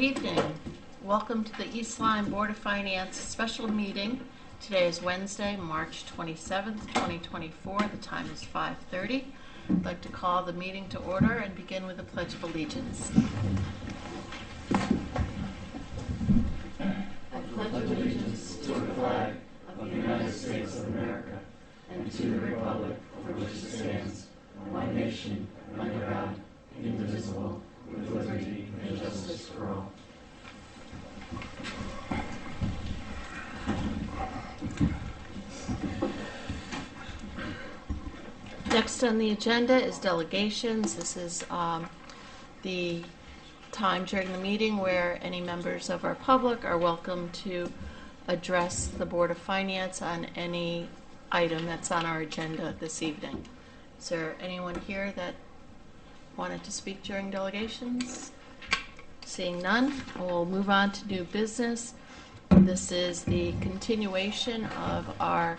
Good evening. Welcome to the East Lyme Board of Finance special meeting. Today is Wednesday, March 27th, 2024. The time is 5:30. I'd like to call the meeting to order and begin with the Pledge of Allegiance. I pledge allegiance to the flag of the United States of America and to the republic for which it stands, one nation, under God, indivisible, with liberty and justice for all. Next on the agenda is delegations. This is the time during the meeting where any members of our public are welcome to address the Board of Finance on any item that's on our agenda this evening. Is there anyone here that wanted to speak during delegations? Seeing none, we'll move on to new business. This is the continuation of our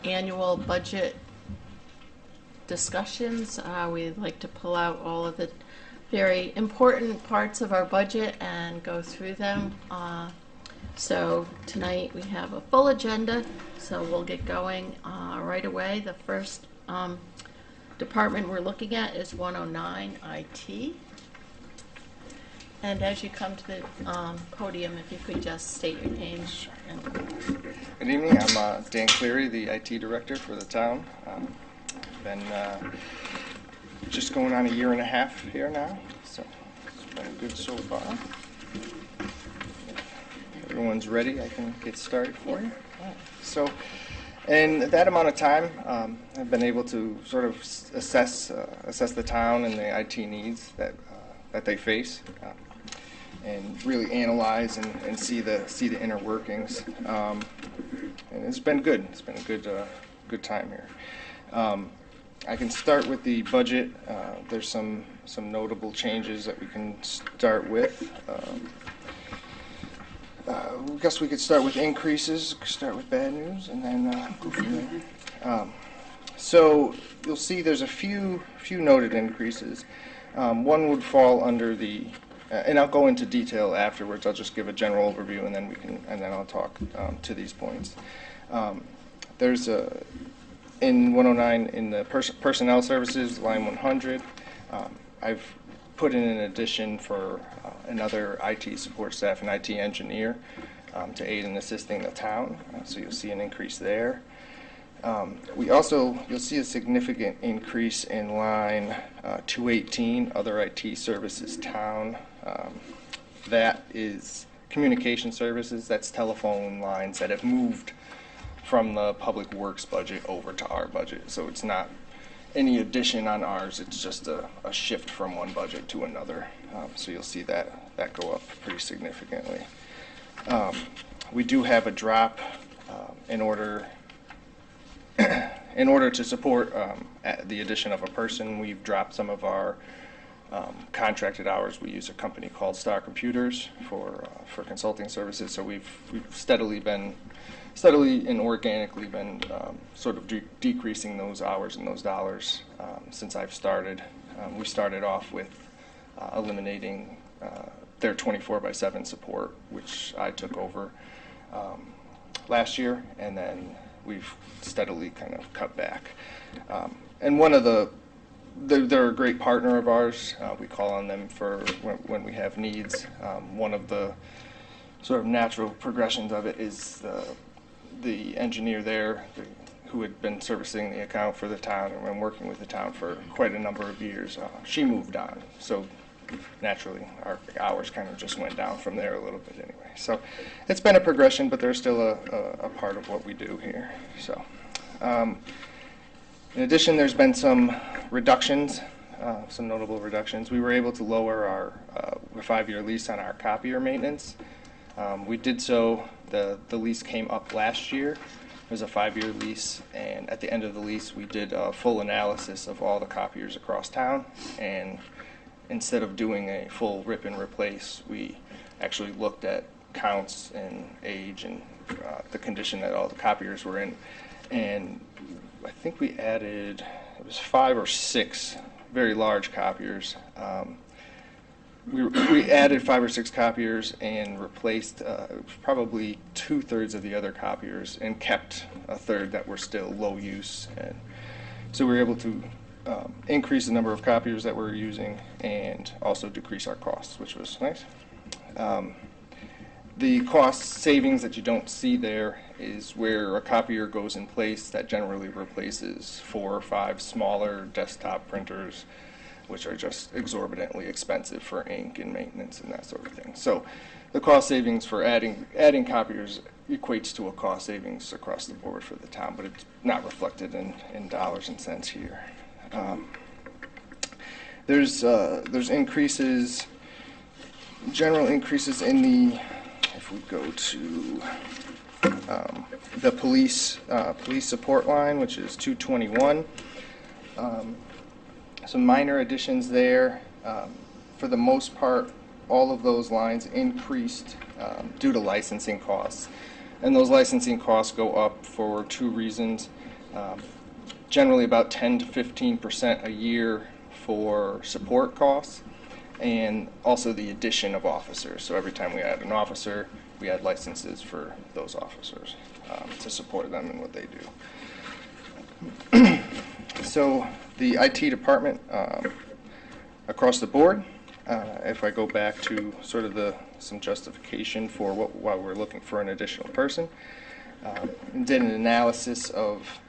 annual budget discussions. We'd like to pull out all of the very important parts of our budget and go through them. So tonight we have a full agenda, so we'll get going right away. The first department we're looking at is 109 IT. And as you come to the podium, if you could just state your name. Good evening. I'm Dan Cleary, the IT director for the town. Been just going on a year and a half here now, so it's been good so far. If everyone's ready, I can get started for you. So, in that amount of time, I've been able to sort of assess the town and the IT needs that they face. And really analyze and see the inner workings, and it's been good. It's been a good time here. I can start with the budget. There's some notable changes that we can start with. I guess we could start with increases. Start with bad news, and then go from there. So you'll see there's a few noted increases. One would fall under the and I'll go into detail afterwards. I'll just give a general overview, and then I'll talk to these points. There's in 109 in the personnel services, line 100. I've put in an addition for another IT support staff and IT engineer to aid in assisting the town. So you'll see an increase there. You'll see a significant increase in line 218, other IT services town. That is communication services. That's telephone lines that have moved from the public works budget over to our budget. So it's not any addition on ours. It's just a shift from one budget to another. So you'll see that go up pretty significantly. We do have a drop in order to support the addition of a person. We've dropped some of our contracted hours. We use a company called Star Computers for consulting services. So we've steadily and organically been sort of decreasing those hours and those dollars since I've started. We started off with eliminating their 24/7 support, which I took over last year, and then we've steadily kind of cut back. And they're a great partner of ours. We call on them for when we have needs. One of the sort of natural progressions of it is the engineer there who had been servicing the account for the town and been working with the town for quite a number of years. She moved on, so naturally our hours kind of just went down from there a little bit anyway. So it's been a progression, but they're still a part of what we do here. So in addition, there's been some reductions, some notable reductions. We were able to lower our 5-year lease on our copier maintenance. We did so, the lease came up last year. It was a 5-year lease, and at the end of the lease we did a full analysis of all the copiers across town, and instead of doing a full rip and replace, we actually looked at counts and age and the condition that all the copiers were in, and I think we added, it was 5 or 6 very large copiers. we added 5 or 6 copiers and replaced probably 2/3 of the other copiers and kept a third that were still low use. And so we were able to increase the number of copiers that we're using and also decrease our costs, which was nice. The cost savings that you don't see there is where a copier goes in place that generally replaces 4 or 5 smaller desktop printers, which are just exorbitantly expensive for ink and maintenance and that sort of thing. So the cost savings for adding copiers equates to a cost savings across the board for the town, but it's not reflected in dollars and cents here. There's increases, general increases in the, if we go to the police support line, which is 221. Some minor additions there. For the most part, all of those lines increased due to licensing costs. And those licensing costs go up for 2 reasons. Generally about 10 to 15% a year for support costs, and also the addition of officers. So every time we add an officer, we add licenses for those officers to support them in what they do. So the IT department across the board, if I go back to sort of some justification for why we're looking for an additional person, did an analysis of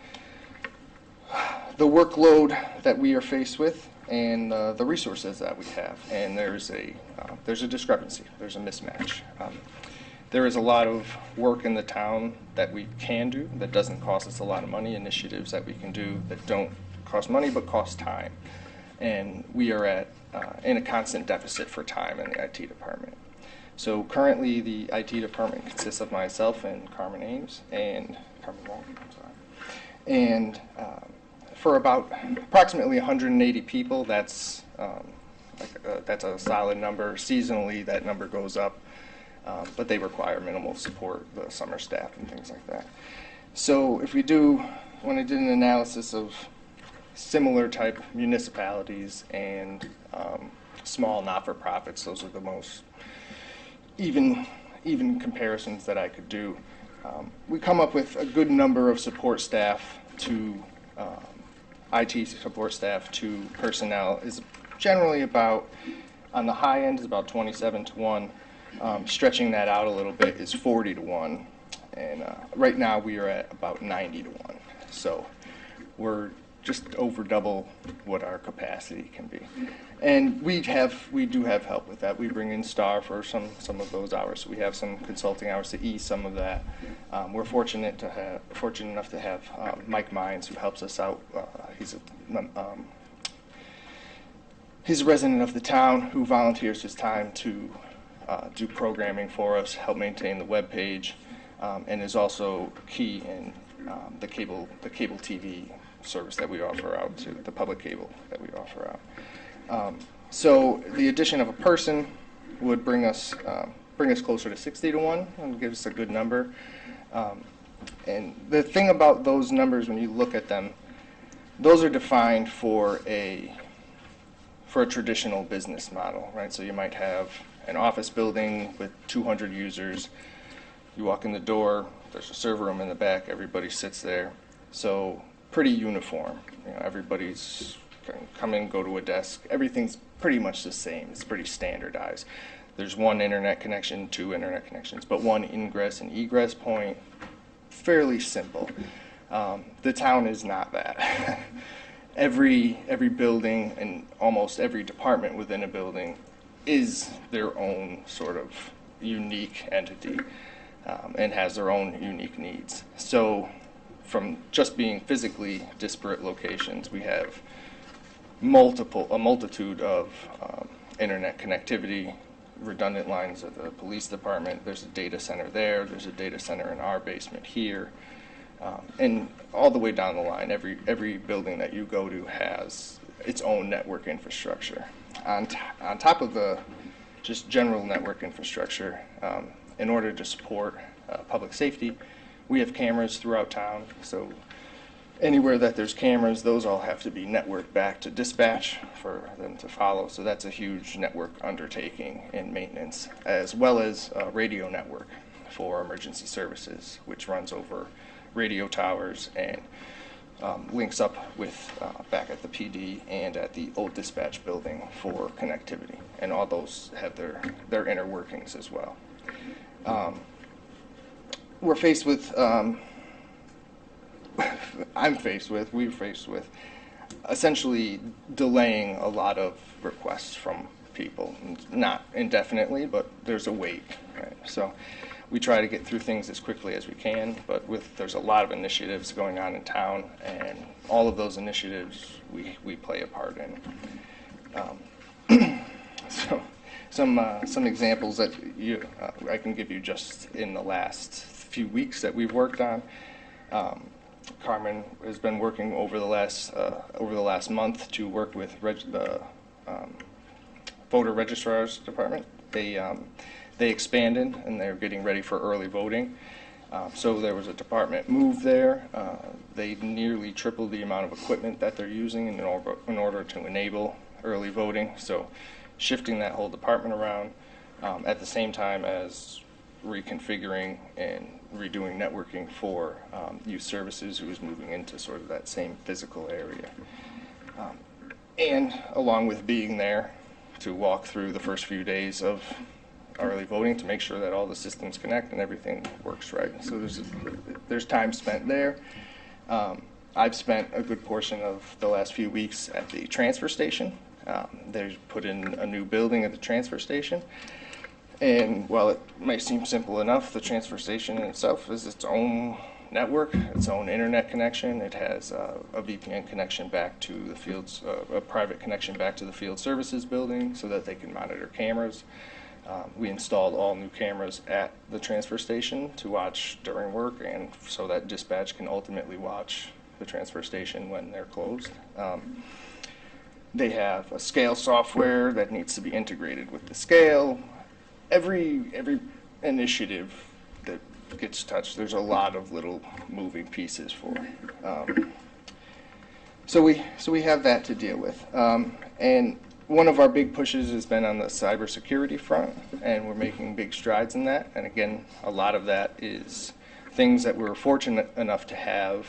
the workload that we are faced with and the resources that we have, and there's a discrepancy, there's a mismatch. There is a lot of work in the town that we can do that doesn't cost us a lot of money, initiatives that we can do that don't cost money but cost time, and we are in a constant deficit for time in the IT department. So currently the IT department consists of myself and Carmen Ames and Carmen Wong, I'm sorry. And for about approximately 180 people, that's a solid number. Seasonally, that number goes up, but they require minimal support, the summer staff and things like that. So if we when I did an analysis of similar type municipalities and small not-for-profits, those are the most even comparisons that I could do. We come up with a good number of support staff to IT support staff to personnel is generally about, on the high end is about 27 to 1. Stretching that out a little bit is 40 to 1. And right now we are at about 90 to 1. So we're just over double what our capacity can be. And we do have help with that. We bring in Star for some of those hours. So we have some consulting hours to ease some of that. We're fortunate enough to have Mike Mines, who helps us out. He's a resident of the town who volunteers his time to do programming for us, help maintain the web page, and is also key in the cable TV service that we offer out to the public cable that we offer out. So the addition of a person would bring us closer to 60 to 1 and give us a good number. And the thing about those numbers, when you look at them, those are defined for a traditional business model, right? So you might have an office building with 200 users. You walk in the door, there's a server room in the back, everybody sits there. So pretty uniform. Everybody's come in, go to a desk. Everything's pretty much the same. It's pretty standardized. There's one internet connection, 2 internet connections, but one ingress and egress point. Fairly simple. The town is not that. Every building and almost every department within a building is their own sort of unique entity and has their own unique needs. So from just being physically disparate locations, we have a multitude of internet connectivity, redundant lines at the police department. There's a data center there. There's a data center in our basement here. And all the way down the line, every building that you go to has its own network infrastructure. On top of the just general network infrastructure, in order to support public safety, we have cameras throughout town. So Anywhere that there's cameras, those all have to be networked back to dispatch for them to follow. So that's a huge network undertaking and maintenance, as well as a radio network for emergency services, which runs over radio towers and links up with back at the PD and at the old dispatch building for connectivity. And all those have their inner workings as well. We're faced with we're faced with essentially delaying a lot of requests from people, not indefinitely, but there's a wait, right? So we try to get through things as quickly as we can, but there's a lot of initiatives going on in town, and all of those initiatives we play a part in. So some examples that I can give you just in the last few weeks that we've worked on. Carmen has been working over the last month to work with the voter registrar's department. They expanded and they're getting ready for early voting. So there was a department move there. They nearly tripled the amount of equipment that they're using in order to enable early voting. So shifting that whole department around at the same time as reconfiguring and redoing networking for youth services, who is moving into sort of that same physical area. And along with being there to walk through the first few days of early voting to make sure that all the systems connect and everything works right. So there's time spent there. I've spent a good portion of the last few weeks at the transfer station. They've put in a new building at the transfer station. And while it may seem simple enough, the transfer station in itself is its own network, its own internet connection. It has a VPN connection back to the fields, a private connection back to the field services building so that they can monitor cameras. We installed all new cameras at the transfer station to watch during work and so that dispatch can ultimately watch the transfer station when they're closed. They have a scale software that needs to be integrated with the scale. Every initiative that gets touched, there's a lot of little moving pieces for. So we have that to deal with. And one of our big pushes has been on the cybersecurity front, and we're making big strides in that. And again, a lot of that is things that we're fortunate enough to have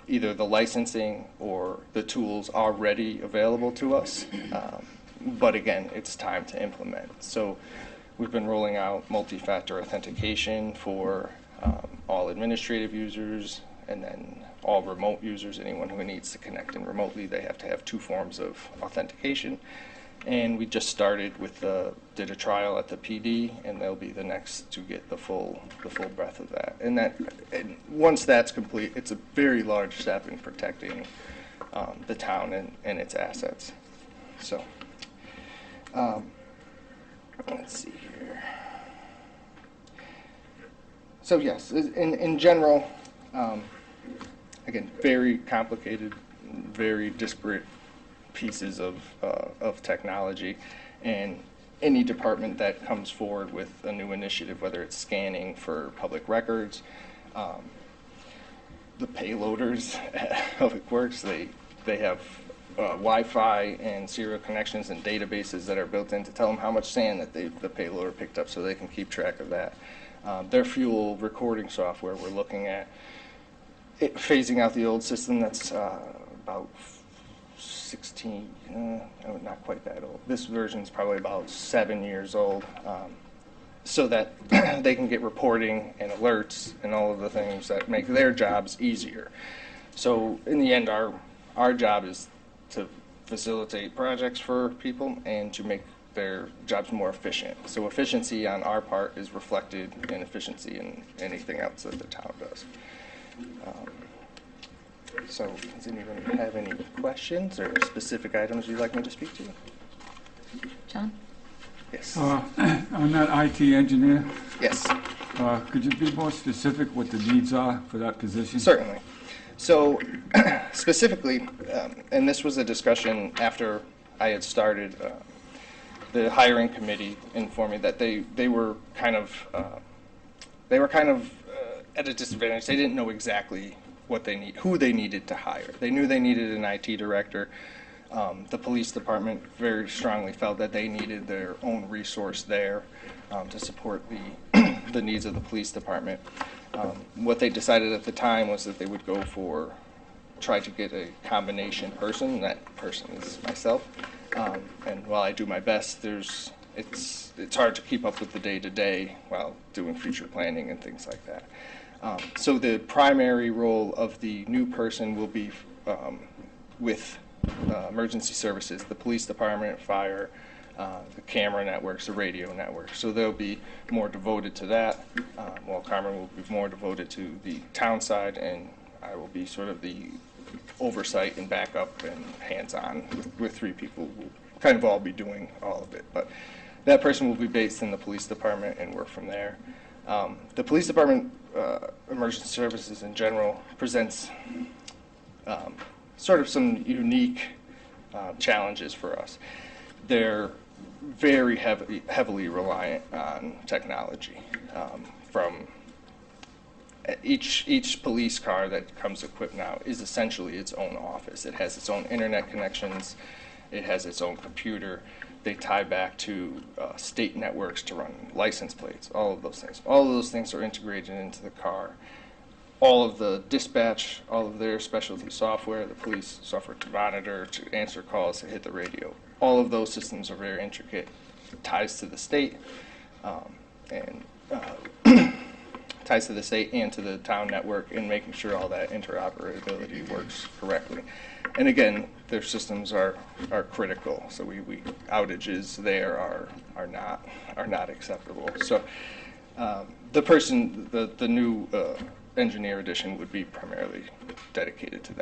either the licensing or the tools already available to us. But again, it's time to implement. So we've been rolling out multi-factor authentication for all administrative users, and then all remote users, anyone who needs to connect in remotely, they have to have 2 forms of authentication. And we just started did a trial at the PD, and they'll be the next to get the full breadth of that. And once that's complete, it's a very large step in protecting the town and its assets. So. Let's see here. So yes, in general, again, very complicated, very disparate pieces of technology, and any department that comes forward with a new initiative, whether it's scanning for public records, the payloaders at Public Works, they have Wi-Fi and serial connections and databases that are built in to tell them how much sand that the payloader picked up so they can keep track of that. Their fuel recording software, we're looking at phasing out the old system that's about 16, not quite that old. This version is probably about 7 years old, so that they can get reporting and alerts and all of the things that make their jobs easier. So in the end, our job is to facilitate projects for people and to make their jobs more efficient. So efficiency on our part is reflected in efficiency in anything else that the town does. So does anyone have any questions or specific items you'd like me to speak to? John? Yes. I'm not IT engineer. Yes. Could you be more specific what the needs are for that position? Certainly. So specifically, and this was a discussion after I had started, the hiring committee informed me that they were kind of at a disadvantage. They didn't know exactly what they need, who they needed to hire. They knew they needed an IT director. The police department very strongly felt that they needed their own resource there to support the needs of the police department. What they decided at the time was that they would go for, try to get a combination person. That person is myself. And while I do my best, it's hard to keep up with the day-to-day while doing future planning and things like that. So the primary role of the new person will be with emergency services, the police department, fire, the camera networks, the radio networks. So they'll be more devoted to that, while Carmen will be more devoted to the town side, and I will be sort of the oversight and backup and hands-on with three people. We'll kind of all be doing all of it, but that person will be based in the police department and work from there. The police department, emergency services in general, presents sort of some unique challenges for us. They're very heavily reliant on technology. From each police car that comes equipped now is essentially its own office. It has its own internet connections. It has its own computer. They tie back to state networks to run license plates, all of those things. All of those things are integrated into the car. All of the dispatch, all of their specialty software, the police software to monitor, to answer calls, to hit the radio. All of those systems are very intricate. It ties to the state, ties to the state and to the town network, and making sure all that interoperability works correctly. And again, their systems are critical, so we outages there are not acceptable. So the new engineer addition would be primarily dedicated to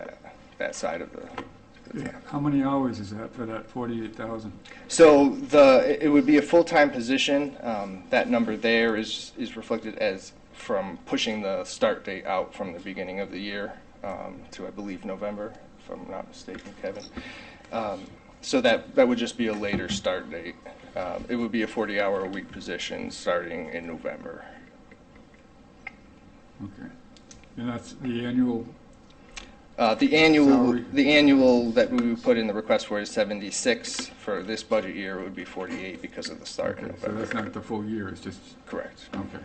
that side of the Yeah. How many hours is that for that 48,000? So it would be a full-time position. That number there is reflected as from pushing the start date out from the beginning of the year to, I believe, November, if I'm not mistaken, Kevin. So that would just be a later start date. It would be a 40-hour-a-week position starting in November. Okay. And that's the annual? The annual Salary. the annual that we would put in the request for is 76. For this budget year, it would be 48 because of the start in Okay, so November. that's not the full year, it's just, Correct. okay.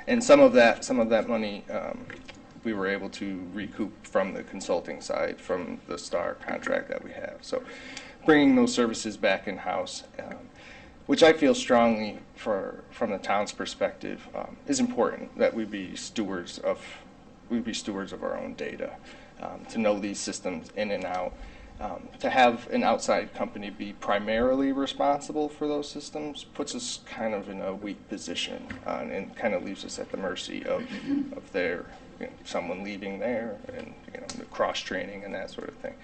And some of that money we were able to recoup from the consulting side from the STAR contract that we have. So bringing those services back in-house, which I feel strongly from the town's perspective, is important that we be stewards of our own data, to know these systems in and out. To have an outside company be primarily responsible for those systems puts us kind of in a weak position, and kind of leaves us at the mercy of their, someone leaving there, and the cross training and that sort of thing.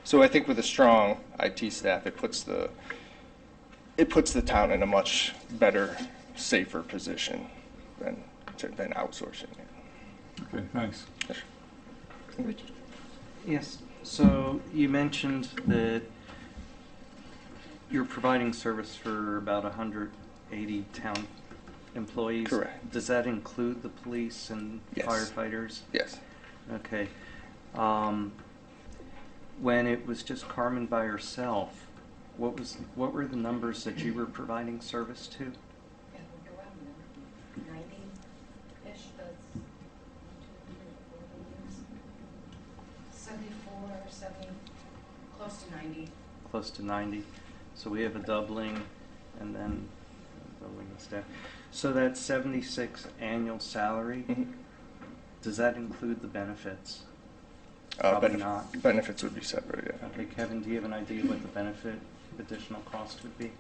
So I think with a strong IT staff, it puts the town in a much better, safer position than outsourcing it. Okay, thanks. Richard? Yes, so you mentioned that you're providing service for about 180 town employees. Correct. Does that include the police and Yes. firefighters? Yes. Okay. When it was just Carmen by herself, what were the numbers that you were providing service to? Yeah, we're around 90-ish, that's 1, 2, 3, 4 years. 74, 70, close to 90. Close to 90. So we have a doubling, and then doubling the staff. So that's 76 annual salary. Mhm. Does that include the benefits? Probably not. Benefits would be separate, yeah. Okay, Kevin, do you have an idea what the benefit additional cost would be?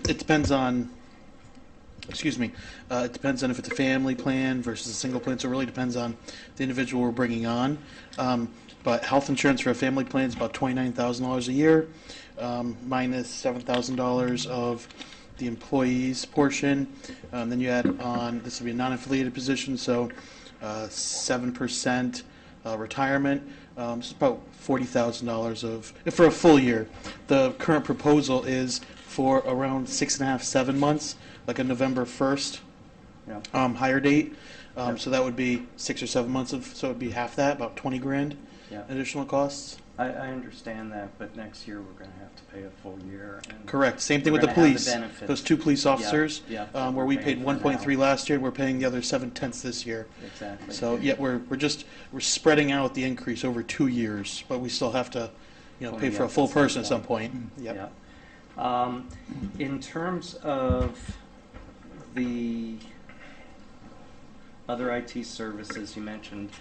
It depends on, it depends on if it's a family plan versus a single plan, so it really depends on the individual we're bringing on. But health insurance for a family plan is about $29,000 a year, minus $7,000 of the employee's portion. Then you add on, this would be a non-affiliated position, so 7% retirement. So it's about $40,000 for a full year. The current proposal is for around 6.5, 7 months, like a November 1st Yeah. hire date. Yeah. So that would be 6 or 7 months of, so it'd be half that, about 20 grand Yeah. additional costs. I understand that, but next year we're going to have to pay a full year. And Correct. Same thing we're with the gonna have police. benefits. Those 2 police officers, Yeah, where we're we paid paying for 1.3 now. last year, we're paying the other 7/10 this year. Exactly. So yeah, we're spreading out the increase over 2 years, but we still have to, Oh, pay for yeah, a full at some person at some point. point. Yep. Yeah. In terms of the other IT services, you mentioned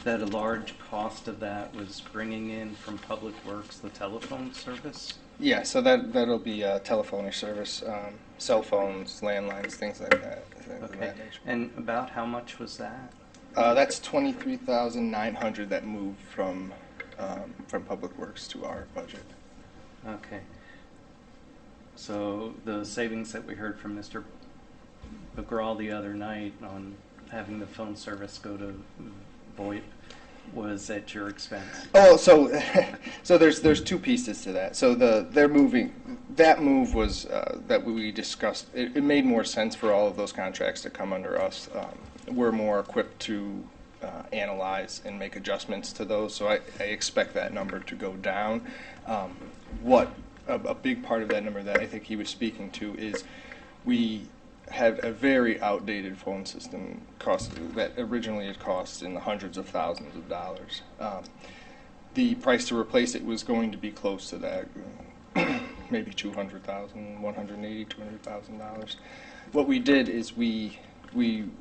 that a large cost of that was bringing in from Public Works the telephone service. Yeah, so that'll be telephony service, cell phones, landlines, things like that. things of Okay. that nature. And about how much was that? That's 23,900 that moved from Public Works to our budget. Okay. So the savings that we heard from Mr. McGraw the other night on having the phone service go to VoIP was at your expense. Oh, so so there's 2 pieces to that. So they're moving. That move was that we discussed. It made more sense for all of those contracts to come under us. We're more equipped to analyze and make adjustments to those. So I expect that number to go down. What a big part of that number that I think he was speaking to is we had a very outdated phone system that originally had cost in the hundreds of thousands of dollars. The price to replace it was going to be close to that, maybe $200,000, $180,000, $200,000. What we did is we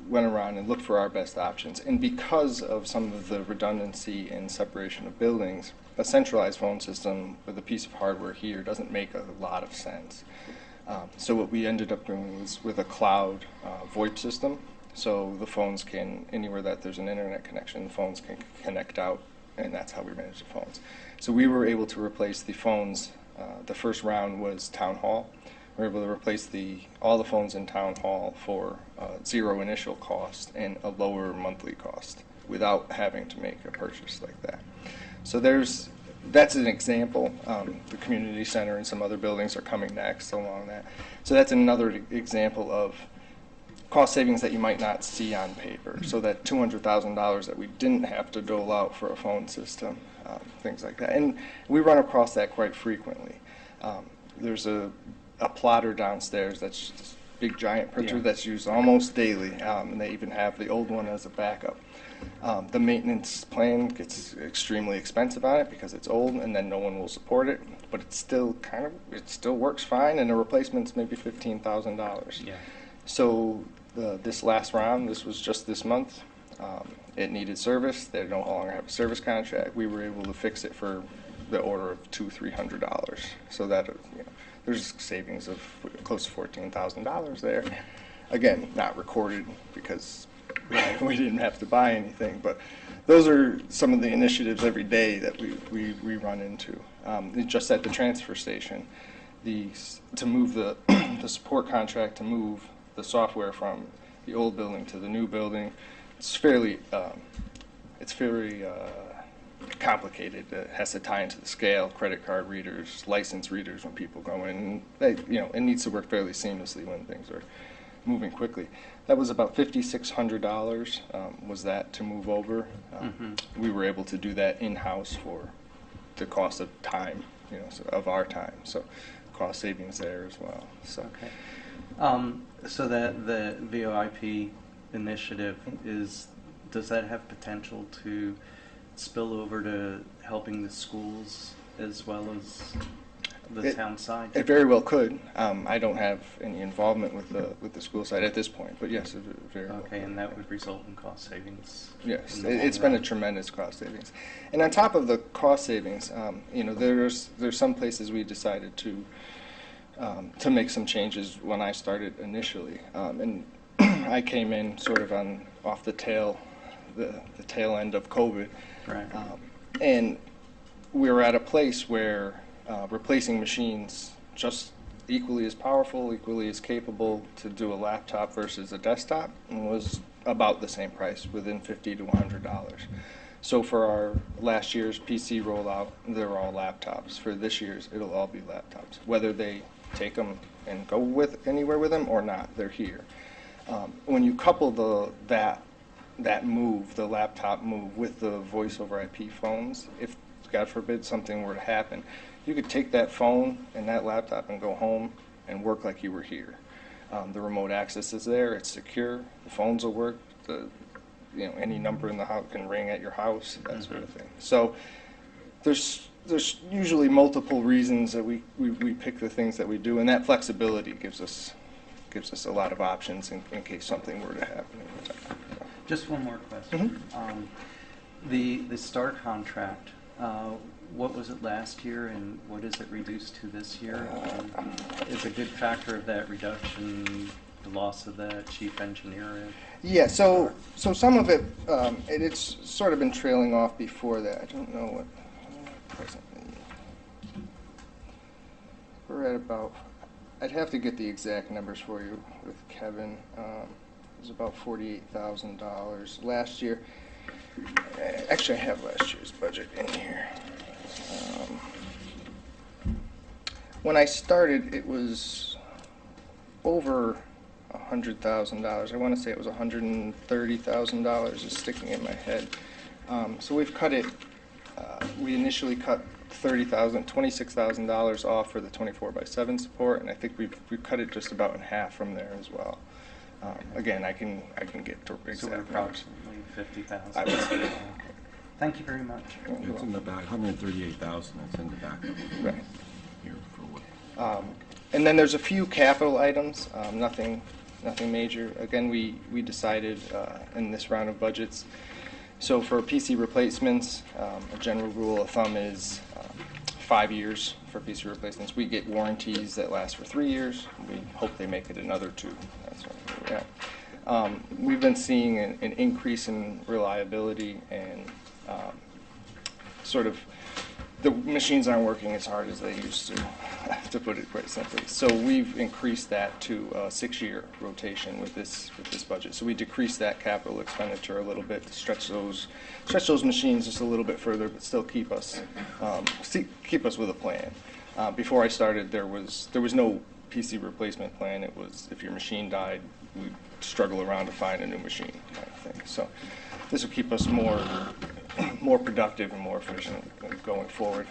went around and looked for our best options, and because of some of the redundancy and separation of buildings, a centralized phone system with a piece of hardware here doesn't make a lot of sense. So what we ended up doing was with a cloud VoIP system. So the phones can, anywhere that there's an internet connection, the phones can connect out, and that's how we manage the phones. So we were able to replace the phones. The first round was Town Hall. We were able to replace all the phones in Town Hall for zero initial cost and a lower monthly cost without having to make a purchase like that. So that's an example. The community center and some other buildings are coming next along that. So that's another example of cost savings that you might not see on paper. So that $200,000 that we didn't have to dole out for a phone system, things like that. And we run across that quite frequently. There's a plotter downstairs that's this big giant printer that's used almost daily, and they even have the old one as a backup. The maintenance plan gets extremely expensive on it because it's old, and then no one will support it. But it's still it still works fine, and the replacement's maybe $15,000. Yeah. So this last round, this was just this month. It needed service. They no longer have a service contract. We were able to fix it for the order of $200-300. So that there's savings of close to $14,000 there. Again, not recorded because we didn't have to buy anything, but those are some of the initiatives every day that we run into. Just at the transfer station, to move the support contract to move the software from the old building to the new building, it's very complicated. It has to tie into the scale, credit card readers, license readers when people go in. It needs to work fairly seamlessly when things are moving quickly. That was about $5,600 was that to move over. We were able to do that in-house for the cost of time, of our time. So cost savings there as well. So. Okay. So that the VoIP initiative does that have potential to spill over to helping the schools as well as the town side? It very well could. I don't have any involvement with the school side at this point, but yes, it very well. Okay, and that would result in cost savings. Yes, in the long it's been a run. tremendous cost savings. And on top of the cost savings, there's some places we decided to make some changes when I started initially, and I came in sort of off the tail end of COVID, Right. And we were at a place where replacing machines just equally as powerful, equally as capable to do a laptop versus a desktop was about the same price, within $50 to $100. So for our last year's PC rollout, they're all laptops. For this year's, it'll all be laptops. Whether they take them and go with anywhere with them or not. They're here. When you couple that move, the laptop move, with the voice over IP phones, if God forbid something were to happen, you could take that phone and that laptop and go home and work like you were here. The remote access is there, it's secure, the phones will work, any number in the house can ring at your house, that sort of thing. So there's usually multiple reasons that we pick the things that we do, and that flexibility gives us a lot of options in case something were to happen. Just one more question. The STAR contract, what was it last year and what is it reduced to this year? Is a good factor of that reduction the loss of the chief engineer? Yeah, so some of it, and it's sort of been trailing off before that. I don't know what presently. We're at about, I'd have to get the exact numbers for you with Kevin. It was about $48,000 last year. Actually, I have last year's budget in here. When I started, it was over $100,000. I want to say it was $130,000 is sticking in my head. So we've cut it. We initially cut $26,000 off for the 24/7 support, and I think we've cut it just about in half from there as well. Again, I can get to exact So we're numbers. approximately 50,000. I would say. Thank you very much. It's in the back, 138,000, that's in the back of Right. here for what? And then there's a few capital items, nothing major. Again, we decided in this round of budgets. So for PC replacements, a general rule of thumb is 5 years for PC replacements. We get warranties that last for 3 years. We hope they make it another 2. That's what we're at. We've been seeing an increase in reliability and sort of the machines aren't working as hard as they used to put it quite simply. So we've increased that to a 6-year rotation with this budget. So we decreased that capital expenditure a little bit to stretch those machines just a little bit further, but still keep us with a plan. Before I started, there was no PC replacement plan. It was if your machine died, we'd struggle around to find a new machine kind of thing. So this will keep us more productive and more efficient going forward.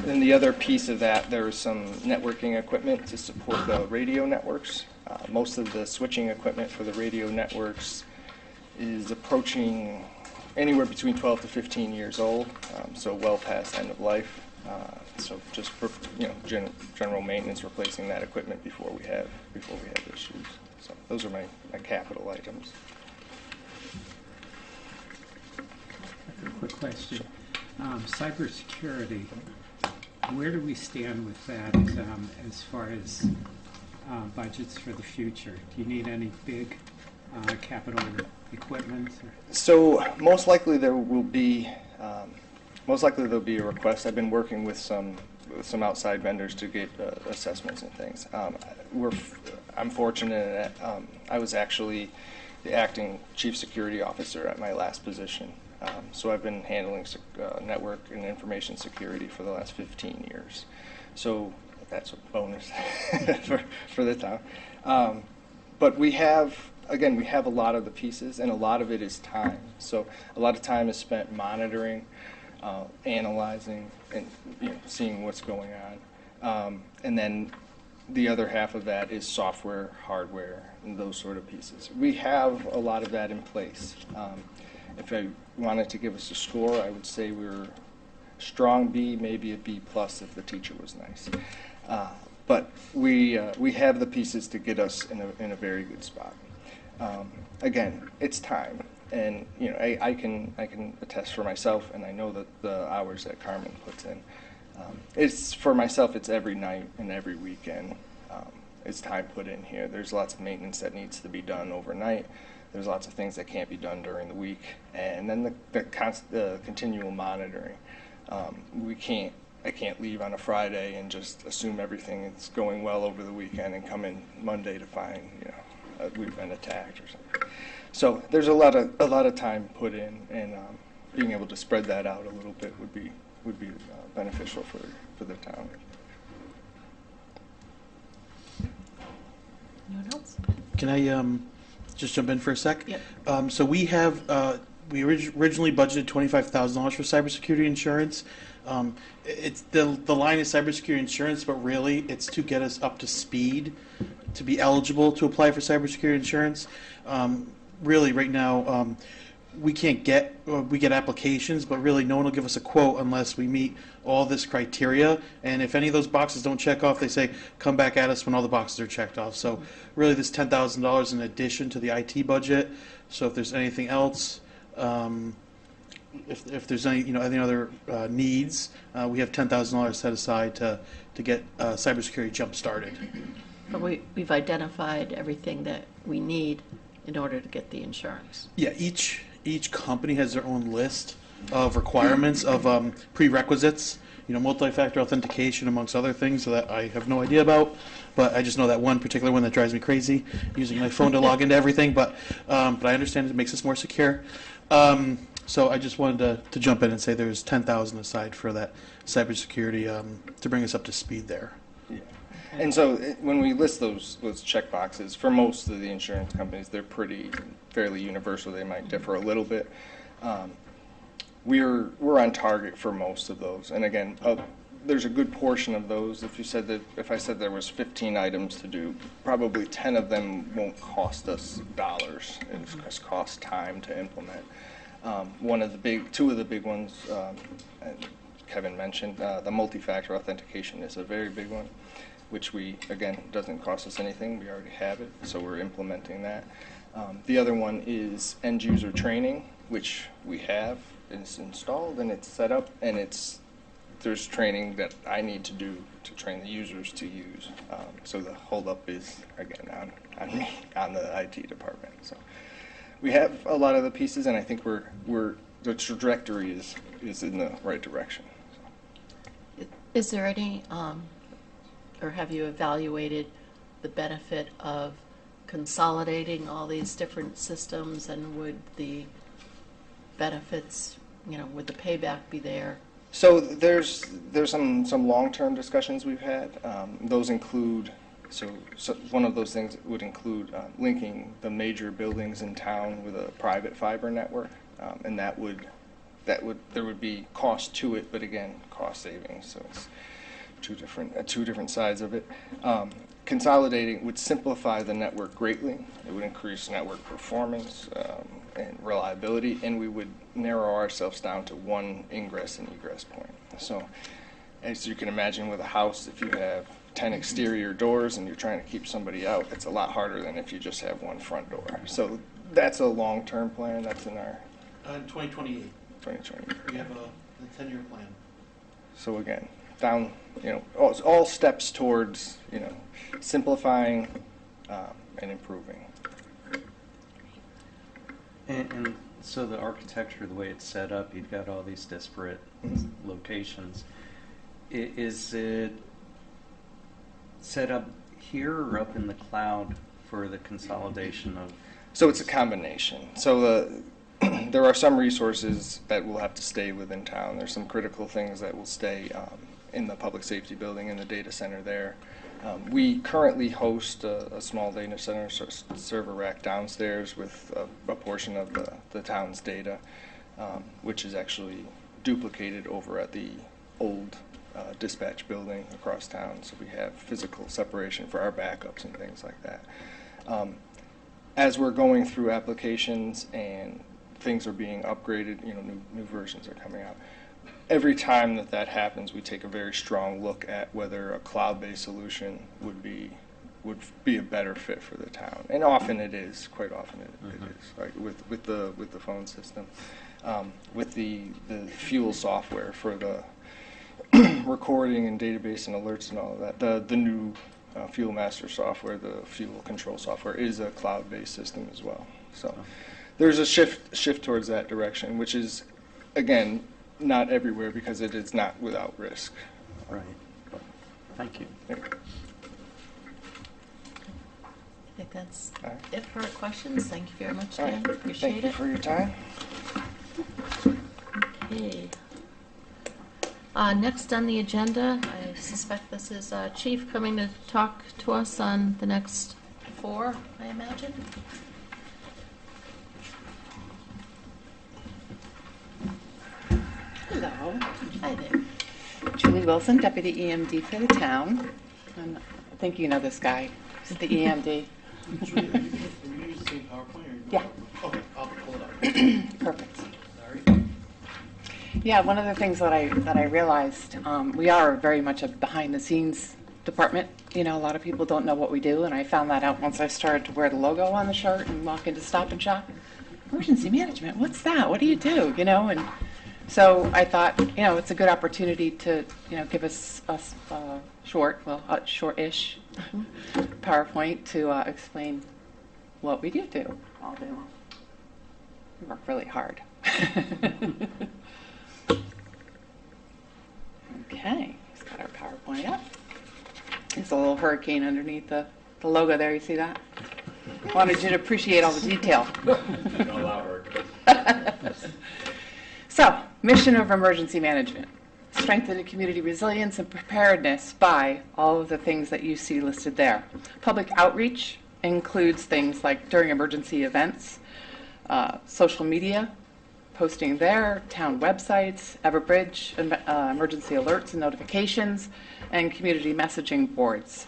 Then the other piece of that, there is some networking equipment to support the radio networks. Most of the switching equipment for the radio networks is approaching anywhere between 12 to 15 years old, so well past end of life. So just for general maintenance, replacing that equipment before we have issues. So those are my capital items. A quick question. Cybersecurity, where do we stand with that as far as budgets for the future? Do you need any big capital equipment? So most likely there'll be a request. I've been working with some outside vendors to get assessments and things. I'm fortunate that I was actually the acting chief security officer at my last position. So I've been handling network and information security for the last 15 years. So that's a bonus for the town. But we have a lot of the pieces, and a lot of it is time. So a lot of time is spent monitoring, analyzing, and seeing what's going on. And then the other half of that is software, hardware, and those sort of pieces. We have a lot of that in place. If I wanted to give us a score, I would say we're strong B, maybe a B plus if the teacher was nice. But we have the pieces to get us in a very good spot. Again, it's time, and I can attest for myself, and I know that the hours that Carmen puts in. It's for myself. It's every night and every weekend. It's time put in here. There's lots of maintenance that needs to be done overnight. There's lots of things that can't be done during the week, and then the continual monitoring. I can't leave on a Friday and just assume everything is going well over the weekend and come in Monday to find we've been attacked or something. So there's a lot of time put in, and being able to spread that out a little bit would be beneficial for the town. Anyone else? Can I just jump in for a sec? Yep. So we have originally budgeted $25,000 for cybersecurity insurance. It's the line is cybersecurity insurance, but really it's to get us up to speed to be eligible to apply for cybersecurity insurance. Really, right now, we can't get we get applications, but really no one will give us a quote unless we meet all this criteria. And if any of those boxes don't check off, they say come back at us when all the boxes are checked off. So really, this $10,000 in addition to the IT budget. So if there's anything else, if there's any other needs, we have $10,000 set aside to get cybersecurity jump started. But we've identified everything that we need in order to get the insurance. Yeah, each company has their own list of requirements of prerequisites. Multi-factor authentication amongst other things that I have no idea about. But I just know that one particular one that drives me crazy, using my phone to log into everything. But I understand it makes us more secure. So I just wanted to jump in and say there's $10,000 aside for that cybersecurity to bring us up to speed there. Yeah. And so when we list those check boxes, for most of the insurance companies, they're fairly universal. They might differ a little bit. We're on target for most of those. And again, there's a good portion of those. If I said there was 15 items to do, probably 10 of them won't cost us dollars. It just costs time to implement. Two of the big ones, Kevin mentioned, the multi-factor authentication is a very big one, which doesn't cost us anything. We already have it, so we're implementing that. The other one is end user training, which we have. It's installed and it's set up, and there's training that I need to do to train the users to use. So the holdup is, again, on me, on the IT department. So we have a lot of the pieces, and I think the trajectory is in the right direction. So. Is there any, or have you evaluated the benefit of consolidating all these different systems, and would the benefits, would the payback be there? So there's some long-term discussions we've had. Those include, so one of those things would include linking the major buildings in town with a private fiber network, and there would be cost to it, but again, cost savings. So it's two different sides of it. Consolidating would simplify the network greatly. It would increase network performance and reliability, and we would narrow ourselves down to one ingress and egress point. So as you can imagine with a house, if you have 10 exterior doors and you're trying to keep somebody out, it's a lot harder than if you just have one front door. So that's a long-term plan. That's in our 2028. 2028. We have a 10-year plan. So again, all steps towards, simplifying and improving. And so the architecture, the way it's set up, you've got all these disparate locations. Is it set up here or up in the cloud for the consolidation of? So it's a combination. So there are some resources that will have to stay within town. There's some critical things that will stay in the public safety building, in the data center there. We currently host a small data center server rack downstairs with a portion of the town's data, which is actually duplicated over at the old dispatch building across town. So we have physical separation for our backups and things like that. As we're going through applications and things are being upgraded, new versions are coming out. Every time that happens, we take a very strong look at whether a cloud-based solution would be a better fit for the town, and often it is. Quite often it is. Like with the phone system, with the fuel software for the recording and database and alerts and all of that. The new Fuel Master software, the fuel control software, is a cloud-based system as well. So there's a shift towards that direction, which is, again, not everywhere because it is not without risk. Right. Thank you. Yeah. I think that's All right. it for our questions. Thank you very much, All Dan. right. Appreciate Thank you it. for your time. Okay. Next on the agenda, I suspect this is Chief coming to talk to us on the next 4, I imagine. Hello, Hi there. Julie Wilson, Deputy EMD for the town. And I think you know this guy. He's the EMD. Yeah. Okay, I'll pull it up. Perfect. Yeah, one of the things that I realized, we are very much a behind-the-scenes department. You know, a lot of people don't know what we do, and I found that out once I started to wear the logo on the shirt and walk into Stop and Shop. Emergency management, what's that? What do you do? You know, and so I thought, you know, it's a good opportunity to, you know, give us a short-ish PowerPoint to explain what we do all day long. We work really hard. Okay, he's got our PowerPoint up. There's a little hurricane underneath the logo there. You see that? Wanted you to appreciate all the detail. So, mission of emergency management. Strengthening community resilience and preparedness by all of the things that you see listed there. Public outreach includes things like during emergency events, social media, posting there, town websites, Everbridge, emergency alerts and notifications, and community messaging boards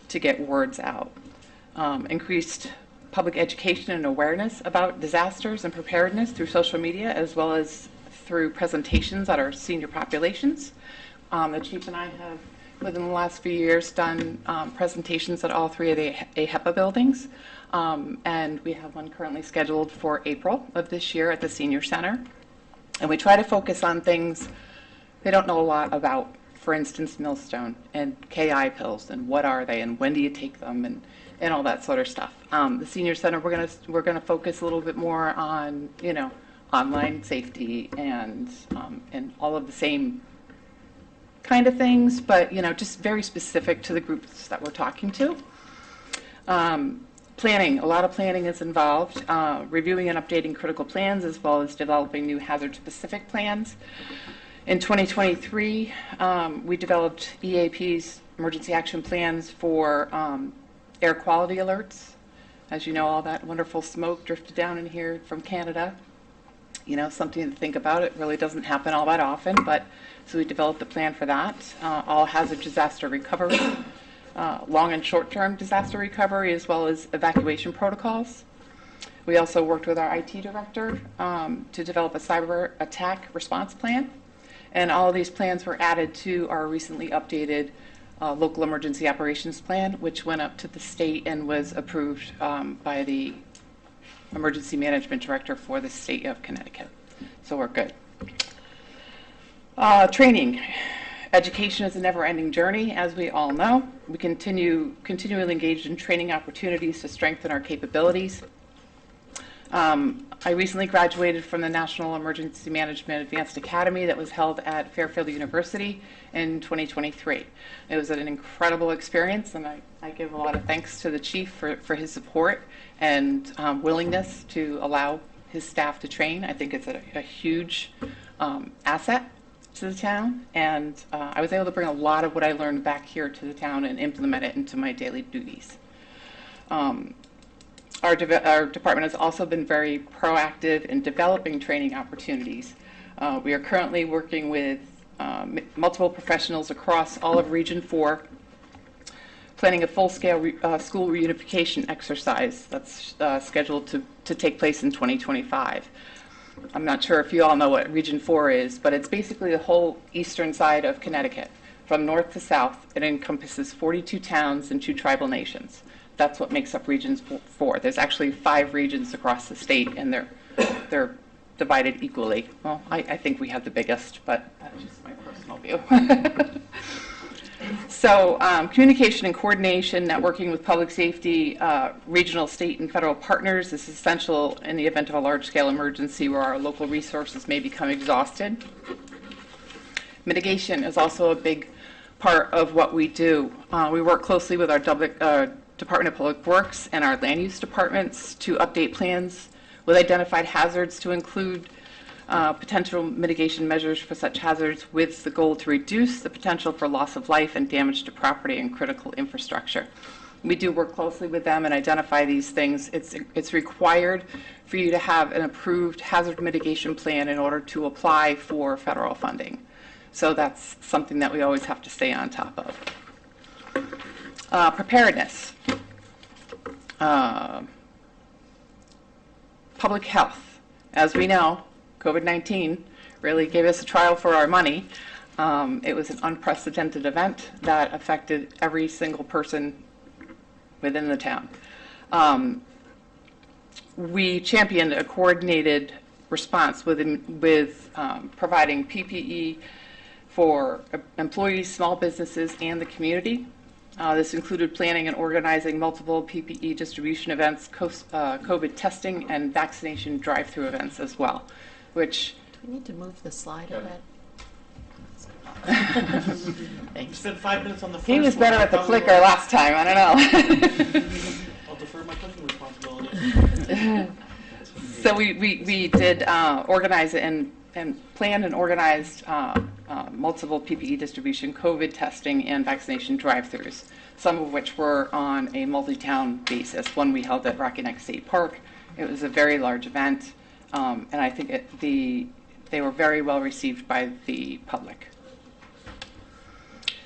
to get words out. Increased public education and awareness about disasters and preparedness through social media, as well as through presentations at our senior populations. The chief and I have, within the last few years, done presentations at all 3 of the AHEPA buildings. And we have one currently scheduled for April of this year at the Senior Center. And we try to focus on things they don't know a lot about. For instance, millstone and KI pills, and what are they, and when do you take them, and all that sort of stuff. The Senior Center, we're gonna focus a little bit more on, you know, online safety and all of the same kind of things, but, you know, just very specific to the groups that we're talking to. Planning, a lot of planning is involved, reviewing and updating critical plans, as well as developing new hazard-specific plans. In 2023, we developed EAP's emergency action plans for air quality alerts. As you know, all that wonderful smoke drifted down in here from Canada. You know, something to think about. It really doesn't happen all that often, but so we developed a plan for that. All hazard disaster recovery. Long and short-term disaster recovery, as well as evacuation protocols. We also worked with our IT director to develop a cyber attack response plan. And all of these plans were added to our recently updated local emergency operations plan, which went up to the state and was approved by the emergency management director for the state of Connecticut. So we're good. Training. Education is a never-ending journey, as we all know. We continually engaged in training opportunities to strengthen our capabilities. I recently graduated from the National Emergency Management Advanced Academy that was held at Fairfield University in 2023. It was an incredible experience, and I give a lot of thanks to the chief for his support and willingness to allow his staff to train. I think it's a huge asset to the town, and I was able to bring a lot of what I learned back here to the town and implement it into my daily duties. Our department has also been very proactive in developing training opportunities. We are currently working with multiple professionals across all of Region 4, planning a full-scale school reunification exercise that's scheduled to take place in 2025. I'm not sure if you all know what Region 4 is, but it's basically the whole eastern side of Connecticut. From north to south, it encompasses 42 towns and 2 tribal nations. That's what makes up Region 4. There's actually 5 regions across the state, and they're divided equally. Well, I think we have the biggest, but that's just my personal view. So communication and coordination, networking with public safety, regional, state, and federal partners is essential in the event of a large-scale emergency where our local resources may become exhausted. Mitigation is also a big part of what we do. We work closely with our Department of Public Works and our land use departments to update plans with identified hazards to include potential mitigation measures for such hazards with the goal to reduce the potential for loss of life and damage to property and critical infrastructure. We do work closely with them and identify these things. It's required for you to have an approved hazard mitigation plan in order to apply for federal funding. So that's something that we always have to stay on top of. Preparedness. Public health. As we know, COVID-19 really gave us a trial for our money. It was an unprecedented event that affected every single person within the town. We championed a coordinated response with providing PPE for employees, small businesses, and the community. This included planning and organizing multiple PPE distribution events, COVID testing, and vaccination drive-through events as well, which... Do we need to move the slide ahead? Thanks. Spent 5 minutes on the first He was better one. at the clicker last time, I don't know. I'll defer my clicking responsibility. So we did organize and planned and organized multiple PPE distribution, COVID testing, and vaccination drive-throughs, some of which were on a multi-town basis. One we held at Rocky Neck State Park. It was a very large event, and I think they were very well received by the public.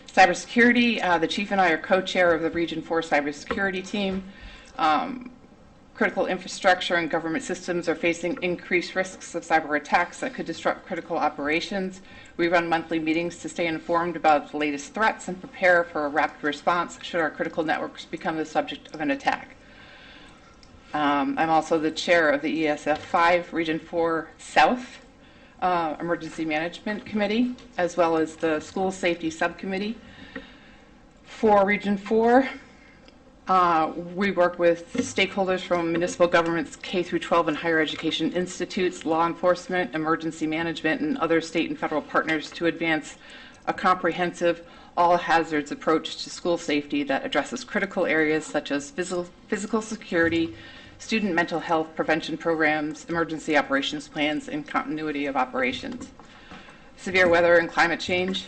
Cybersecurity, the chief and I are co-chair of the Region 4 cybersecurity team. Critical infrastructure and government systems are facing increased risks of cyber attacks that could disrupt critical operations. We run monthly meetings to stay informed about the latest threats and prepare for a rapid response should our critical networks become the subject of an attack. I'm also the chair of the ESF 5 Region 4 South Emergency Management Committee, as well as the School Safety Subcommittee. For Region 4, we work with stakeholders from municipal governments, K through 12 and higher education institutes, law enforcement, emergency management, and other state and federal partners to advance a comprehensive all hazards approach to school safety that addresses critical areas such as physical security, student mental health prevention programs, emergency operations plans, and continuity of operations. Severe weather and climate change.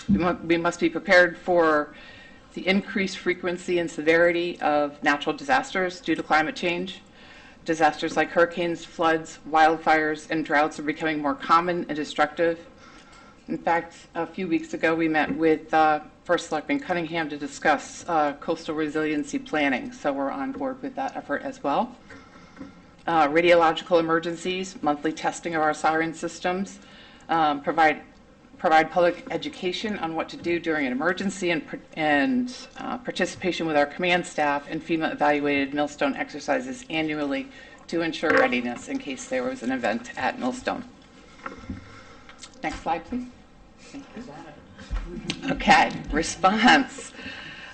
We must be prepared for the increased frequency and severity of natural disasters due to climate change. Disasters like hurricanes, floods, wildfires, and droughts are becoming more common and destructive. In fact, a few weeks ago, we met with First Selectman Cunningham to discuss coastal resiliency planning, so we're on board with that effort as well. Radiological emergencies, monthly testing of our siren systems, provide public education on what to do during an emergency, and participation with our command staff in FEMA evaluated millstone exercises annually to ensure readiness in case there was an event at Millstone. Next slide, please. Thank you. Okay, response.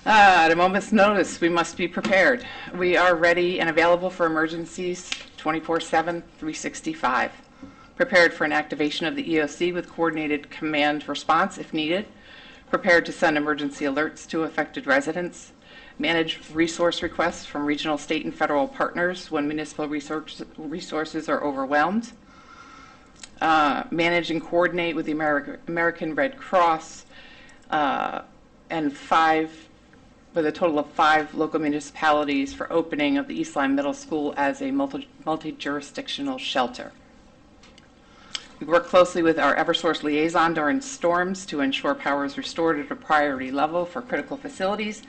At a moment's notice, we must be prepared. We are ready and available for emergencies 24/7, 365. Prepared for an activation of the EOC with coordinated command response if needed. Prepared to send emergency alerts to affected residents. Manage resource requests from regional, state, and federal partners when municipal resources are overwhelmed. Manage and coordinate with the American Red Cross, with a total of 5 local municipalities for opening of the East Lyme Middle School as a multi-jurisdictional shelter. We work closely with our Eversource liaison during storms to ensure power is restored at a priority level for critical facilities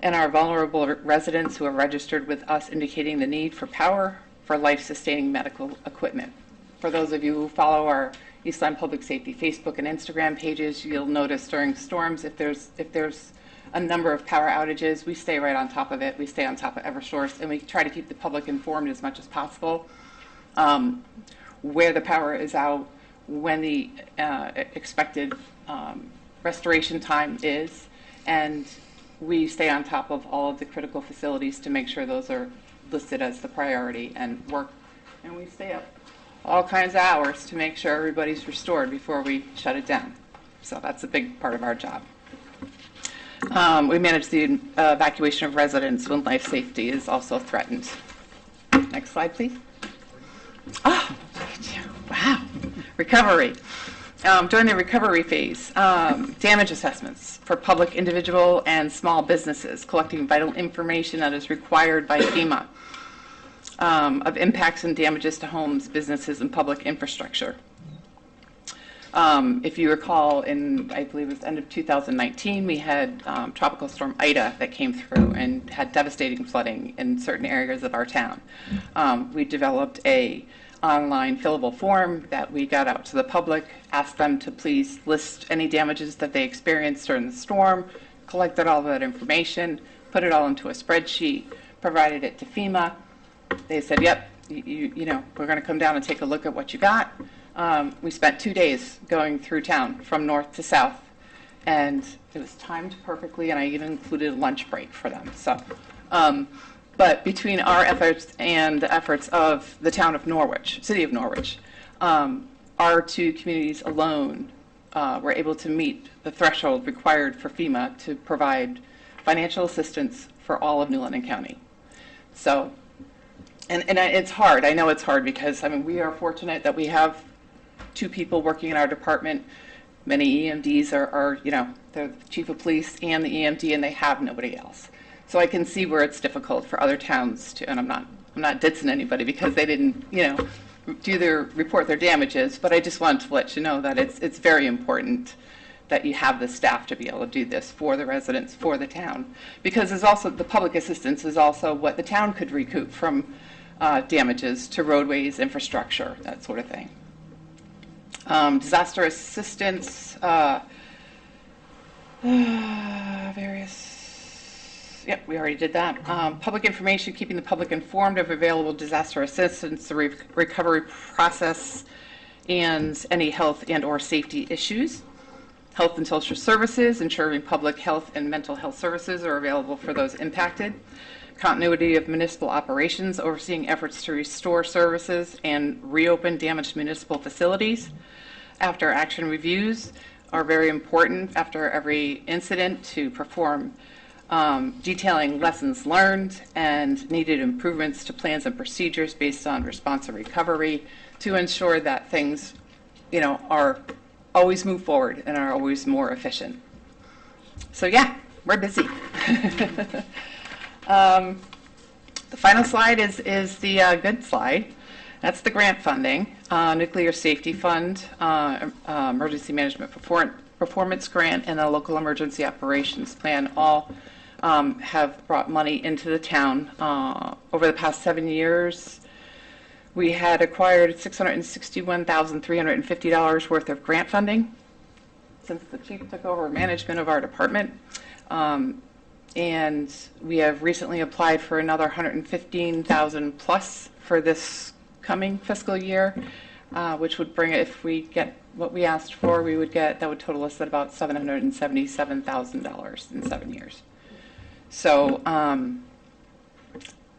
and our vulnerable residents who are registered with us indicating the need for power for life-sustaining medical equipment. For those of you who follow our East Lyme Public Safety Facebook and Instagram pages, you'll notice during storms if there's a number of power outages, we stay right on top of it. We stay on top of Eversource, and we try to keep the public informed as much as possible. Where the power is out, when the expected restoration time is, and we stay on top of all of the critical facilities to make sure those are listed as the priority and work. And we stay up all kinds of hours to make sure everybody's restored before we shut it down. So that's a big part of our job. We manage the evacuation of residents when life safety is also threatened. Next slide, please. Oh, wow. Recovery. During the recovery phase, damage assessments for public, individual, and small businesses, collecting vital information that is required by FEMA of impacts and damages to homes, businesses, and public infrastructure. If you recall, I believe it was the end of 2019, we had Tropical Storm Ida that came through and had devastating flooding in certain areas of our town. We developed a online fillable form that we got out to the public, asked them to please list any damages that they experienced during the storm, collected all of that information, put it all into a spreadsheet, provided it to FEMA. They said, yep, you know, we're going to come down and take a look at what you got. We spent 2 days going through town from north to south, and it was timed perfectly, and I even included a lunch break for them. So, but between our efforts and the efforts of the town of Norwich, city of Norwich, our two communities alone were able to meet the threshold required for FEMA to provide financial assistance for all of New London County. So, and it's hard. I know it's hard because, I mean, we are fortunate that we have 2 people working in our department. Many EMDs are you know, they're the chief of police and the EMD, and they have nobody else. So I can see where it's difficult for other towns to, and I'm not ditzing anybody because they didn't, you know, report their damages, but I just wanted to let you know that it's very important that you have the staff to be able to do this for the residents, for the town, because there's also the public assistance is also what the town could recoup from damages to roadways, infrastructure, that sort of thing. Disaster assistance, various. Yep, we already did that. Public information, keeping the public informed of available disaster assistance, the recovery process, and any health and or safety issues. Health and social services, ensuring public health and mental health services are available for those impacted. Continuity of municipal operations, overseeing efforts to restore services and reopen damaged municipal facilities. After action reviews are very important after every incident to perform detailing lessons learned and needed improvements to plans and procedures based on response and recovery to ensure that things, you know, are always move forward and are always more efficient. So yeah, we're busy. The final slide is the good slide. That's the grant funding, Nuclear Safety Fund, Emergency Management Performance Grant, and the Local Emergency Operations Plan all have brought money into the town. Over the past 7 years, we had acquired $661,350 worth of grant funding since the chief took over management of our department. And we have recently applied for another $115,000 plus for this coming fiscal year, which would bring it, if we get what we asked for, we would get, that would total us at about $777,000 in 7 years. So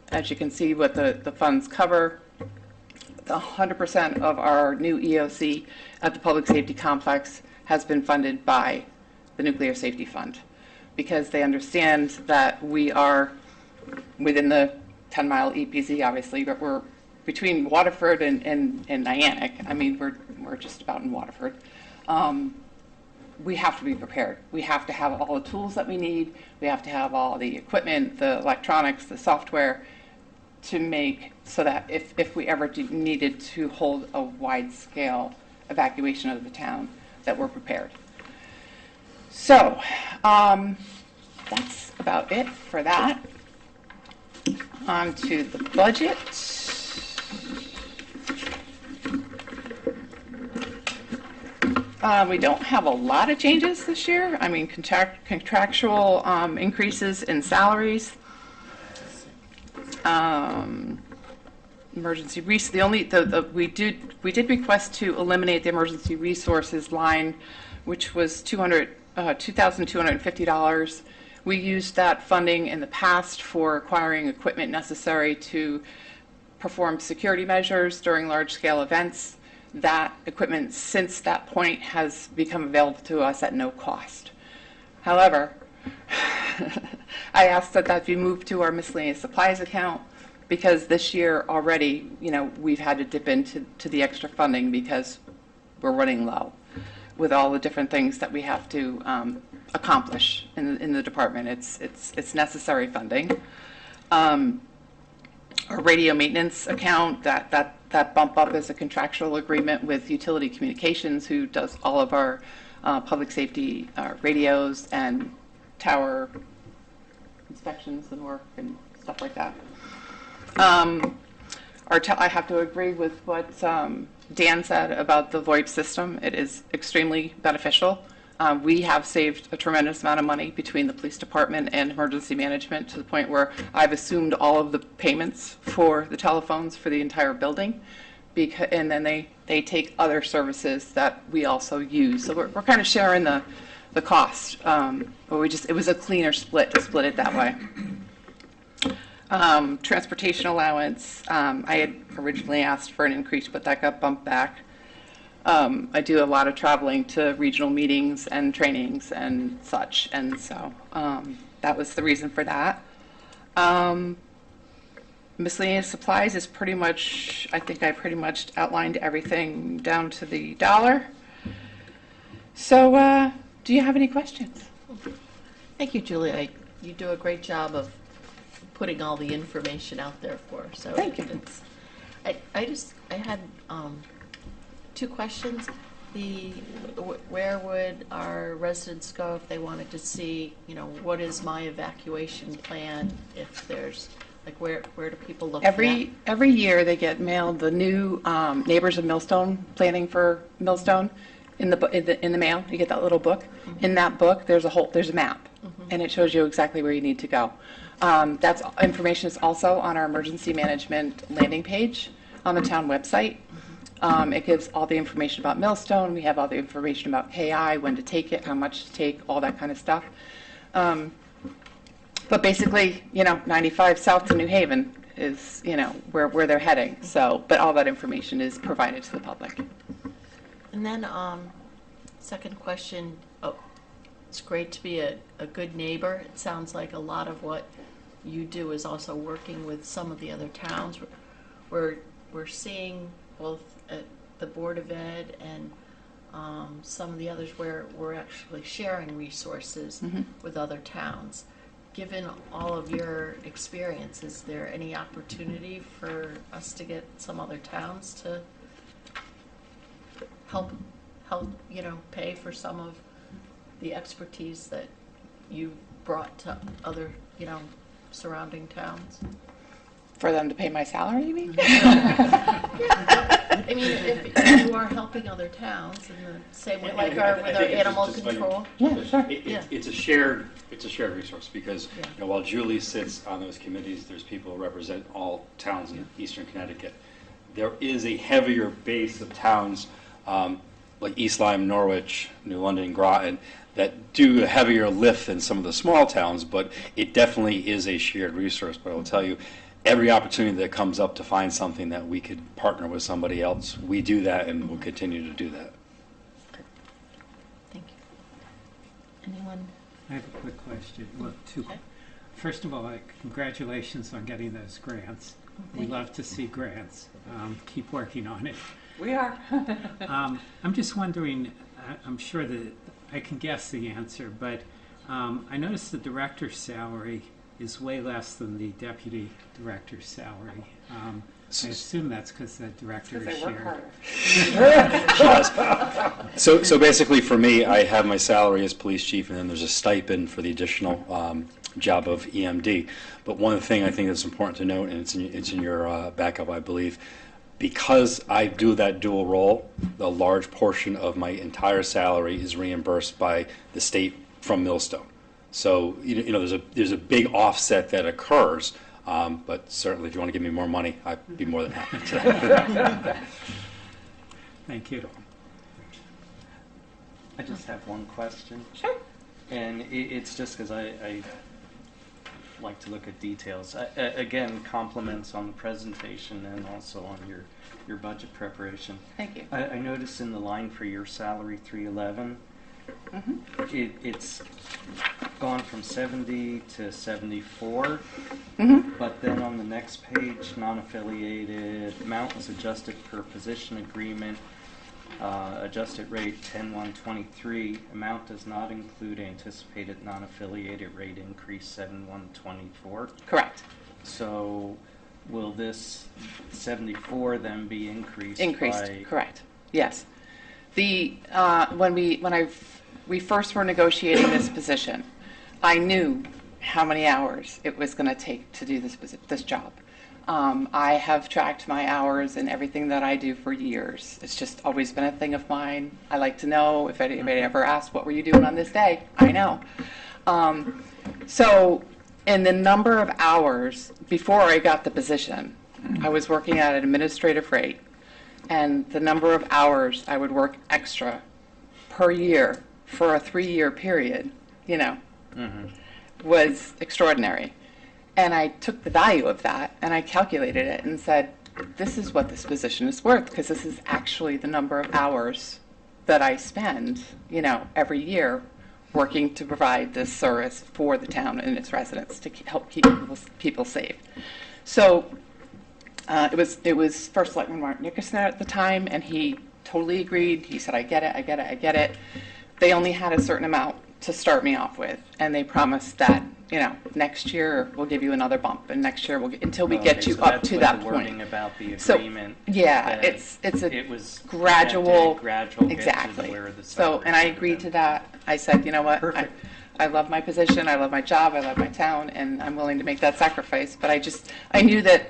as you can see what the funds cover, 100% of our new EOC at the Public Safety Complex has been funded by the Nuclear Safety Fund, because they understand that we are within the 10-mile EPZ, obviously, but we're between Waterford and Niantic. I mean, we're just about in Waterford. We have to be prepared. We have to have all the tools that we need. We have to have all the equipment, the electronics, the software to make so that if we ever needed to hold a wide-scale evacuation of the town, that we're prepared. So that's about it for that. On to the budget. We don't have a lot of changes this year. I mean, contractual increases in salaries. Emergency we did request to eliminate the emergency resources line, which was $2,250. We used that funding in the past for acquiring equipment necessary to perform security measures during large-scale events. That equipment, since that point, has become available to us at no cost. However, I asked that be moved to our miscellaneous supplies account, because this year already, you know, we've had to dip into the extra funding because we're running low. with all the different things that we have to accomplish in the department. It's necessary funding. Our radio maintenance account, that bump up is a contractual agreement with Utility Communications, who does all of our public safety radios and tower inspections and work and stuff like that. I have to agree with what Dan said about the VoIP system. It is extremely beneficial. We have saved a tremendous amount of money between the police department and emergency management, to the point where I've assumed all of the payments for the telephones for the entire building, and then they take other services that we also use. So we're kind of sharing the cost, but it was a cleaner split to split it that way. Transportation allowance, I had originally asked for an increase, but that got bumped back. I do a lot of traveling to regional meetings and trainings and such, and so that was the reason for that. Miscellaneous supplies is pretty much, I think I pretty much outlined everything down to the dollar. So do you have any questions? Thank you, Julie. You do a great job of putting all the information out there for us. So Thank you. I had two questions. Where would our residents go if they wanted to see, what is my evacuation plan? If there's, where do people look for that? Every year they get mailed the new Neighbors of Millstone, planning for Millstone, in the mail. You get that little book. Mm-hmm. In that book, there's a map, and it shows you exactly where you need to go. That's information is also on our emergency management landing page on the town website. It gives all the information about Millstone. We have all the information about KI, when to take it, how much to take, all that kind of stuff. But basically, 95 south to New Haven is, where they're heading. So, but all that information is provided to the public. And then, second question, it's great to be a good neighbor. It sounds like a lot of what you do is also working with some of the other towns. We're seeing both at the Board of Ed and some of the others where we're actually sharing resources with other towns. Given all of your experience, is there any opportunity for us to get some other towns to help pay for some of the expertise that you brought to other, surrounding towns? For them to pay my salary, you mean? I mean, if you are helping other towns in the same way, with our animal control. Yeah, sure. It's a shared resource, because while Julie sits on those committees, there's people who represent all towns in eastern Connecticut. There is a heavier base of towns like East Lyme, Norwich, New London, Groton, that do a heavier lift than some of the small towns, but it definitely is a shared resource. But I will tell you, every opportunity that comes up to find something that we could partner with somebody else, we do that, and we'll continue to do that. Thank you. Anyone? I have a quick question. Well, two. Okay. First of all, congratulations on getting those grants. We love to see grants. Keep working on it. We are. I'm just wondering, I'm sure that I can guess the answer, but I noticed the director's salary is way less than the deputy director's salary. I assume that's because the director is shared. She does. So basically for me, I have my salary as police chief, and then there's a stipend for the additional job of EMD. But one thing I think that's important to note, and it's in your backup, I believe, because I do that dual role, a large portion of my entire salary is reimbursed by the state from Millstone. So there's a big offset that occurs, but certainly if you want to give me more money, I'd be more than happy to. Thank you. I just have one question. Sure. And it's just because I like to look at details. Again, compliments on the presentation and also on your budget preparation. Thank you. I noticed in the line for your salary 311, it's gone from 70 to 74, but then on the next page, non-affiliated, amount was adjusted per position agreement. Adjusted rate 10/1/23, amount does not include anticipated non-affiliated rate increase 7/1/24. Correct. So will this 74 then be increased? Increased, by... correct. Yes. The when we first were negotiating this position, I knew how many hours it was going to take to do this job. I have tracked my hours in everything that I do for years. It's just always been a thing of mine. I like to know if anybody ever asks, what were you doing on this day? I know. So in the number of hours before I got the position, I was working at an administrative rate, and the number of hours I would work extra per year for a 3-year period, was extraordinary. And I took the value of that and I calculated it and said, this is what this position is worth, because this is actually the number of hours that I spend, every year working to provide this service for the town and its residents to help keep people safe. So it was First Selectman Mark Nickerson at the time, and he totally agreed. He said, I get it. They only had a certain amount to start me off with, and they promised that, next year we'll give you another bump, and next year until we get you up to that point. Wording about the So, agreement. yeah, that it was gradual, get exactly. to where the So, and I salary agreed would've to that. I said, you know what? Perfect. I love my position, I love my job, I love my town, and I'm willing to make that sacrifice. But I knew that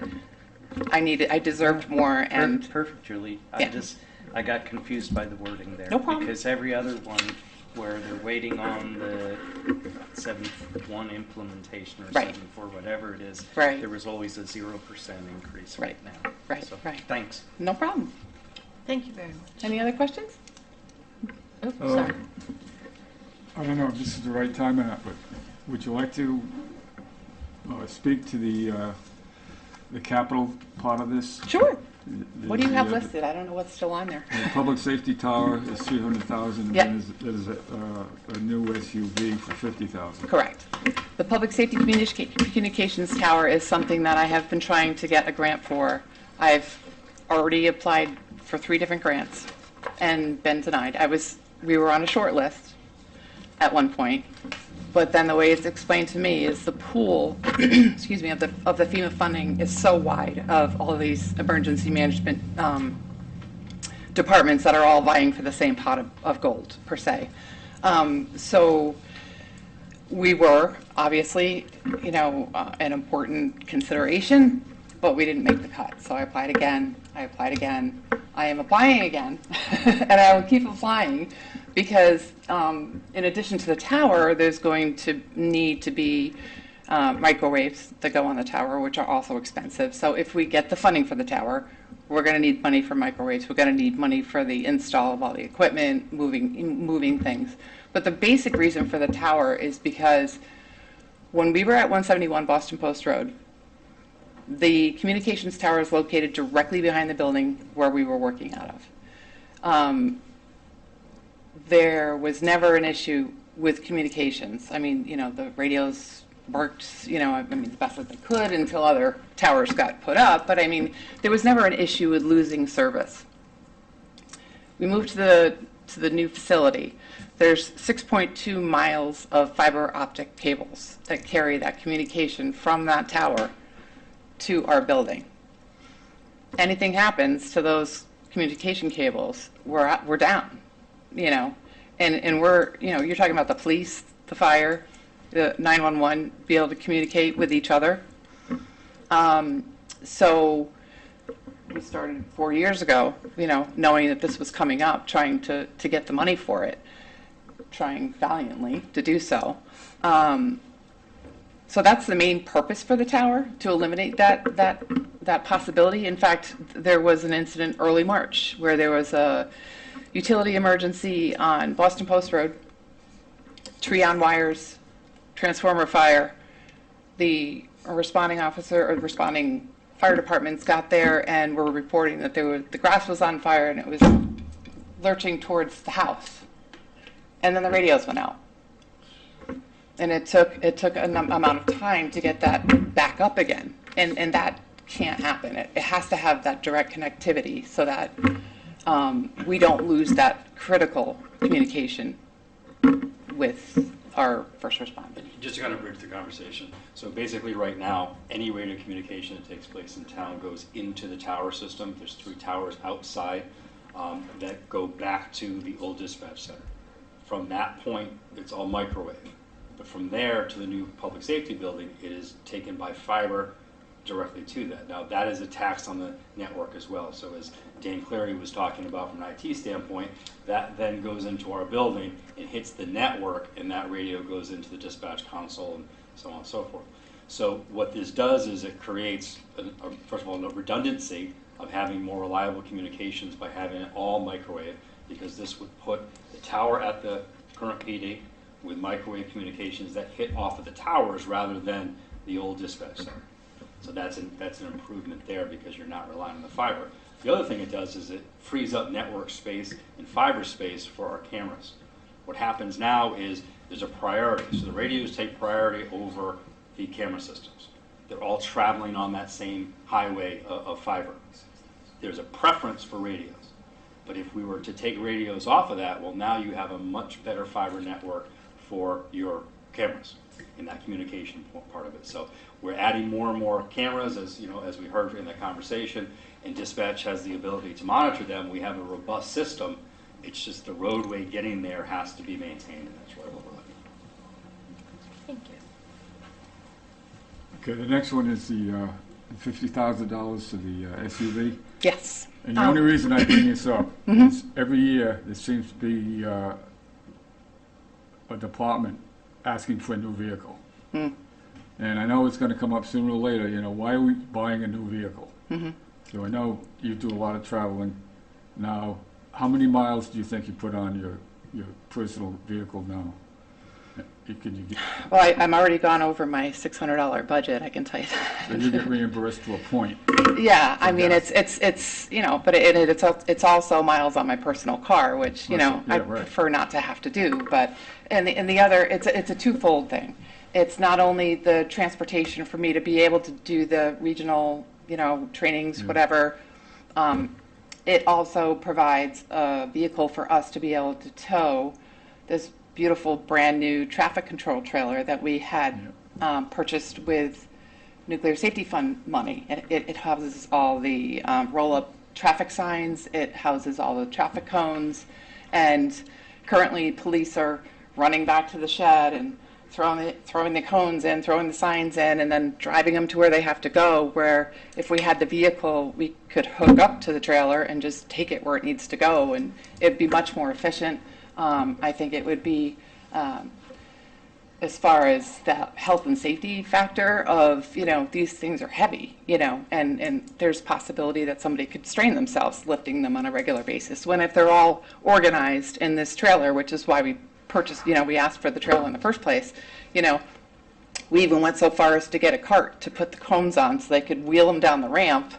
I deserved more, been. and Perfect, Julie. Yeah. I got confused by the wording there. No problem. Because every other one where they're waiting on the 71 implementation or Right. 74, whatever it is, Right. there was always a 0% increase Right. now. Right, So, right. Thanks. no problem. Thank you very much. Any other questions? Oops, sorry. I don't know if this is the right time or not, but would you like to speak to the capital part of this? Sure. What do you have The, listed? I don't know what's still on there. The public safety tower is 300,000, Yep. and there's a new SUV for 50,000. Correct. The Public Safety Communications Tower is something that I have been trying to get a grant for. I've already applied for 3 different grants and been denied. We were on a short list at one point, but then the way it's explained to me is the pool, excuse me, of the FEMA funding is so wide of all of these emergency management departments that are all vying for the same pot of gold, per se. So we were obviously, an important consideration, but we didn't make the cut. So I applied again. I am applying again, and I will keep applying because in addition to the tower, there's going to need to be microwaves that go on the tower, which are also expensive. So if we get the funding for the tower, we're going to need money for microwaves. We're going to need money for the install of all the equipment, moving things. But the basic reason for the tower is because when we were at 171 Boston Post Road, the communications tower is located directly behind the building where we were working out of. There was never an issue with communications. I mean, the radios worked, the best that they could until other towers got put up. But I mean, there was never an issue with losing service. We moved to the new facility. There's 6.2 miles of fiber optic cables that carry that communication from that tower to our building. Anything happens to those communication cables, we're down, and we're, you're talking about the police, the fire, the 911, be able to communicate with each other. So we started 4 years ago, knowing that this was coming up, trying to get the money for it, trying valiantly to do so. So that's the main purpose for the tower, to eliminate that possibility. In fact, there was an incident early March where there was a utility emergency on Boston Post Road, tree on wires, transformer fire. The responding fire departments got there and were reporting that the grass was on fire and it was lurching towards the house. And then the radios went out. And it took an amount of time to get that back up again, and that can't happen. It has to have that direct connectivity so that we don't lose that critical communication with our first responders. Just to kind of bridge the conversation. So basically right now, any radio communication that takes place in town goes into the tower system. There's 3 towers outside that go back to the old dispatch center. From that point, it's all microwave. But from there to the new public safety building, it is taken by fiber directly to that. Now that is a tax on the network as well. So as Dan Cleary was talking about from an IT standpoint, that then goes into our building and hits the network, and that radio goes into the dispatch console and so on and so forth. So what this does is it creates, first of all, a redundancy of having more reliable communications by having it all microwave, because this would put the tower at the current PD with microwave communications that hit off of the towers rather than the old dispatch center. So that's an improvement there because you're not relying on the fiber. The other thing it does is it frees up network space and fiber space for our cameras. What happens now is there's a priority. So the radios take priority over the camera systems. They're all traveling on that same highway of fiber. There's a preference for radios. But if we were to take radios off of that, well, now you have a much better fiber network for your cameras in that communication part of it. So we're adding more and more cameras, as you know, as we heard in the conversation, and dispatch has the ability to monitor them. We have a robust system. It's just the roadway getting there has to be maintained, and that's really what we're looking for. Thank you. Okay, the next one is the $50,000 to the SUV. Yes. And the only reason I bring this up is every year there seems to be a department asking for a new vehicle. And I know it's going to come up sooner or later, you know, why are we buying a new vehicle? So I know you do a lot of traveling. Now, how many miles do you think you put on your personal vehicle now? Can you get, Well, I'm already gone over my $600 budget, I can tell you that. so you get reimbursed to a point? Yeah, I mean, it's you know, but it's also miles on my personal car, which, you know, Yeah, I right. prefer not to have to do. But, and the other, it's a twofold thing. It's not only the transportation for me to be able to do the regional, you know, trainings, whatever. It also provides a vehicle for us to be able to tow this beautiful brand new traffic control trailer that we had purchased with Nuclear Safety Fund money. It houses all the roll-up traffic signs, it houses all the traffic cones, and currently police are running back to the shed and throwing the cones in, throwing the signs in, and then driving them to where they have to go, where if we had the vehicle, we could hook up to the trailer and just take it where it needs to go, and it'd be much more efficient. I think it would be, as far as the health and safety factor of, you know, these things are heavy, you know, and there's possibility that somebody could strain themselves lifting them on a regular basis. When if they're all organized in this trailer, which is why we purchased, you know, we asked for the trailer in the first place, you know, we even went so far as to get a cart to put the cones on so they could wheel them down the ramp,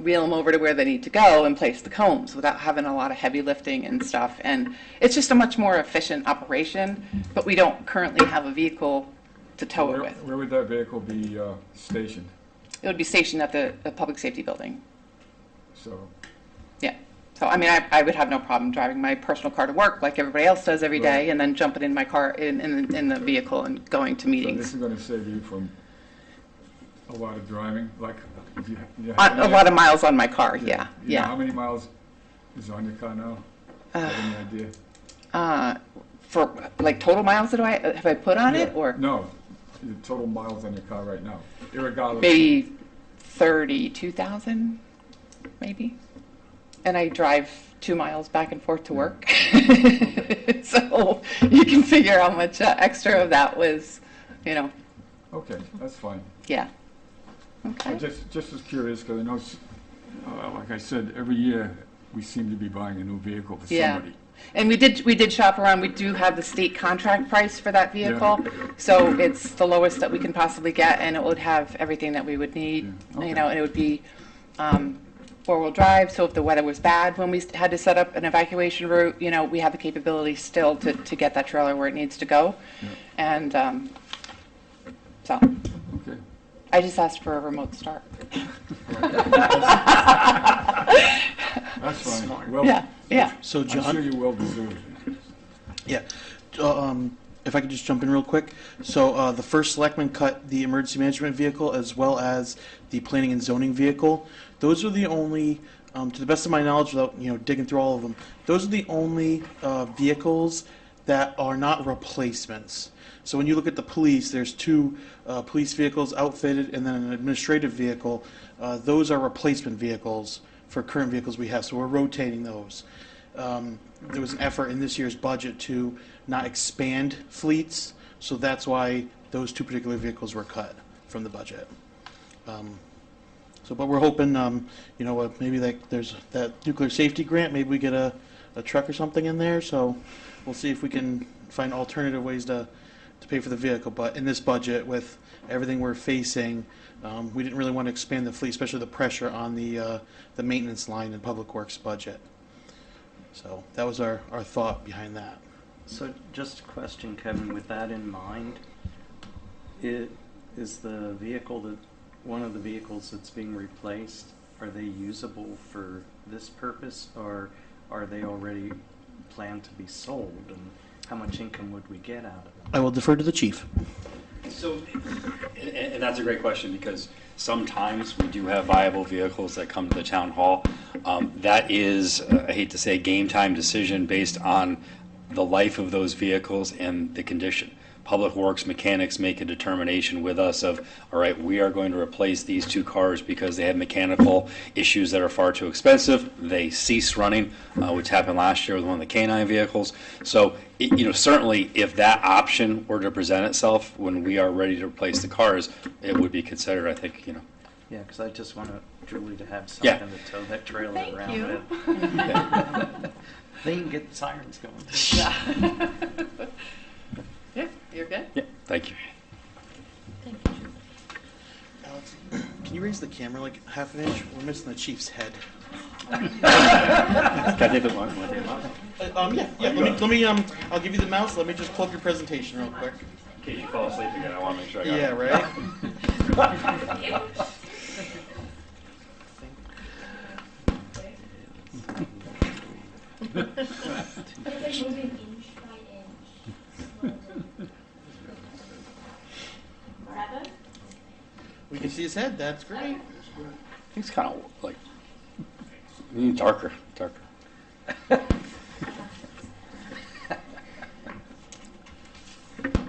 wheel them over to where they need to go and place the cones without having a lot of heavy lifting and stuff. And it's just a much more efficient operation, but we don't currently have a vehicle to tow it with. Where would that vehicle be stationed? It would be stationed at the public safety building. So, Yeah. So, I mean, I would have no problem driving my personal car to work like everybody else does every day, and then jumping in my car, in the vehicle and going to so this meetings. is going to save you from a lot of driving, like if you A lot of miles on my car, yeah, You know how yeah. many miles is on your car now? Do you have any idea? For, like, total miles that have I put on it, Yeah. or No, the total miles on your car right now, irregardless. maybe 32,000, maybe? And I drive 2 miles back and forth to work. So you can figure how much extra of that was, you know, Okay, that's fine. yeah. I Okay. just was curious, because I know, like I said, every year we seem to be buying a new vehicle for Yeah. somebody. And we did shop around. We do have the state contract price for that vehicle. So it's the lowest that we can possibly get, and it would have everything that we would need, Yeah, okay. you know, and it would be four-wheel drive. So if the weather was bad when we had to set up an evacuation route, you know, we have the capability still to get that trailer where it needs to go. Yeah. And so Okay. I just asked for a remote start. That's fine. Smart. Well, Yeah. So I'm sure John, you well deserved it. yeah. If I could just jump in real quick. So the first selectman cut the emergency management vehicle as well as the planning and zoning vehicle. Those are the only, to the best of my knowledge, without digging through all of them, those are the only vehicles that are not replacements. So when you look at the police, there's two police vehicles outfitted and then an administrative vehicle. Those are replacement vehicles for current vehicles we have, so we're rotating those. There was an effort in this year's budget to not expand fleets, so that's why those two particular vehicles were cut from the budget. But we're hoping, maybe like there's that nuclear safety grant, maybe we get a truck or something in there, so we'll see if we can find alternative ways to pay for the vehicle. But in this budget, with everything we're facing, we didn't really want to expand the fleet, especially the pressure on the maintenance line in Public Works budget. So that was our thought behind that. So just a question, Kevin, with that in mind, is the vehicle that, one of the vehicles that's being replaced, are they usable for this purpose, or are they already planned to be sold, and how much income would we get out of them? I will defer to the chief. So, and that's a great question, because sometimes we do have viable vehicles that come to the town hall. That is, I hate to say, a game time decision based on the life of those vehicles and the condition. Public Works mechanics make a determination with us of, all right, we are going to replace these two cars because they have mechanical issues that are far too expensive. They cease running, which happened last year with one of the canine vehicles. So, certainly if that option were to present itself when we are ready to replace the cars, it would be considered, I think, Yeah, because I just want Julie to have Yeah. something to tow that trailer Thank around you. with. They can get the sirens going. Yeah, you're good? Yeah, thank you. Thank you, Julie. Alex, can you raise the camera like half an inch? We're missing the chief's head. Can I take the one? Let me, I'll give you the mouse. Let me just pull up your presentation real quick. In case you fall asleep again, I want to make sure I got Yeah, it. right? It's like moving inch by inch. Seven? We can see his head. That's great. He's kind of like darker.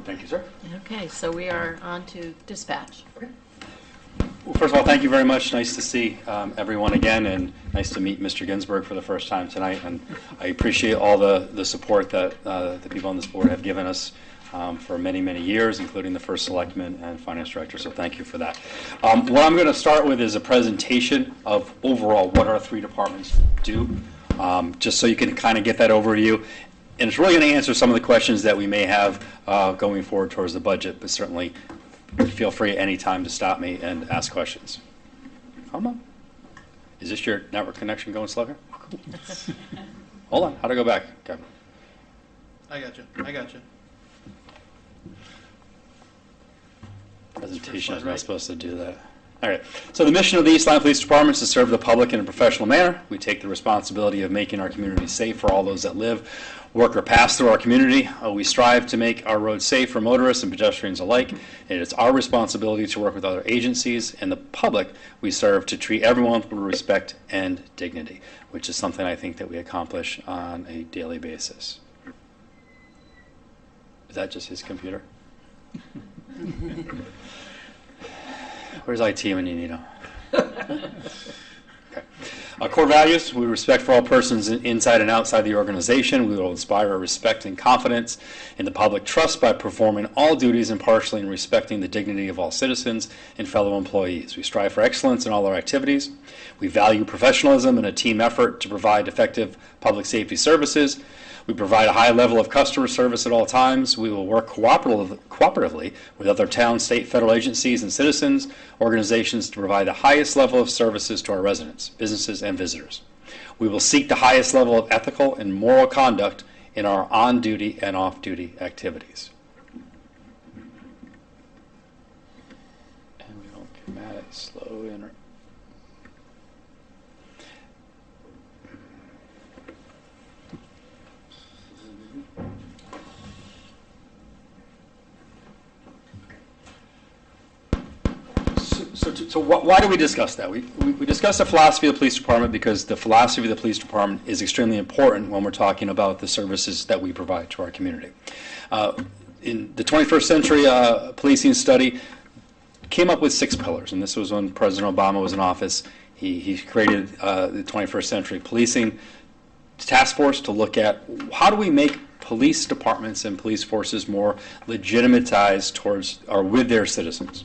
Thank you, sir. Okay, so we are on to dispatch. Well, first of all, thank you very much. Nice to see everyone again, and nice to meet Mr. Ginsburg for the first time tonight. And I appreciate all the support that the people on this board have given us for many, many years, including the first selectman and finance director. So thank you for that. What I'm going to start with is a presentation of overall what our three departments do, just so you can kind of get that overview. And it's really going to answer some of the questions that we may have going forward towards the budget, but certainly feel free at any time to stop me and ask questions. Come on. Is this your network connection going slower? Hold on. How do I go back, Kevin? I got you. Presentation is Right. not supposed to do that. All right. So the mission of the East Lyme Police Department is to serve the public in a professional manner. We take the responsibility of making our community safe for all those that live, work, or pass through our community. We strive to make our roads safe for motorists and pedestrians alike. And it's our responsibility to work with other agencies and the public we serve to treat everyone with respect and dignity, which is something I think that we accomplish on a daily basis. Is that just his computer? Where's IT when you need them? Okay. Our core values: we respect for all persons inside and outside the organization. We will inspire respect and confidence in the public trust by performing all duties impartially and respecting the dignity of all citizens and fellow employees. We strive for excellence in all our activities. We value professionalism and a team effort to provide effective public safety services. We provide a high level of customer service at all times. We will work cooperatively with other town, state, federal agencies and citizens, organizations to provide the highest level of services to our residents, businesses, and visitors. We will seek the highest level of ethical and moral conduct in our on-duty and off-duty activities. And we don't come at it slow and So why do we discuss that? We discuss the philosophy of the police department because the philosophy of the police department is extremely important when we're talking about the services that we provide to our community. In the 21st century policing study came up with 6 pillars, and this was when President Obama was in office. He created the 21st century policing task force to look at how do we make police departments and police forces more legitimatized towards or with their citizens.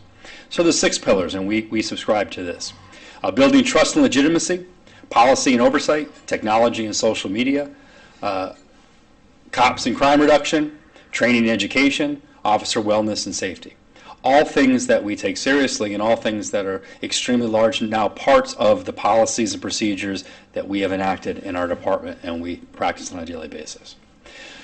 So there's 6 pillars, and we subscribe to this. Building trust and legitimacy, policy and oversight, technology and social media, cops and crime reduction, training and education, officer wellness and safety. All things that we take seriously and all things that are extremely large and now parts of the policies and procedures that we have enacted in our department and we practice on a daily basis.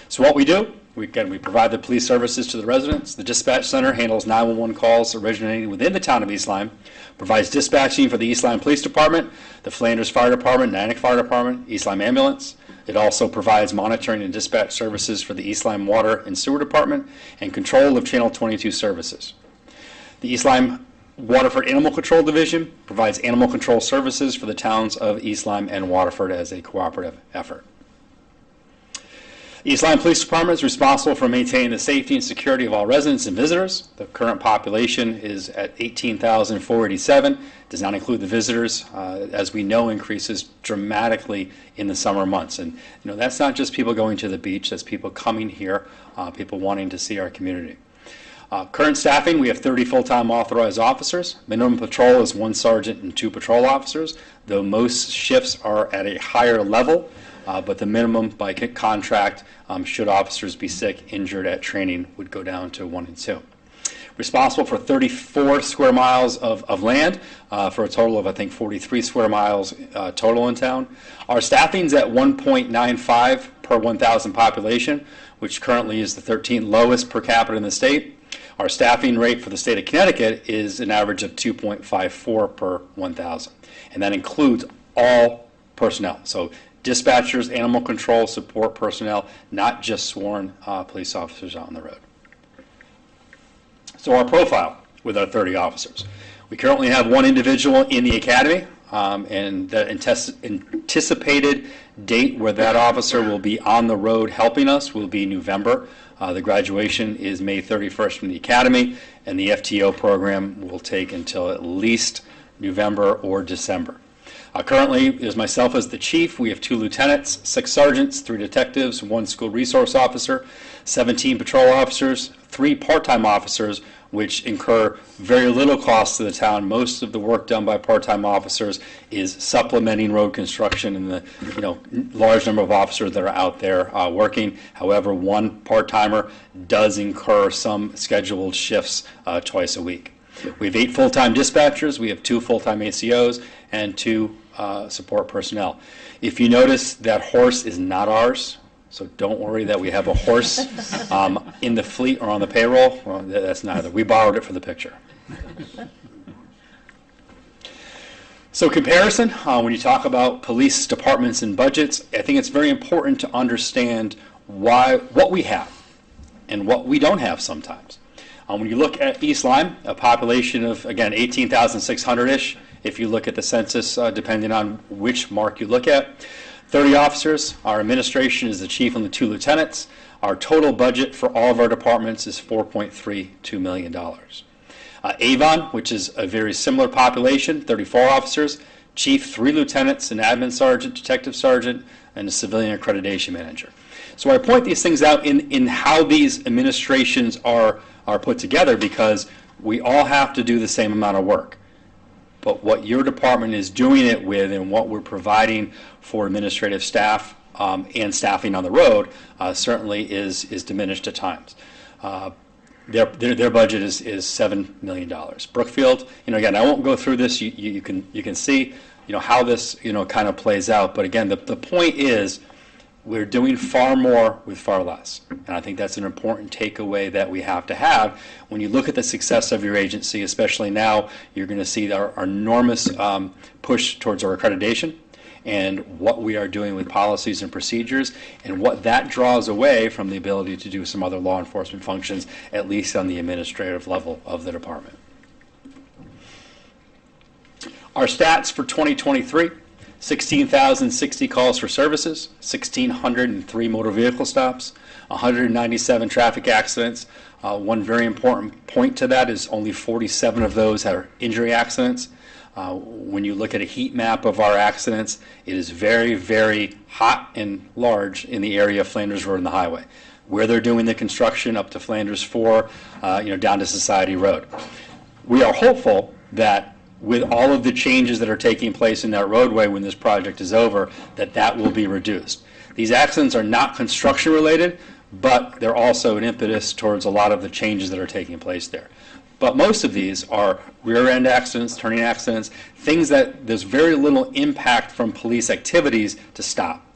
So what we do, we provide the police services to the residents. The dispatch center handles 911 calls originating within the town of East Lyme, provides dispatching for the East Lyme Police Department, the Flanders Fire Department, Nyack Fire Department, East Lyme Ambulance. It also provides monitoring and dispatch services for the East Lyme Water and Sewer Department and control of Channel 22 services. The East Lyme Waterford Animal Control Division provides animal control services for the towns of East Lyme and Waterford as a cooperative effort. East Lyme Police Department is responsible for maintaining the safety and security of all residents and visitors. The current population is at 18,487. Does not include the visitors, as we know, increases dramatically in the summer months. And that's not just people going to the beach, that's people coming here, people wanting to see our community. Current staffing, we have 30 full-time authorized officers. Minimum patrol is 1 sergeant and 2 patrol officers, though most shifts are at a higher level. But the minimum by contract, should officers be sick, injured at training, would go down to 1 and 2. Responsible for 34 square miles of land for a total of, I think, 43 square miles total in town. Our staffing is at 1.95 per 1,000 population, which currently is the 13th lowest per capita in the state. Our staffing rate for the state of Connecticut is an average of 2.54 per 1,000. And that includes all personnel. So dispatchers, animal control, support personnel, not just sworn police officers out on the road. So our profile with our 30 officers. We currently have 1 individual in the academy, and the anticipated date where that officer will be on the road helping us will be November. The graduation is May 31st from the academy, and the FTO program will take until at least November or December. Currently, is myself as the chief. We have 2 lieutenants, 6 sergeants, 3 detectives, 1 school resource officer, 17 patrol officers, 3 part-time officers, which incur very little cost to the town. Most of the work done by part-time officers is supplementing road construction and the large number of officers that are out there working. However, 1 part-timer does incur some scheduled shifts twice a week. We have 8 full-time dispatchers, we have 2 full-time ACOs, and 2 support personnel. If you notice, that horse is not ours, so don't worry that we have a horse in the fleet or on the payroll. Well, that's neither. We borrowed it for the picture. So comparison, when you talk about police departments and budgets, I think it's very important to understand what we have and what we don't have sometimes. When you look at East Lyme, a population of, again, 18,600-ish, if you look at the census, depending on which mark you look at. 30 officers. Our administration is the chief and the 2 lieutenants. Our total budget for all of our departments is $4.32 million. Avon, which is a very similar population, 34 officers, chief, 3 lieutenants, an admin sergeant, detective sergeant, and a civilian accreditation manager. So I point these things out in how these administrations are put together, because we all have to do the same amount of work. But what your department is doing it with and what we're providing for administrative staff and staffing on the road certainly is diminished at times. Their budget is $7 million. Brookfield, again, I won't go through this. You can see how this kind of plays out. But again, the point is, we're doing far more with far less. And I think that's an important takeaway that we have to have. When you look at the success of your agency, especially now, you're going to see our enormous push towards our accreditation and what we are doing with policies and procedures, and what that draws away from the ability to do some other law enforcement functions, at least on the administrative level of the department. Our stats for 2023, 16,060 calls for services, 1,603 motor vehicle stops, 197 traffic accidents. One very important point to that is only 47 of those are injury accidents. When you look at a heat map of our accidents, it is very, very hot and large in the area of Flanders Road and the highway. Where they're doing the construction up to Flanders 4, down to Society Road. We are hopeful that with all of the changes that are taking place in that roadway when this project is over, that will be reduced. These accidents are not construction related, but they're also an impetus towards a lot of the changes that are taking place there. But most of these are rear-end accidents, turning accidents, things that there's very little impact from police activities to stop.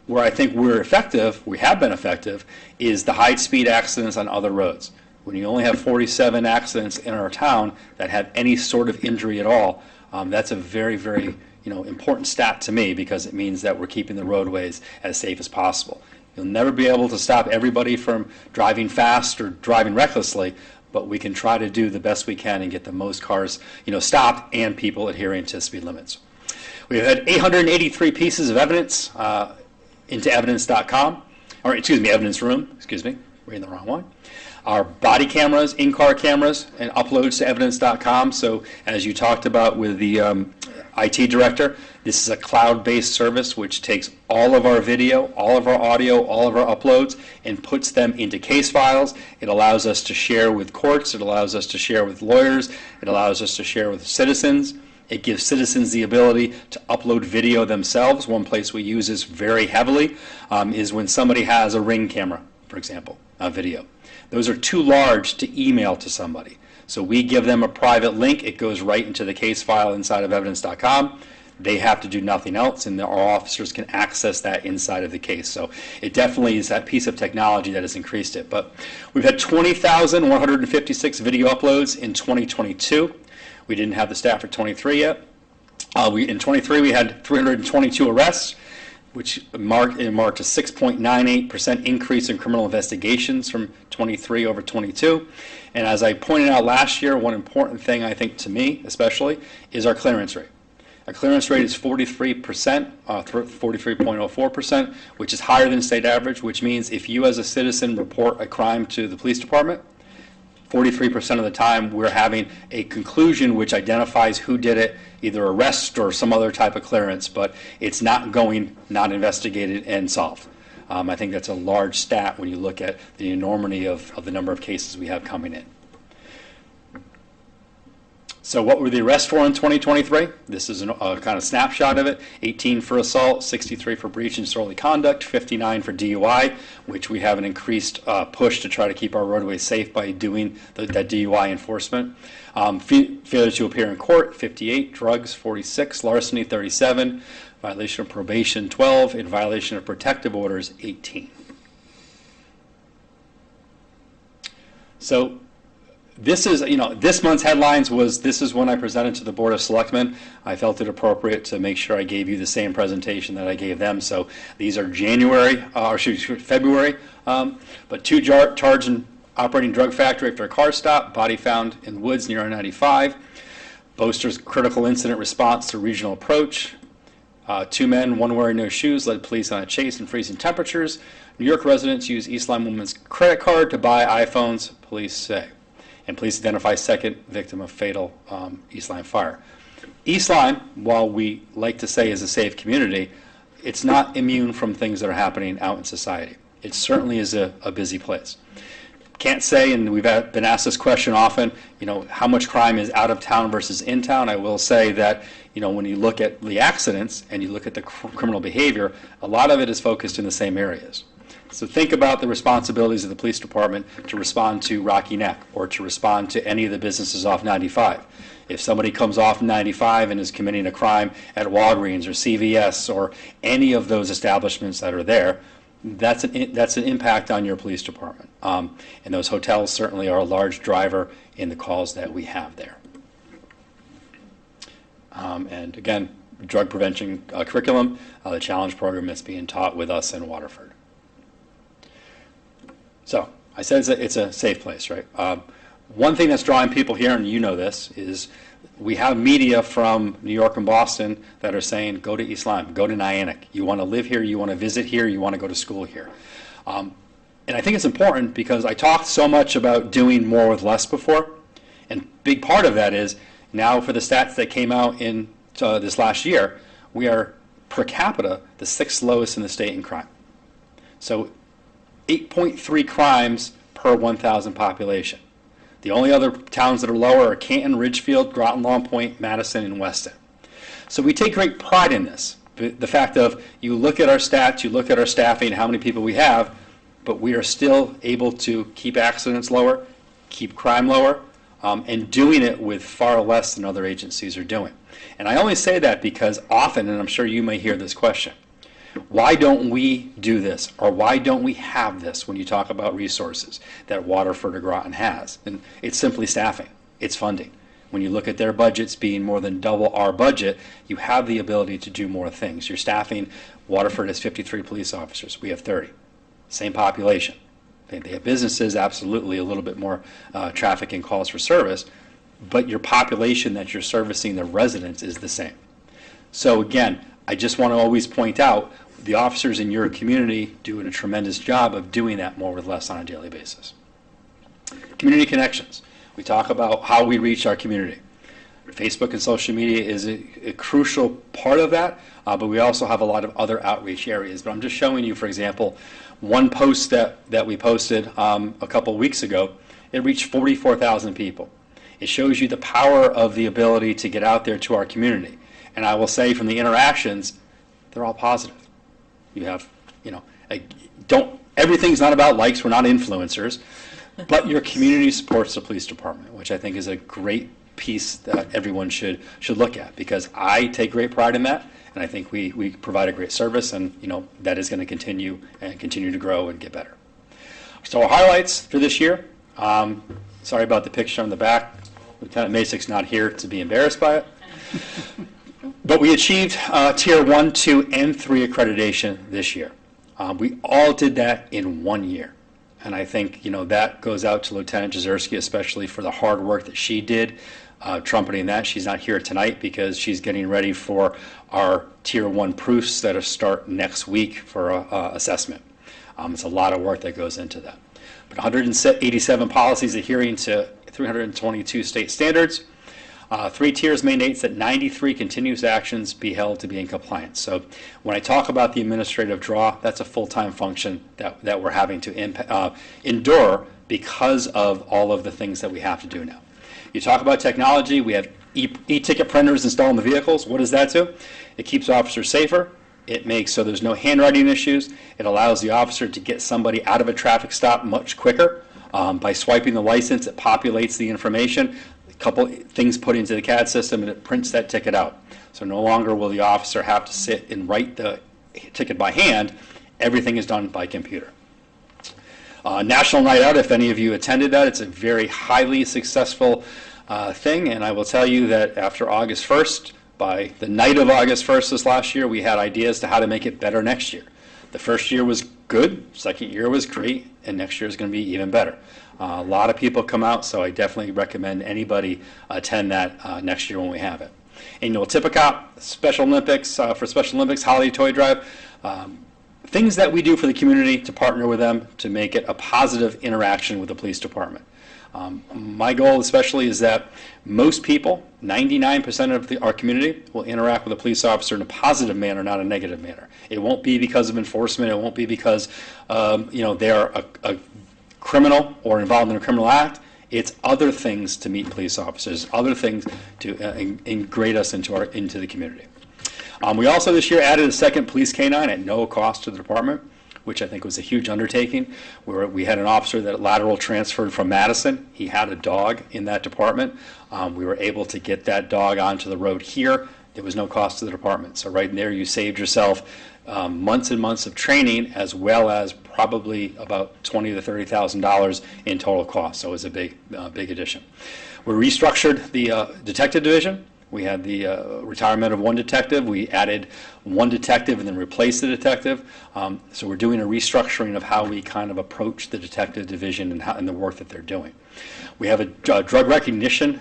Where I think we have been effective, is the high-speed accidents on other roads. When you only have 47 accidents in our town that have any sort of injury at all, that's a very, very important stat to me, because it means that we're keeping the roadways as safe as possible. You'll never be able to stop everybody from driving fast or driving recklessly, but we can try to do the best we can and get the most cars stopped and people adhering to speed limits. We've had 883 pieces of evidence into evidence.com, evidence room, reading the wrong one. Our body cameras, in-car cameras, and uploads to evidence.com. So as you talked about with the IT director, this is a cloud-based service which takes all of our video, all of our audio, all of our uploads, and puts them into case files. It allows us to share with courts. It allows us to share with lawyers. It allows us to share with citizens. It gives citizens the ability to upload video themselves. One place we use this very heavily is when somebody has a Ring camera, for example, a video. Those are too large to email to somebody. So we give them a private link. It goes right into the case file inside of evidence.com. They have to do nothing else, and our officers can access that inside of the case. So it definitely is that piece of technology that has increased it. But we've had 20,156 video uploads in 2022. We didn't have the stat for 23 yet. In 23, we had 322 arrests, which marked a 6.98% increase in criminal investigations from 23 over 22. And as I pointed out last year, one important thing I think to me especially is our clearance rate. Our clearance rate is 43%, 43.04%, which is higher than state average, which means if you as a citizen report a crime to the police department, 43% of the time we're having a conclusion which identifies who did it, either arrest or some other type of clearance, but it's not going not investigated and solved. I think that's a large stat when you look at the enormity of the number of cases we have coming in. So what were the arrests for in 2023? This is a kind of snapshot of it. 18 for assault, 63 for breach and disorderly conduct, 59 for DUI, which we have an increased push to try to keep our roadways safe by doing that DUI enforcement. Failure to appear in court, 58, drugs, 46, larceny, 37, violation of probation, 12, and violation of protective orders, 18. So this is, this month's headlines was, this is when I presented to the Board of Selectmen. I felt it appropriate to make sure I gave you the same presentation that I gave them. So these are February, but 2 charged in operating drug factory after a car stop, body found in woods near I-95. Boaster's critical incident response to regional approach. 2 men, 1 wearing no shoes, led police on a chase in freezing temperatures. New York residents use East Lyme woman's credit card to buy iPhones, police say. And police identify second victim of fatal East Lyme fire. East Lyme, while we like to say is a safe community, it's not immune from things that are happening out in society. It certainly is a busy place. Can't say, and we've been asked this question often, how much crime is out of town versus in town. I will say that, when you look at the accidents and you look at the criminal behavior, a lot of it is focused in the same areas. So think about the responsibilities of the police department to respond to Rocky Neck or to respond to any of the businesses off 95. If somebody comes off 95 and is committing a crime at Walgreens or CVS or any of those establishments that are there, that's an impact on your police department. And those hotels certainly are a large driver in the calls that we have there. And again, drug prevention curriculum, the challenge program that's being taught with us in Waterford. So I said it's a safe place, right? One thing that's drawing people here, and you know this, is We have media from New York and Boston that are saying, go to East Lyme, go to Niantic. You want to live here, you want to visit here, you want to go to school here. And I think it's important because I talked so much about doing more with less before, and big part of that is now for the stats that came out in this last year, we are per capita the 6th lowest in the state in crime. So 8.3 crimes per 1,000 population. The only other towns that are lower are Canton, Ridgefield, Groton, Long Point, Madison, and Weston. So we take great pride in this. The fact of you look at our stats, you look at our staffing, how many people we have, but we are still able to keep accidents lower, keep crime lower, and doing it with far less than other agencies are doing. And I only say that because often, and I'm sure you may hear this question, why don't we do this, or why don't we have this when you talk about resources that Waterford or Groton has? And it's simply staffing. It's funding. When you look at their budgets being more than double our budget, you have the ability to do more things. Your staffing, Waterford has 53 police officers. We have 30. Same population. They have businesses, absolutely, a little bit more traffic and calls for service, but your population that you're servicing, the residents, is the same. So again, I just want to always point out the officers in your community doing a tremendous job of doing that more with less on a daily basis. Community connections. We talk about how we reach our community. Facebook and social media is a crucial part of that, but we also have a lot of other outreach areas. But I'm just showing you, for example, one post that we posted a couple of weeks ago. It reached 44,000 people. It shows you the power of the ability to get out there to our community. And I will say from the interactions, they're all positive. You have, everything's not about likes, we're not influencers, but your community supports the police department, which I think is a great piece that everyone should look at, because I take great pride in that, and I think we provide a great service, and that is going to continue to grow and get better. So our highlights for this year, sorry about the picture on the back. Lieutenant Masick's not here to be embarrassed by it. But we achieved Tier 1, 2, and 3 accreditation this year. We all did that in 1 year. And I think that goes out to Lieutenant Jezierski, especially for the hard work that she did, trumpeting that. She's not here tonight because she's getting ready for our Tier 1 proofs that start next week for assessment. It's a lot of work that goes into that. But 187 policies adhering to 322 state standards. 3 tiers mandates that 93 continuous actions be held to be in compliance. So when I talk about the administrative draw, that's a full-time function that we're having to endure because of all of the things that we have to do now. You talk about technology, we have e-ticket printers installed in the vehicles. What does that do? It keeps officers safer. It makes so there's no handwriting issues. It allows the officer to get somebody out of a traffic stop much quicker. By swiping the license, it populates the information. Couple things put into the CAD system, and it prints that ticket out. So no longer will the officer have to sit and write the ticket by hand. Everything is done by computer. National Night Out, if any of you attended that, it's a very highly successful thing, and I will tell you that after August 1st, by the night of August 1st this last year, we had ideas to how to make it better next year. The first year was good, second year was great, and next year is going to be even better. A lot of people come out, so I definitely recommend anybody attend that next year when we have it. Annual Tippecop, Special Olympics, for Special Olympics, Holiday Toy Drive, things that we do for the community to partner with them to make it a positive interaction with the police department. My goal especially is that most people, 99% of our community, will interact with a police officer in a positive manner, not a negative manner. It won't be because of enforcement. It won't be because they are a criminal or involved in a criminal act. It's other things to meet police officers, other things to integrate us into the community. We also this year added a second police canine at no cost to the department, which I think was a huge undertaking. We had an officer that lateral transferred from Madison. He had a dog in that department. We were able to get that dog onto the road here. There was no cost to the department. So right there you saved yourself months and months of training, as well as probably about $20,000 to $30,000 in total cost. So it was a big addition. We restructured the detective division. We had the retirement of one detective. We added one detective and then replaced the detective. So we're doing a restructuring of how we kind of approach the detective division and the work that they're doing. We have a drug recognition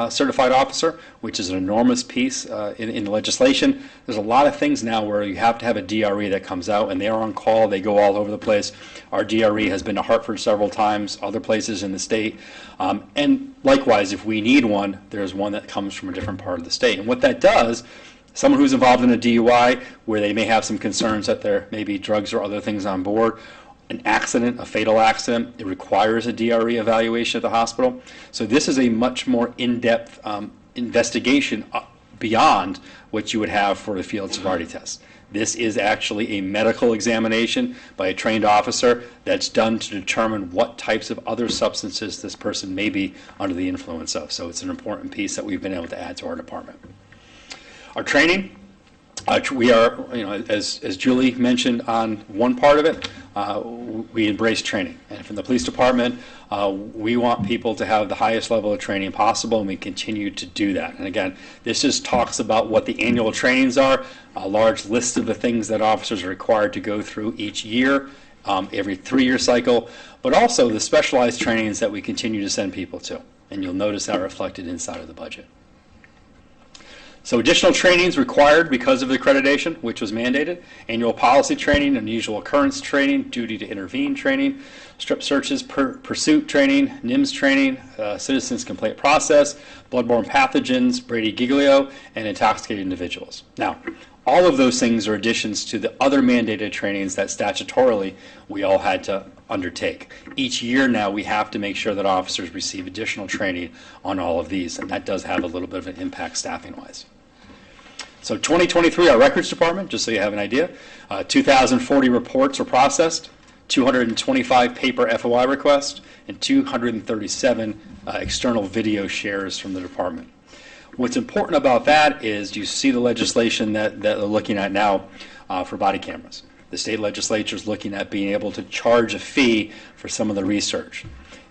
certified officer, which is an enormous piece in the legislation. There's a lot of things now where you have to have a DRE that comes out, and they are on call. They go all over the place. Our DRE has been to Hartford several times, other places in the state. And likewise, if we need one, there's one that comes from a different part of the state. And what that does, someone who's involved in a DUI where they may have some concerns that there may be drugs or other things on board, an accident, a fatal accident, it requires a DRE evaluation at the hospital. So this is a much more in-depth investigation beyond what you would have for a field sobriety test. This is actually a medical examination by a trained officer that's done to determine what types of other substances this person may be under the influence of. So it's an important piece that we've been able to add to our department. Our training, we are, as Julie mentioned on one part of it, we embrace training. And from the police department, we want people to have the highest level of training possible, and we continue to do that. And again, this just talks about what the annual trainings are, a large list of the things that officers are required to go through each year, every 3-year cycle, but also the specialized trainings that we continue to send people to. And you'll notice that reflected inside of the budget. So additional trainings required because of the accreditation, which was mandated. Annual policy training, unusual occurrence training, duty to intervene training, strip searches, pursuit training, NIMS training, citizens complaint process, bloodborne pathogens, Brady Giglio, and intoxicated individuals. Now, all of those things are additions to the other mandated trainings that statutorily we all had to undertake. Each year now we have to make sure that officers receive additional training on all of these, and that does have a little bit of an impact staffing-wise. So 2023, our records department, just so you have an idea, 2,040 reports were processed, 225 paper FOI requests, and 237 external video shares from the department. What's important about that is you see the legislation that they're looking at now for body cameras. The state legislature is looking at being able to charge a fee for some of the research.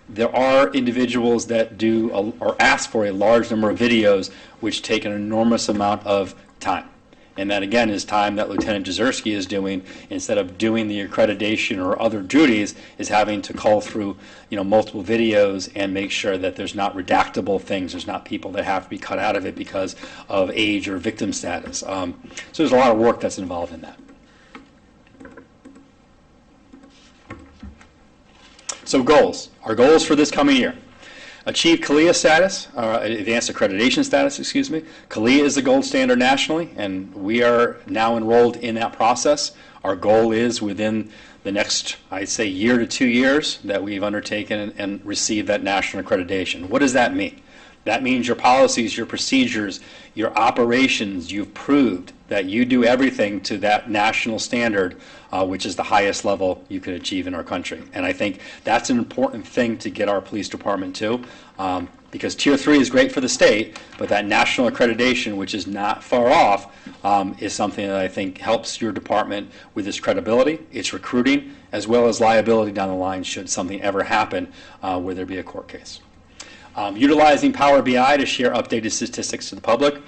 There are individuals that do or ask for a large number of videos which take an enormous amount of time. And that, again, is time that Lieutenant Jezierski is doing instead of doing the accreditation or other duties, is having to cull through multiple videos and make sure that there's not redactable things. There's not people that have to be cut out of it because of age or victim status. So there's a lot of work that's involved in that. So goals. Our goals for this coming year. Achieve CALIA status, advanced accreditation status, excuse me. CALIA is the gold standard nationally, and we are now enrolled in that process. Our goal is within the next, I'd say, year to 2 years that we've undertaken and received that national accreditation. What does that mean? That means your policies, your procedures, your operations, you've proved that you do everything to that national standard, which is the highest level you can achieve in our country. And I think that's an important thing to get our police department to, because Tier 3 is great for the state, but that national accreditation, which is not far off, is something that I think helps your department with its credibility, its recruiting, as well as liability down the line should something ever happen where there be a court case. Utilizing Power BI to share updated statistics to the public.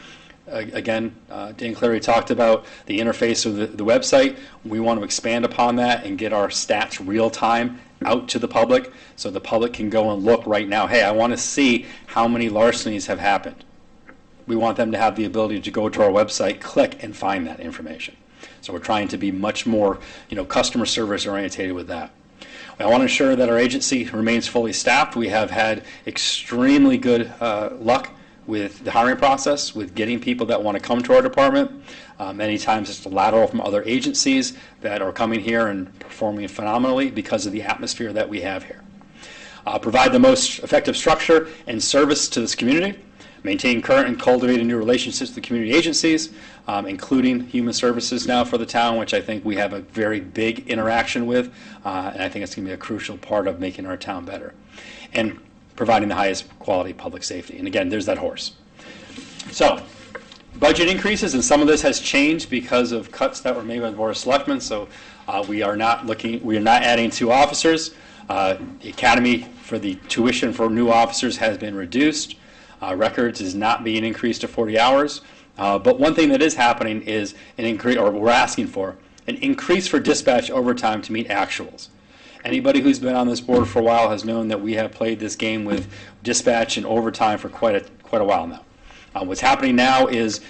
Again, Dan Cleary talked about the interface of the website. We want to expand upon that and get our stats real time out to the public so the public can go and look right now. Hey, I want to see how many larcenies have happened. We want them to have the ability to go to our website, click, and find that information. So we're trying to be much more, customer service oriented with that. I want to ensure that our agency remains fully staffed. We have had extremely good luck with the hiring process, with getting people that want to come to our department. Many times it's the lateral from other agencies that are coming here and performing phenomenally because of the atmosphere that we have here. Provide the most effective structure and service to this community. Maintain current and cultivate new relationships with the community agencies, including human services now for the town, which I think we have a very big interaction with, and I think it's going to be a crucial part of making our town better. And providing the highest quality public safety. And again, there's that horse. So, budget increases, and some of this has changed because of cuts that were made by the Board of Selectmen. So we are not adding 2 officers. The academy for the tuition for new officers has been reduced. Records is not being increased to 40 hours. But one thing that is happening is an increase, or we're asking for, an increase for dispatch overtime to meet actuals. Anybody who's been on this board for a while has known that we have played this game with dispatch and overtime for quite quite a while now. What's happening now is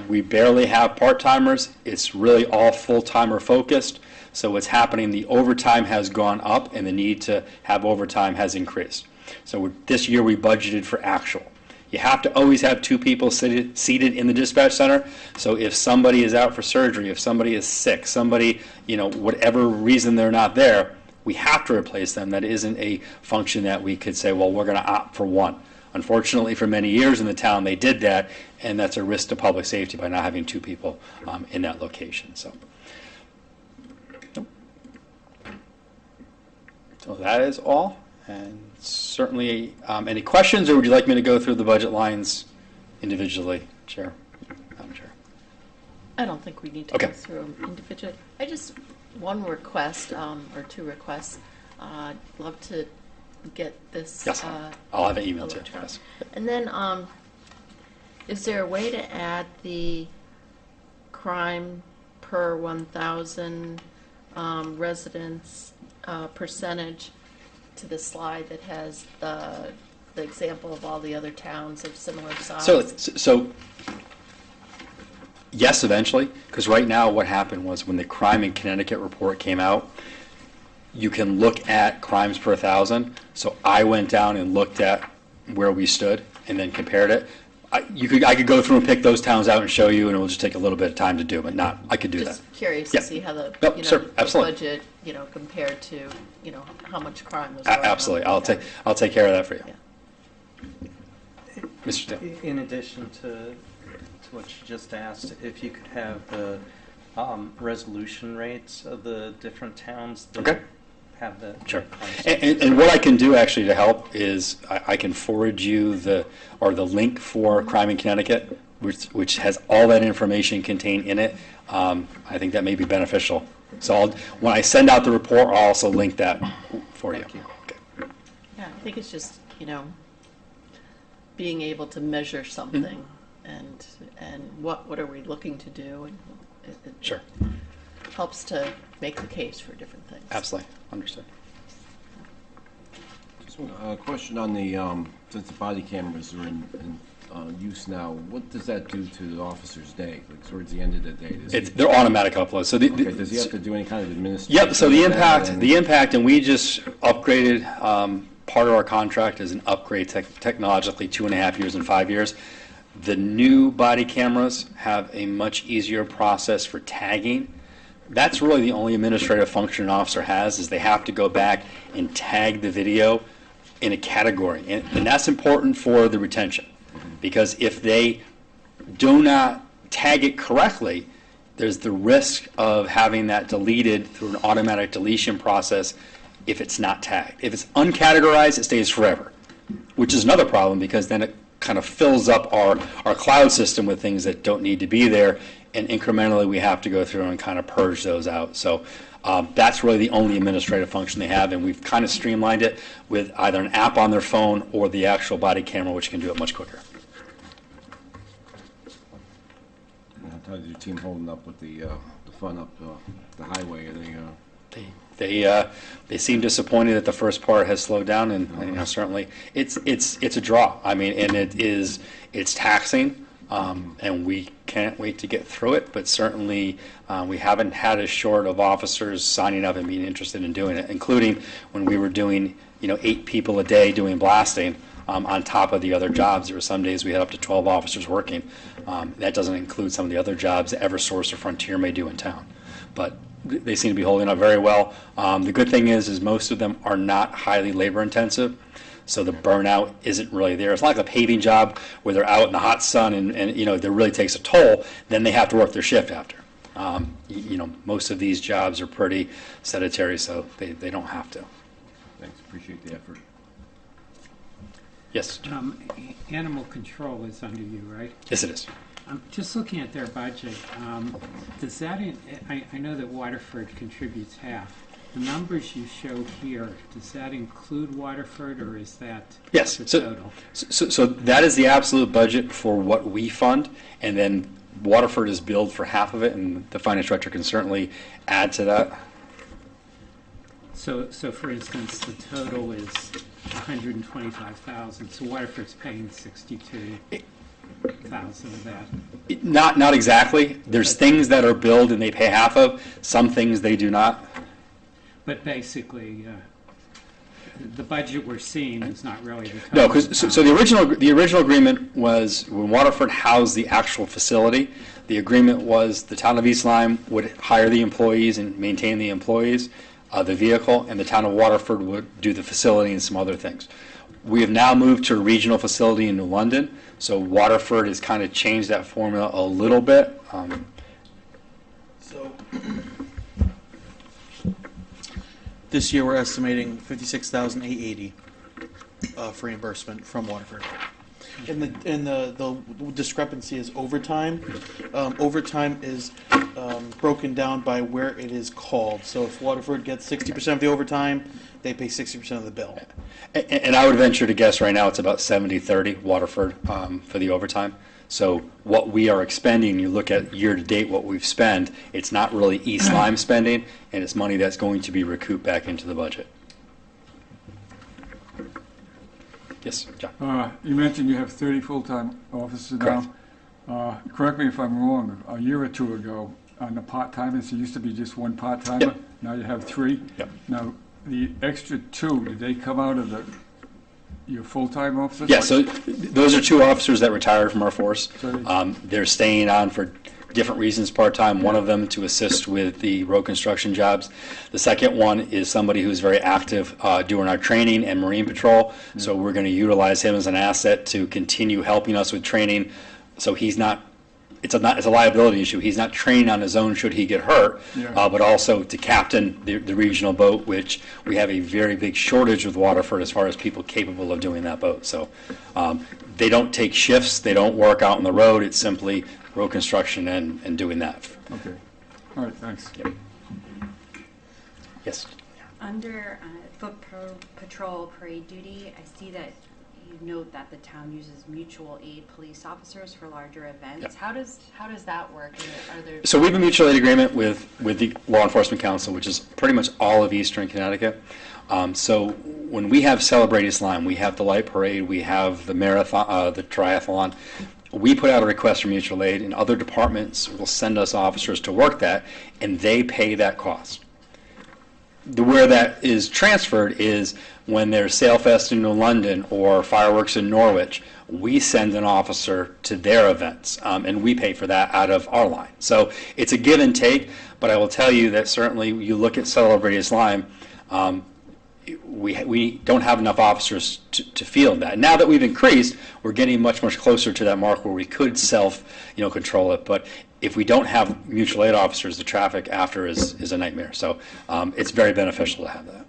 we barely have part-timers. It's really all full-timer focused. So what's happening, the overtime has gone up and the need to have overtime has increased. So this year we budgeted for actual. You have to always have 2 people seated in the dispatch center. So if somebody is out for surgery, if somebody is sick, somebody, whatever reason they're not there, we have to replace them. That isn't a function that we could say, well, we're going to opt for one. Unfortunately, for many years in the town, they did that, and that's a risk to public safety by not having 2 people in that location. So that is all. And certainly, any questions, or would you like me to go through the budget lines individually, Chair? Madam Chair. I don't think we need to go through them individually. I just, one request, or 2 requests. I'd love to get this. Yes, I'll have an email too. Yes. And then, is there a way to add the crime per 1,000 residents percentage to the slide that has the example of all the other towns of similar size? So yes, eventually, because right now what happened was when the crime in Connecticut report came out, you can look at crimes per 1,000. So I went down and looked at where we stood and then compared it. I could go through and pick those towns out and show you, and it will just take a little bit of time to do, but I could do that. Just curious Yeah. to see how the, Sure, the absolutely. budget, compared to, how much crime was going on. Absolutely, I'll take care of that for you. Yeah. Mr. Steele. In addition to what you just asked, if you could have the resolution rates of the different towns that Okay. have the Sure. crimes. And what I can do actually to help is I can forward you the link for Crime in Connecticut, which has all that information contained in it. I think that may be beneficial. So when I send out the report, I'll also link that for you. Thank you. Okay. Yeah, I think it's just, being able to measure something and what are we looking to do, and it Sure. helps to make the case for different things. Absolutely. Understood. Just a question on the, since the body cameras are in use now, what does that do to the officer's day, like towards the end of the day? They're automatic uploads. So Does he have to do any kind of administration? Yep, so the with that, impact, and we just upgraded, part of our contract is an upgrade technologically 2.5 years and 5 years. The new body cameras have a much easier process for tagging. That's really the only administrative function an officer has, is they have to go back and tag the video in a category. And that's important for the retention, because if they do not tag it correctly, there's the risk of having that deleted through an automatic deletion process if it's not tagged. If it's uncategorized, it stays forever, which is another problem, because then it kind of fills up our cloud system with things that don't need to be there, and incrementally we have to go through and kind of purge those out. So that's really the only administrative function they have, and we've kind of streamlined it with either an app on their phone or the actual body camera, which can do it much quicker. How's your team holding up with the fun up the highway? Are They seem disappointed that the first part has slowed down, and certainly it's a draw. I mean, and it's taxing, and we can't wait to get through it. But certainly, we haven't had a short of officers signing up and being interested in doing it, including when we were doing 8 people a day doing blasting. On top of the other jobs, there were some days we had up to 12 officers working. That doesn't include some of the other jobs that Eversource or Frontier may do in town. But they seem to be holding up very well. The good thing is most of them are not highly labor intensive, so the burnout isn't really there. It's not like a paving job where they're out in the hot sun and it really takes a toll. Then they have to work their shift after. Most of these jobs are pretty sedentary, so they don't have to. Thanks, appreciate the effort. Yes. Animal control is under you, right? Yes, it is. Just looking at their budget, does that, I know that Waterford contributes half. The numbers you showed here, does that include Waterford, or is that Yes. the So, total? so that is the absolute budget for what we fund, and then Waterford is billed for half of it, and the finance director can certainly add to that. So for instance, the total is 125,000, so Waterford's paying 62,000 of that. Not exactly. There's things that are billed and they pay half of, some things they do not. But basically, the budget we're seeing is not really the total. No, because so the original agreement was when Waterford housed the actual facility. The agreement was the town of East Lyme would hire the employees and maintain the employees, the vehicle, and the town of Waterford would do the facility and some other things. We have now moved to a regional facility in New London, so Waterford has kind of changed that formula a little bit. So this year we're estimating 56,880 for reimbursement from Waterford. And the discrepancy is overtime. Overtime is broken down by where it is called. So if Waterford gets 60% of the overtime, they pay 60% of the bill. And I would venture to guess right now it's about 70-30 Waterford for the overtime. So what we are expending, you look at year-to-date what we've spent, it's not really East Lyme spending, and it's money that's going to be recouped back into the budget. Yes, John. You mentioned you have 30 full-time officers Correct. now. Correct me if I'm wrong, a year or two ago, on the part-timers, there used to be just one part-timer. Yep. Now you have 3. Yep. Now, the extra 2, did they come out of your full-time officers? Yeah, so those are 2 officers that retired from our force. So They're staying on for different reasons part-time. One of them to assist with the road construction jobs. The second one is somebody who's very active doing our training and marine patrol. So we're going to utilize him as an asset to continue helping us with training. So he's not, it's a liability issue. He's not training on his own should he get hurt, Yeah. but also to captain the regional boat, which we have a very big shortage with Waterford as far as people capable of doing that boat. So they don't take shifts. They don't work out on the road. It's simply road construction and doing that. Okay. All right, thanks. Yep. Yes. Under foot patrol parade duty, I see that you note that the town uses mutual aid police officers for larger events. Yep. How does that work? Are there So we have a mutual aid agreement with the Law Enforcement Council, which is pretty much all of Eastern Connecticut. So when we have Celebrate East Lyme, we have the light parade, we have the marathon, the triathlon. We put out a request for mutual aid, and other departments will send us officers to work that, and they pay that cost. Where that is transferred is when there's Sailfest in New London or fireworks in Norwich, we send an officer to their events, and we pay for that out of our line. So it's a give and take, but I will tell you that certainly you look at Celebrate East Lyme, we don't have enough officers to field that. Now that we've increased, we're getting much closer to that mark where we could control it. But if we don't have mutual aid officers, the traffic after is a nightmare. So it's very beneficial to have that.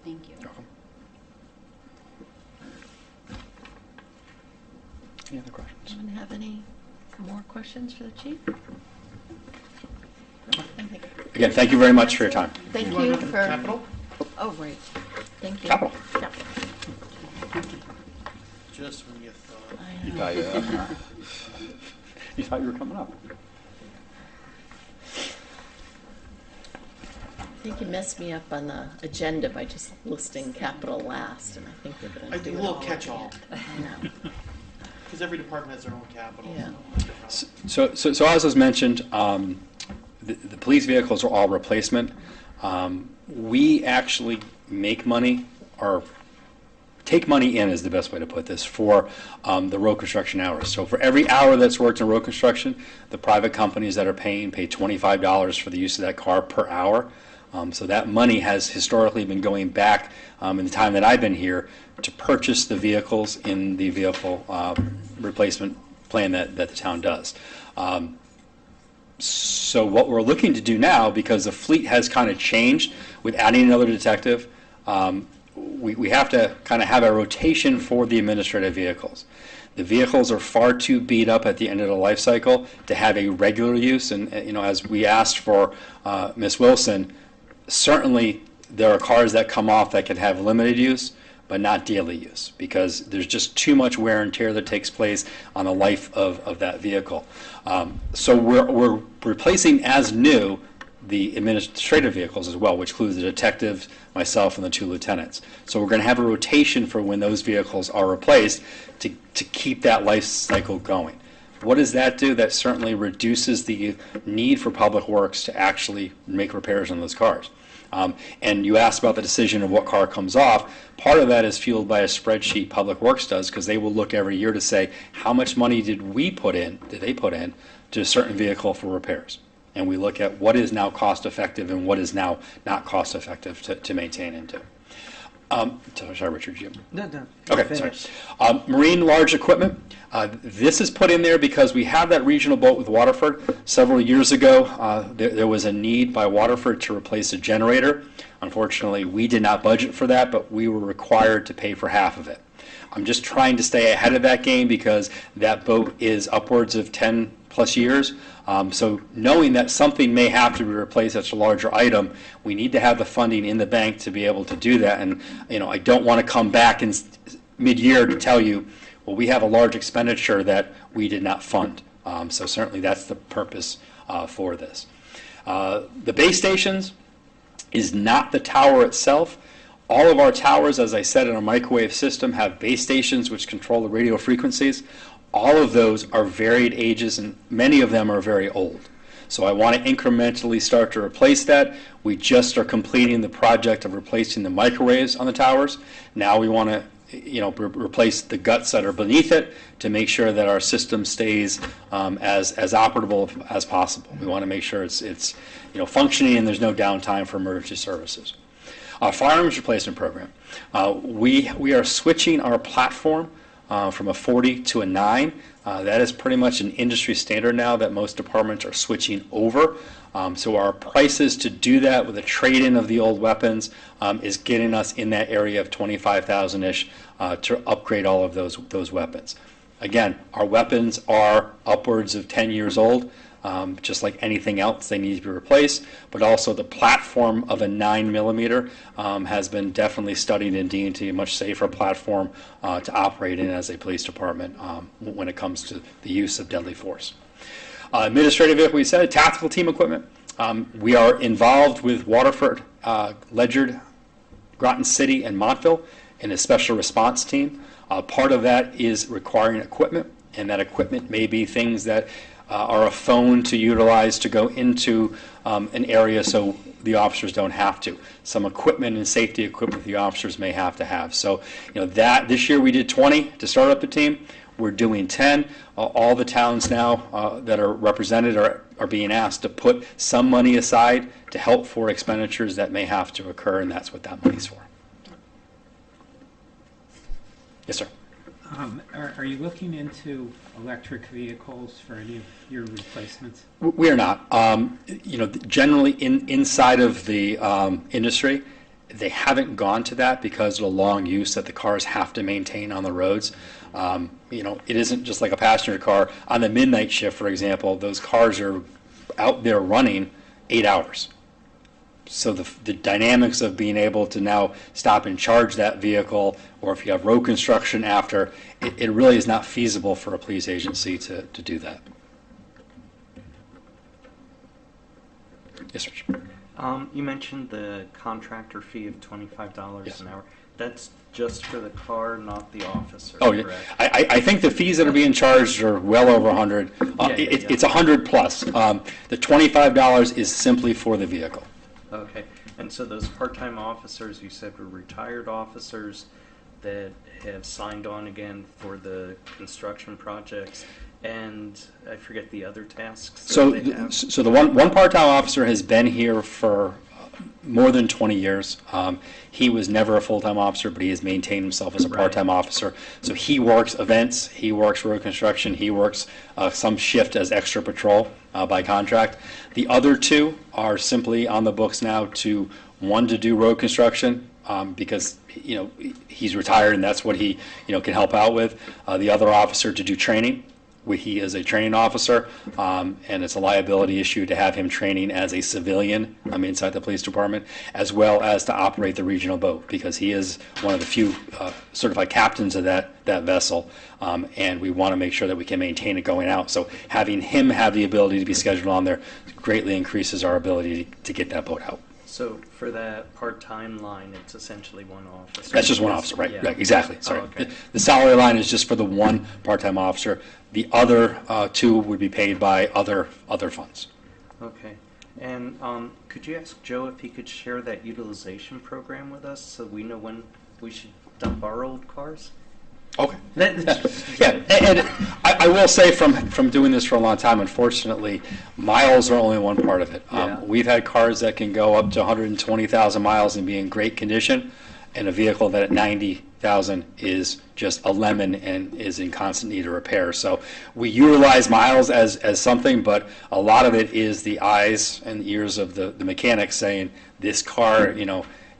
Thank you. Any other questions? Anyone have any more questions for the chief? Again, thank you very much for your time. Thank you for. Capital? Oh, right. Thank you. Capital. Capital. Just when you thought. I know. You thought you were coming up. I think you messed me up on the agenda by just listing capital last, and I think we're going I to do do it a little all catch-all. again. I know. Because every department has their own capital. Yeah. So as was mentioned, the police vehicles are all replacement. We actually make money, or take money in is the best way to put this, for the road construction hours. So for every hour that's worked in road construction, the private companies that are pay $25 for the use of that car per hour. So that money has historically been going back in the time that I've been here to purchase the vehicles in the vehicle replacement plan that the town does. So what we're looking to do now, because the fleet has kind of changed with adding another detective, we have to kind of have a rotation for the administrative vehicles. The vehicles are far too beat up at the end of the life cycle to have a regular use, and as we asked for Ms. Wilson, certainly there are cars that come off that can have limited use, but not daily use, because there's just too much wear and tear that takes place on the life of that vehicle. So we're replacing as new the administrative vehicles as well, which includes the detectives, myself, and the 2 lieutenants. So we're going to have a rotation for when those vehicles are replaced to keep that life cycle going. What does that do? That certainly reduces the need for Public Works to actually make repairs on those cars. And you asked about the decision of what car comes off. Part of that is fueled by a spreadsheet Public Works does, because they will look every year to say, how much money did they put in to a certain vehicle for repairs? And we look at what is now cost effective and what is now not cost effective to maintain and do. Sorry, Richard, Jim. No. Okay, sorry. Marine large equipment. This is put in there because we have that regional boat with Waterford. Several years ago, there was a need by Waterford to replace a generator. Unfortunately, we did not budget for that, but we were required to pay for half of it. I'm just trying to stay ahead of that game because that boat is upwards of 10 plus years. So knowing that something may have to be replaced, that's a larger item, we need to have the funding in the bank to be able to do that. And I don't want to come back in mid-year to tell you, well, we have a large expenditure that we did not fund. So certainly that's the purpose for this. The base stations is not the tower itself. All of our towers, as I said, in our microwave system have base stations which control the radio frequencies. All of those are varied ages, and many of them are very old. So I want to incrementally start to replace that. We just are completing the project of replacing the microwaves on the towers. Now we want to replace the guts that are beneath it to make sure that our system stays as operable as possible. We want to make sure it's functioning and there's no downtime for emergency services. Firearms replacement program. We are switching our platform from a 40 to a 9. That is pretty much an industry standard now that most departments are switching over. So our prices to do that with a trade-in of the old weapons is getting us in that area of $25,000-ish to upgrade all of those weapons. Again, our weapons are upwards of 10 years old. Just like anything else, they need to be replaced. But also the platform of a 9mm has been definitely studied and deemed to be a much safer platform to operate in as a police department when it comes to the use of deadly force. Administrative vehicle, we said, tactical team equipment. We are involved with Waterford, Ledyard, Groton City, and Montville in a special response team. Part of that is requiring equipment, and that equipment may be things that are a phone to utilize to go into an area so the officers don't have to. Some equipment and safety equipment the officers may have to have. So, that this year we did 20 to start up the team. We're doing 10. All the towns now that are represented are being asked to put some money aside to help for expenditures that may have to occur, and that's what that money's for. Yes, sir. Are you looking into electric vehicles for any of your replacements? We are not. Generally inside of the industry, they haven't gone to that because of the long use that the cars have to maintain on the roads. It isn't just like a passenger car. On the midnight shift, for example, those cars are out there running 8 hours. So the dynamics of being able to now stop and charge that vehicle, or if you have road construction after, it really is not feasible for a police agency to do that. Yes, Richard. You mentioned the contractor fee of $25 Yes. an hour. That's just for the car, not the officer. Oh, yeah. Correct? I think the fees that are being charged are well over 100. It's 100 plus. The $25 is simply for the vehicle. Okay. And so those part-time officers you said were retired officers that have signed on again for the construction projects, and I forget the other tasks that So, they have. so the one part-time officer has been here for more than 20 years. He was never a full-time officer, but he has maintained himself as a Right. part-time officer. So he works events, he works road construction, he works some shift as extra patrol by contract. The other two are simply on the books now one to do road construction because he's retired and that's what he can help out with. The other officer to do training. he is a training officer, and it's a liability issue to have him training as a civilian inside the police department, as well as to operate the regional boat, because he is one of the few certified captains of that vessel, and we want to make sure that we can maintain it going out. So having him have the ability to be scheduled on there greatly increases our ability to get that boat out. So for that part-time line, it's essentially one officer? That's just one officer, right? Yeah. Right, exactly. Sorry. Oh, okay. The salary line is just for the one part-time officer. The other two would be paid by other funds. Okay. And could you ask Joe if he could share that utilization program with us so we know when we should dump our old cars? Okay. Yeah, and I will say from doing this for a long time, unfortunately, miles are only one part of it. Yeah. We've had cars that can go up to 120,000 miles and be in great condition, and a vehicle that at 90,000 is just a lemon and is in constant need of repair. So we utilize miles as something, but a lot of it is the eyes and ears of the mechanics saying this car,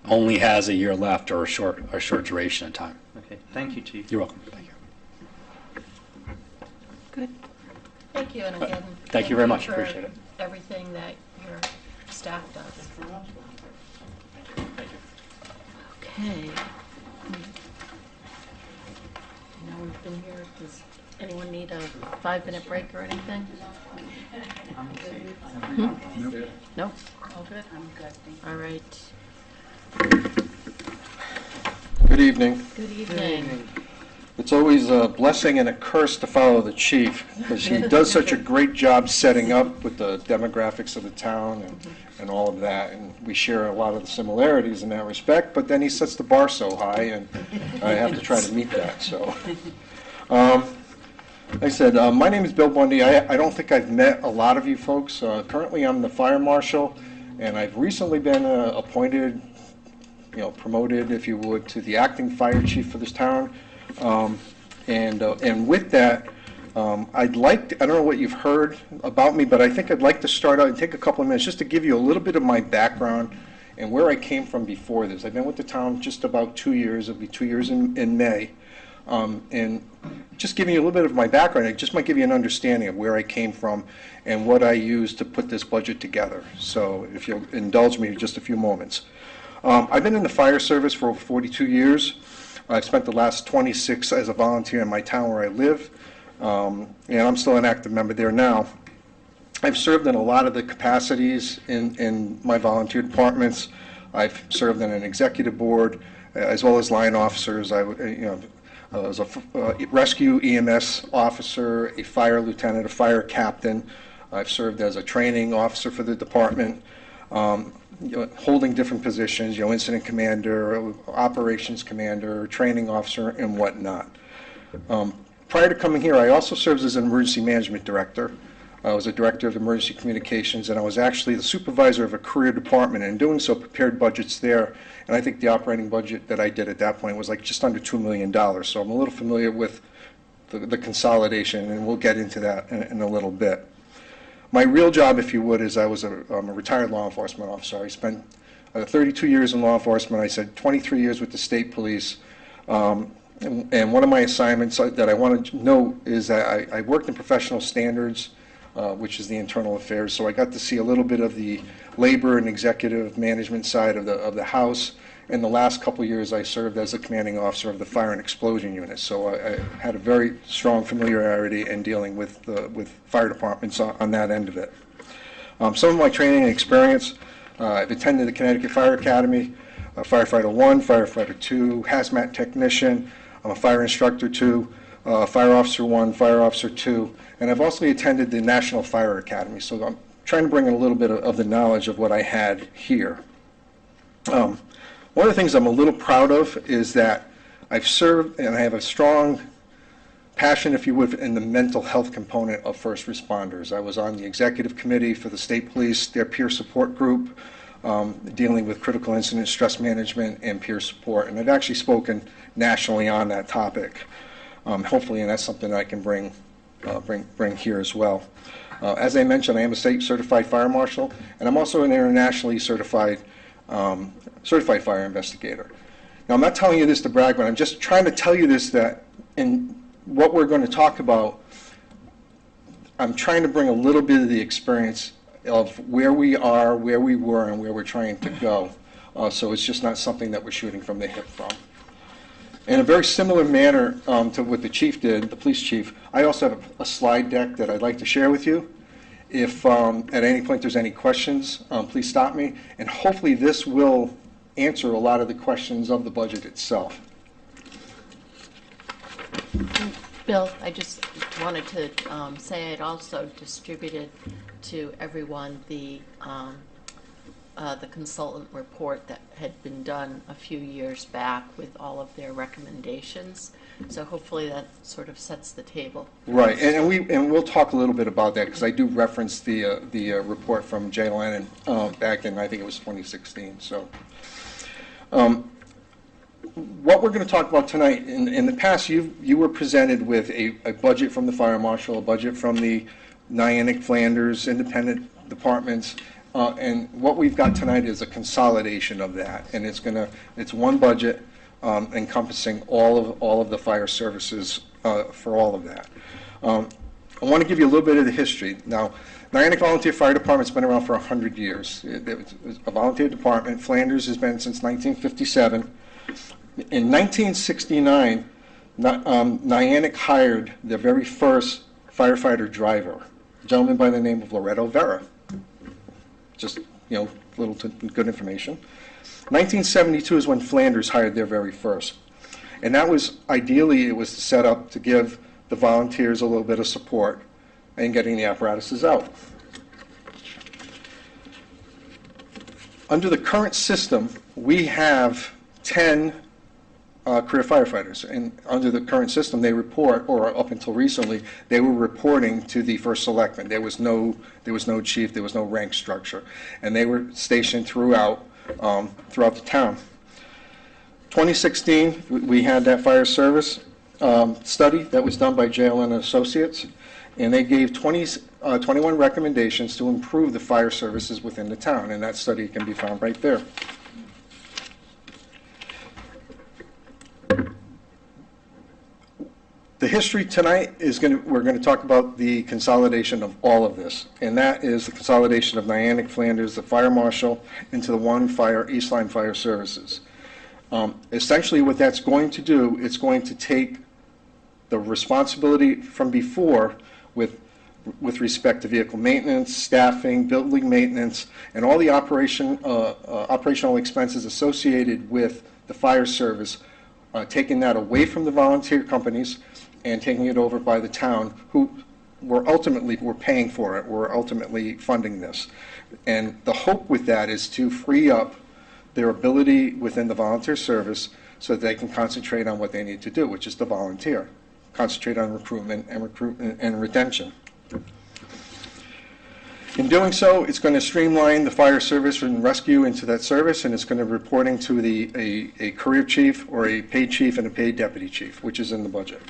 only has a year left or a short duration of time. Okay. Thank you, Chief. You're welcome. Thank you. Good. Thank you, and again, Thank you very much. Appreciate it. Everything that your staff does. Okay. I know we've been here. Does anyone need a 5-minute break or anything? No? All good? I'm good, thank you. All right. Good evening. Good evening. It's always a blessing and a curse to follow the chief, because he does such a great job setting up with the demographics of the town and all of that, and we share a lot of the similarities in that respect, but then he sets the bar so high, and I have to try to meet that, so. Like I said, my name is Bill Bundy. I don't think I've met a lot of you folks. Currently, I'm the fire marshal, and I've recently been appointed, promoted, if you would, to the acting fire chief for this town. And with that, I'd like to, I don't know what you've heard about me, but I think I'd like to start out and take a couple of minutes just to give you a little bit of my background and where I came from before this. I've been with the town just about 2 years. It'll be 2 years in May. And just giving you a little bit of my background, it just might give you an understanding of where I came from and what I used to put this budget together. So if you'll indulge me just a few moments. I've been in the fire service for over 42 years. I've spent the last 26 as a volunteer in my town where I live, and I'm still an active member there now. I've served in a lot of the capacities in my volunteer departments. I've served in an executive board, as well as line officers. I was a rescue EMS officer, a fire lieutenant, a fire captain. I've served as a training officer for the department. Holding different positions, incident commander, operations commander, training officer, and whatnot. Prior to coming here, I also served as an emergency management director. I was a director of emergency communications, and I was actually the supervisor of a career department, and in doing so, prepared budgets there. And I think the operating budget that I did at that point was like just under $2 million. So I'm a little familiar with the consolidation, and we'll get into that in a little bit. My real job, if you would, is I'm a retired law enforcement officer. I spent 32 years in law enforcement. I said 23 years with the state police. And one of my assignments that I want to note is that I worked in professional standards, which is the internal affairs. So I got to see a little bit of the labor and executive management side of the house. In the last couple of years, I served as a commanding officer of the fire and explosion unit. So I had a very strong familiarity in dealing with fire departments on that end of it. Some of my training and experience, I've attended the Connecticut Fire Academy, Firefighter 1, Firefighter 2, hazmat technician. I'm a fire instructor 2, Fire Officer 1, Fire Officer 2, and I've also attended the National Fire Academy. So I'm trying to bring in a little bit of the knowledge of what I had here. One of the things I'm a little proud of is that I've served and I have a strong passion, if you would, in the mental health component of first responders. I was on the executive committee for the state police, their peer support group, dealing with critical incident stress management and peer support. And I've actually spoken nationally on that topic, hopefully, and that's something I can bring here as well. As I mentioned, I am a state certified fire marshal, and I'm also an internationally certified fire investigator. Now, I'm not telling you this to brag, but I'm just trying to tell you this, that in what we're going to talk about, I'm trying to bring a little bit of the experience of where we are, where we were, and where we're trying to go. So it's just not something that we're shooting from the hip from. In a very similar manner to what the chief did, the police chief, I also have a slide deck that I'd like to share with you. If at any point there's any questions, please stop me. And hopefully this will answer a lot of the questions of the budget itself. Bill, I just wanted to say I'd also distributed to everyone the consultant report that had been done a few years back with all of their recommendations. So hopefully that sort of sets the table. Right, and we'll talk a little bit about that because I do reference the report from Jay Lennon back in, I think it was 2016. So what we're going to talk about tonight, in the past you were presented with a budget from the fire marshal, a budget from the Niantic, Flanders, independent departments, and what we've got tonight is a consolidation of that, and it's one budget encompassing all of the fire services for all of that. I want to give you a little bit of the history. Now, Niantic Volunteer Fire Department's been around for 100 years. It's a volunteer department. Flanders has been since 1957. In 1969, Niantic hired their very first firefighter driver, a gentleman by the name of Loretto Vera. Just, little good information. 1972 is when Flanders hired their very first. And that was, ideally, it was set up to give the volunteers a little bit of support in getting the apparatuses out. Under the current system, we have 10 career firefighters, and under the current system they report, or up until recently, they were reporting to the first selectman. There was no chief, there was no rank structure, and they were stationed throughout the town. 2016, we had that fire service study that was done by JLN Associates, and they gave 21 recommendations to improve the fire services within the town, and that study can be found right there. The history tonight is we're going to talk about the consolidation of all of this, and that is the consolidation of Niantic, Flanders, the fire marshal, into the one fire, East Lyme Fire Services. Essentially what that's going to do, it's going to take the responsibility from before with respect to vehicle maintenance, staffing, building maintenance, and all the operational expenses associated with the fire service, taking that away from the volunteer companies and taking it over by the town, who were paying for it, were ultimately funding this. And the hope with that is to free up their ability within the volunteer service so that they can concentrate on what they need to do, which is to volunteer, concentrate on recruitment and retention. In doing so, it's going to streamline the fire service and rescue into that service, and it's going to be reporting to a career chief or a paid chief and a paid deputy chief, which is in the budget.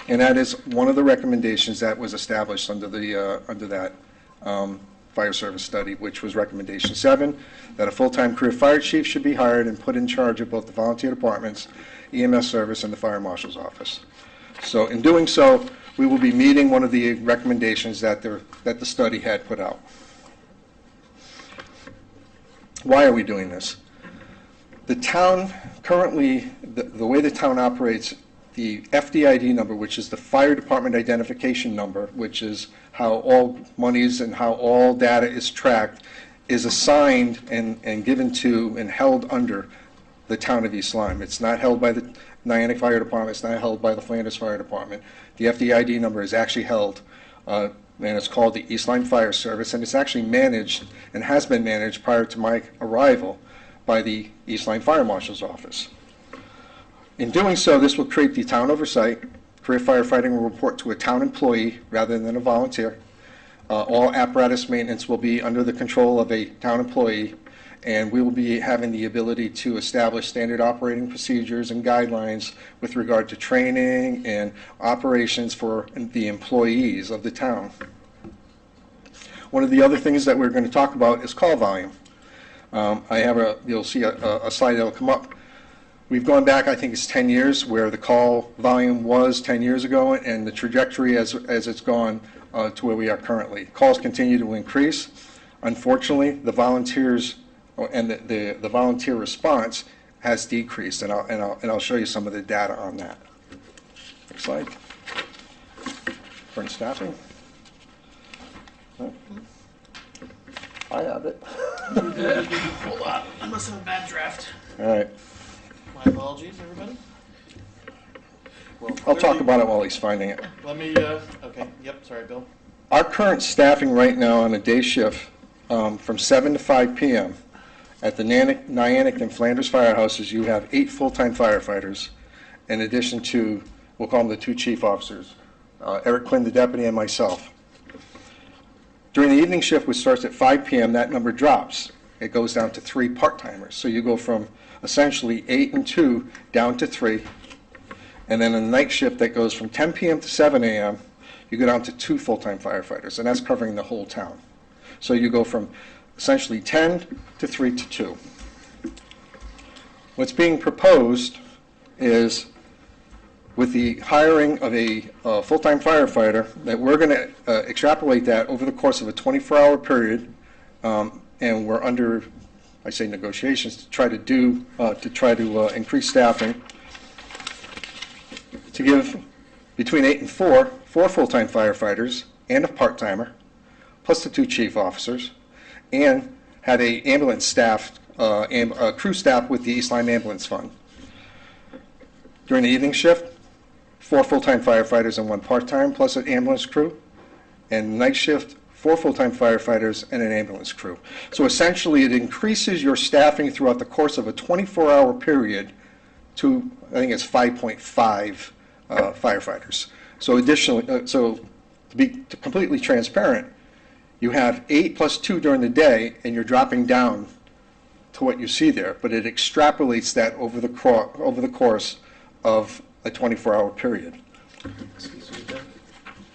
And that is one of the recommendations that was established under that fire service study, which was recommendation 7, that a full-time career fire chief should be hired and put in charge of both the volunteer departments, EMS service, and the fire marshal's office. So in doing so, we will be meeting one of the recommendations that the study had put out. Why are we doing this? The town currently, the way the town operates, the FDID number, which is the Fire Department Identification Number, which is how all monies and how all data is tracked, is assigned and given to and held under the town of East Lyme. It's not held by the Niantic Fire Department. It's not held by the Flanders Fire Department. The FDID number is actually held, and it's called the East Lyme Fire Service, and it's actually managed and has been managed prior to my arrival by the East Lyme Fire Marshal's office. In doing so, this will create the town oversight. Career firefighting will report to a town employee rather than a volunteer. All apparatus maintenance will be under the control of a town employee, and we will be having the ability to establish standard operating procedures and guidelines with regard to training and operations for the employees of the town. One of the other things that we're going to talk about is call volume. You'll see a slide that will come up. We've gone back, I think it's 10 years, where the call volume was 10 years ago, and the trajectory as it's gone to where we are currently. Calls continue to increase. Unfortunately, the volunteers and the volunteer response has decreased, and I'll show you some of the data on that. Next slide. Current staffing. I have it. Hold on, I must have a bad draft. All right. My apologies, everybody. Well, I'll talk clearly- about it while he's finding it. Let me, okay, yep, sorry, Bill. Our current staffing right now on a day shift from 7 to 5 p.m. at the Niantic and Flanders firehouses, you have 8 full-time firefighters in addition to, we'll call them the 2 chief officers, Eric Quinn, the deputy, and myself. During the evening shift, which starts at 5 p.m., that number drops. It goes down to 3 part-timers. So you go from essentially 8 and 2 down to 3. And then in the night shift that goes from 10 p.m. to 7 a.m., you go down to 2 full-time firefighters, and that's covering the whole town. So you go from essentially 10 to 3 to 2. What's being proposed is, with the hiring of a full-time firefighter, that we're going to extrapolate that over the course of a 24-hour period, and we're under, I say, negotiations to try to increase staffing, to give between 8 and 4 full-time firefighters and a part-timer, plus the 2 chief officers, and had a ambulance staff, a crew staff with the East Lyme Ambulance Fund. During the evening shift, 4 full-time firefighters and 1 part-time, plus an ambulance crew. And night shift, 4 full-time firefighters and an ambulance crew. So essentially, it increases your staffing throughout the course of a 24-hour period to, I think it's 5.5 firefighters. So additionally, so to be completely transparent, you have 8 plus 2 during the day, and you're dropping down to what you see there. But it extrapolates that over the course of a 24-hour period. Excuse me, Bill.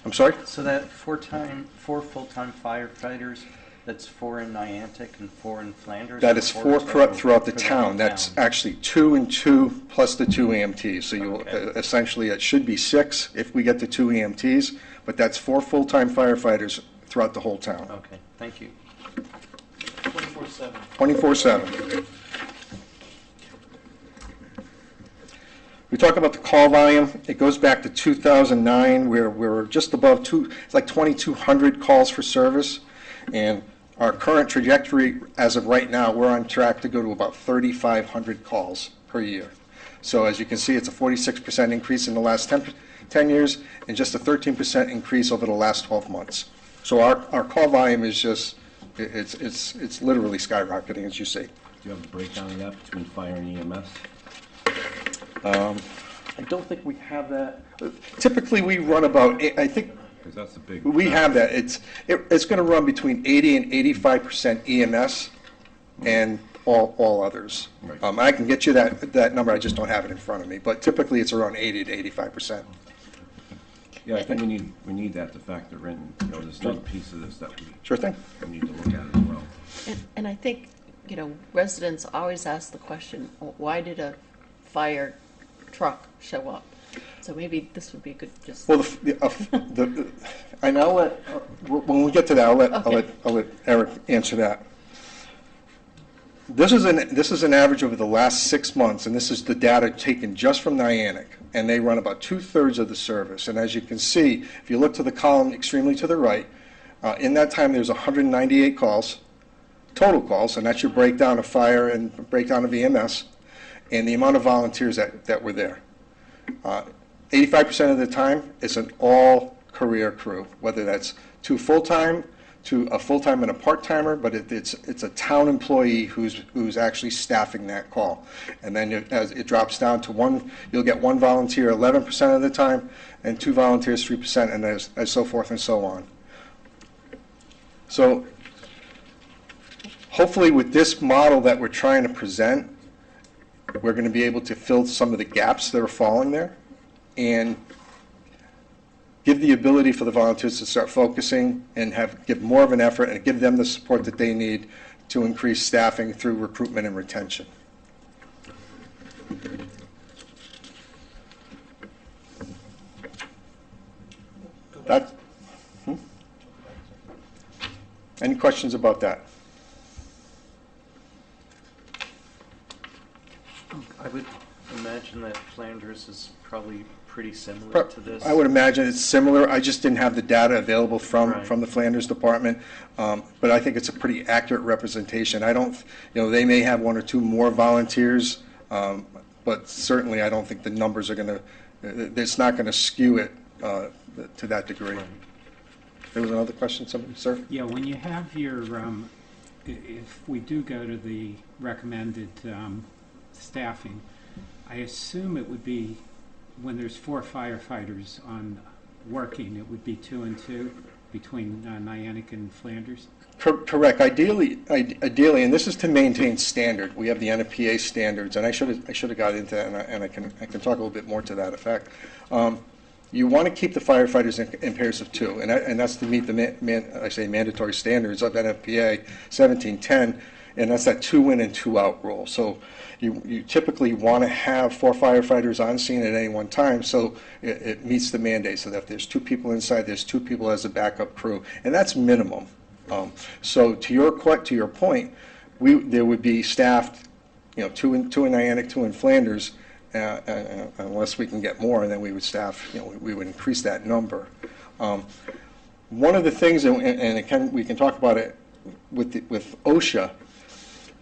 I'm sorry? So that 4 full-time firefighters, that's 4 in Niantic and 4 in Flanders? That or is 4 total throughout the for town. That's town? actually 2 and 2 plus the 2 EMTs. So you'll Okay. essentially, it should be 6 if we get the 2 EMTs, but that's 4 full-time firefighters throughout the whole town, Okay, thank you. 24/7. 24/7. We talk about the call volume. It goes back to 2009, where we're just above it's like 2,200 calls for service. And our current trajectory, as of right now, we're on track to go to about 3,500 calls per year. So as you can see, it's a 46% increase in the last 10 years, and just a 13% increase over the last 12 months. So our call volume is just, it's literally skyrocketing, as you see. Do you have a breakdown of that between fire and EMS? I don't think we have that. Typically, we run about, I think, Because that's a big. we have that. It's going to run between 80 and 85% EMS and all others. Right. I can get you that number, I just don't have it in front of me, but typically it's around 80 to 85%. Yeah, I think we need that to factor in. You know, there's another piece of this that Sure thing. we need to look at as well. And I think, residents always ask the question, why did a fire truck show up? So maybe this would be good, just. Well, and I'll let, when we get to that, I'll let Eric answer that. This is an average over the last 6 months, and this is the data taken just from Niantic, and they run about 2/3 of the service. And as you can see, if you look to the column extremely to the right, in that time there's 198 calls, total calls, and that's your breakdown of fire and breakdown of EMS, and the amount of volunteers that were there. 85% of the time, it's an all-career crew, whether that's 2 full-time, to a full-time and a part-timer, but it's a town employee who's actually staffing that call. And then as it drops down to 1, you'll get 1 volunteer 11% of the time, and 2 volunteers 3%, and as so forth and so on. So hopefully with this model that we're trying to present, we're going to be able to fill some of the gaps that are falling there, and give the ability for the volunteers to start focusing and give more of an effort and give them the support that they need to increase staffing through recruitment and retention. That, Any questions about that? I would imagine that Flanders is probably pretty similar to this. I would imagine it's similar. I just didn't have the data available from Right. the Flanders department, but I think it's a pretty accurate representation. I don't, they may have one or two more volunteers, but certainly I don't think the numbers are going to. It's not going to skew it to that degree. There was another question, somebody, sir? Yeah, when you have your, if we do go to the recommended staffing, I assume it would be, when there's 4 firefighters on working, it would be 2 and 2 between Niantic and Flanders? Correct. Ideally, and this is to maintain standard. We have the NFPA standards, and I should have got into that, and I can talk a little bit more to that effect. You want to keep the firefighters in pairs of 2, and that's to meet the mandatory standards of NFPA 1710, and that's that 2 in and 2 out rule. So you typically want to have 4 firefighters on scene at any one time, so it meets the mandate. So that if there's 2 people inside, there's 2 people as a backup crew, and that's minimum. So to your point, there would be staffed, 2 in Niantic, 2 in Flanders. Unless we can get more, and then we would staff, we would increase that number. One of the things, and we can talk about it with OSHA.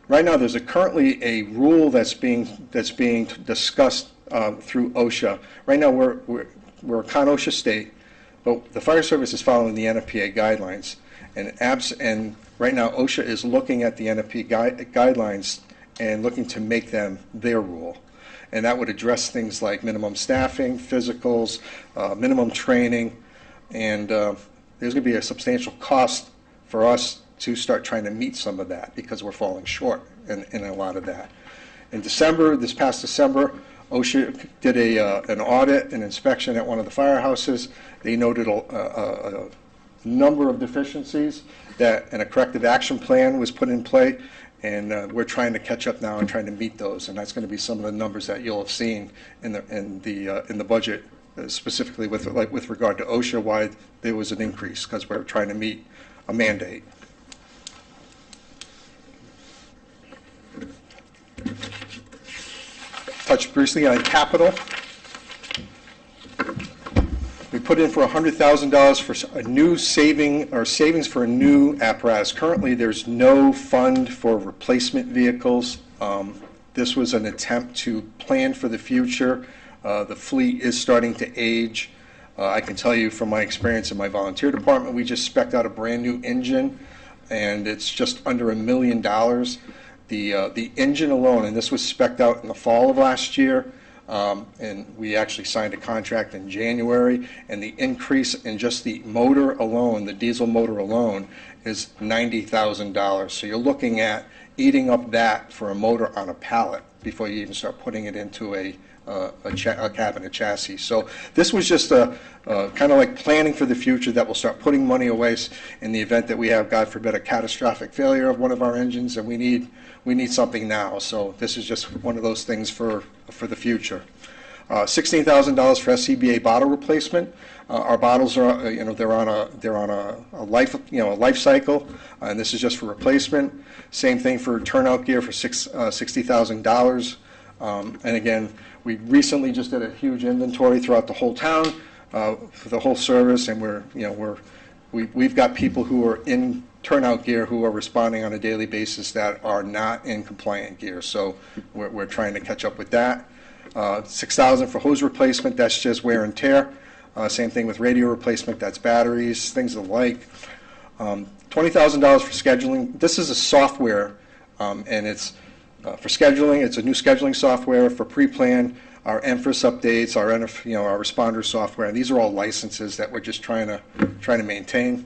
Right now, there's currently a rule that's being discussed through OSHA. Right now, we're a con-OSHA state, but the fire service is following the NFPA guidelines, and right now OSHA is looking at the NFPA guidelines and looking to make them their rule. And that would address things like minimum staffing, physicals, minimum training, and there's going to be a substantial cost for us to start trying to meet some of that because we're falling short in a lot of that. In this past December, OSHA did an audit, an inspection at one of the firehouses. They noted a number of deficiencies and a corrective action plan was put in play. And we're trying to catch up now and trying to meet those, and that's going to be some of the numbers that you'll have seen in the budget, specifically with regard to OSHA, why there was an increase, because we're trying to meet a mandate. Touch briefly on capital. We put in for $100,000 for a new savings for a new apparatus. Currently, there's no fund for replacement vehicles. This was an attempt to plan for the future. The fleet is starting to age. I can tell you from my experience in my volunteer department, we just spec'd out a brand new engine, and it's just under $1 million. The engine alone, and this was spec'd out in the fall of last year, and we actually signed a contract in January, and the increase in just the motor alone, the diesel motor alone, is $90,000. So you're looking at eating up that for a motor on a pallet before you even start putting it into a cabinet chassis. So this was just a kind of like planning for the future that will start putting money away in the event that we have, God forbid, a catastrophic failure of one of our engines, and we need something now. So this is just one of those things for the future. $16,000 for SCBA bottle replacement. Our bottles are, they're on a life cycle, and this is just for replacement. Same thing for turnout gear for $60,000. And again, we recently just did a huge inventory throughout the whole town for the whole service, and we've got people who are in turnout gear who are responding on a daily basis that are not in compliant gear. So we're trying to catch up with that. $6,000 for hose replacement. That's just wear and tear. Same thing with radio replacement. That's batteries, things of the like. $20,000 for scheduling. This is a software, and it's for scheduling. It's a new scheduling software for pre-plan, our MFRS updates, our responder software. And these are all licenses that we're just trying to maintain.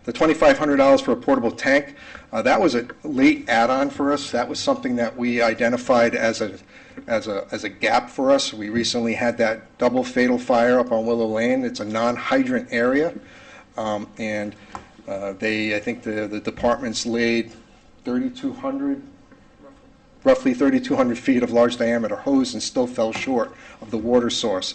The $2,500 for a portable tank, that was a late add-on for us. That was something that we identified as a gap for us. We recently had that double fatal fire up on Willow Lane. It's a non-hydrant area, and I think the departments laid roughly 3,200 feet of large diameter hose and still fell short of the water source.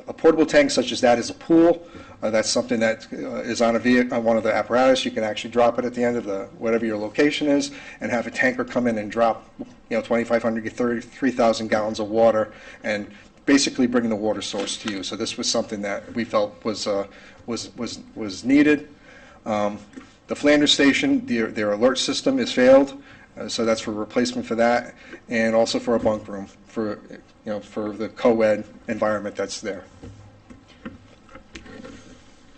A portable tank such as that is a pool. That's something that is on a vehicle, on one of the apparatus. You can actually drop it at the end of whatever your location is, and have a tanker come in and drop, 2,500 to 3,000 gallons of water, and basically bring the water source to you. So this was something that we felt was needed. The Flanders station, their alert system is failed, so that's for replacement for that, and also for a bunk room for the co-ed environment that's there.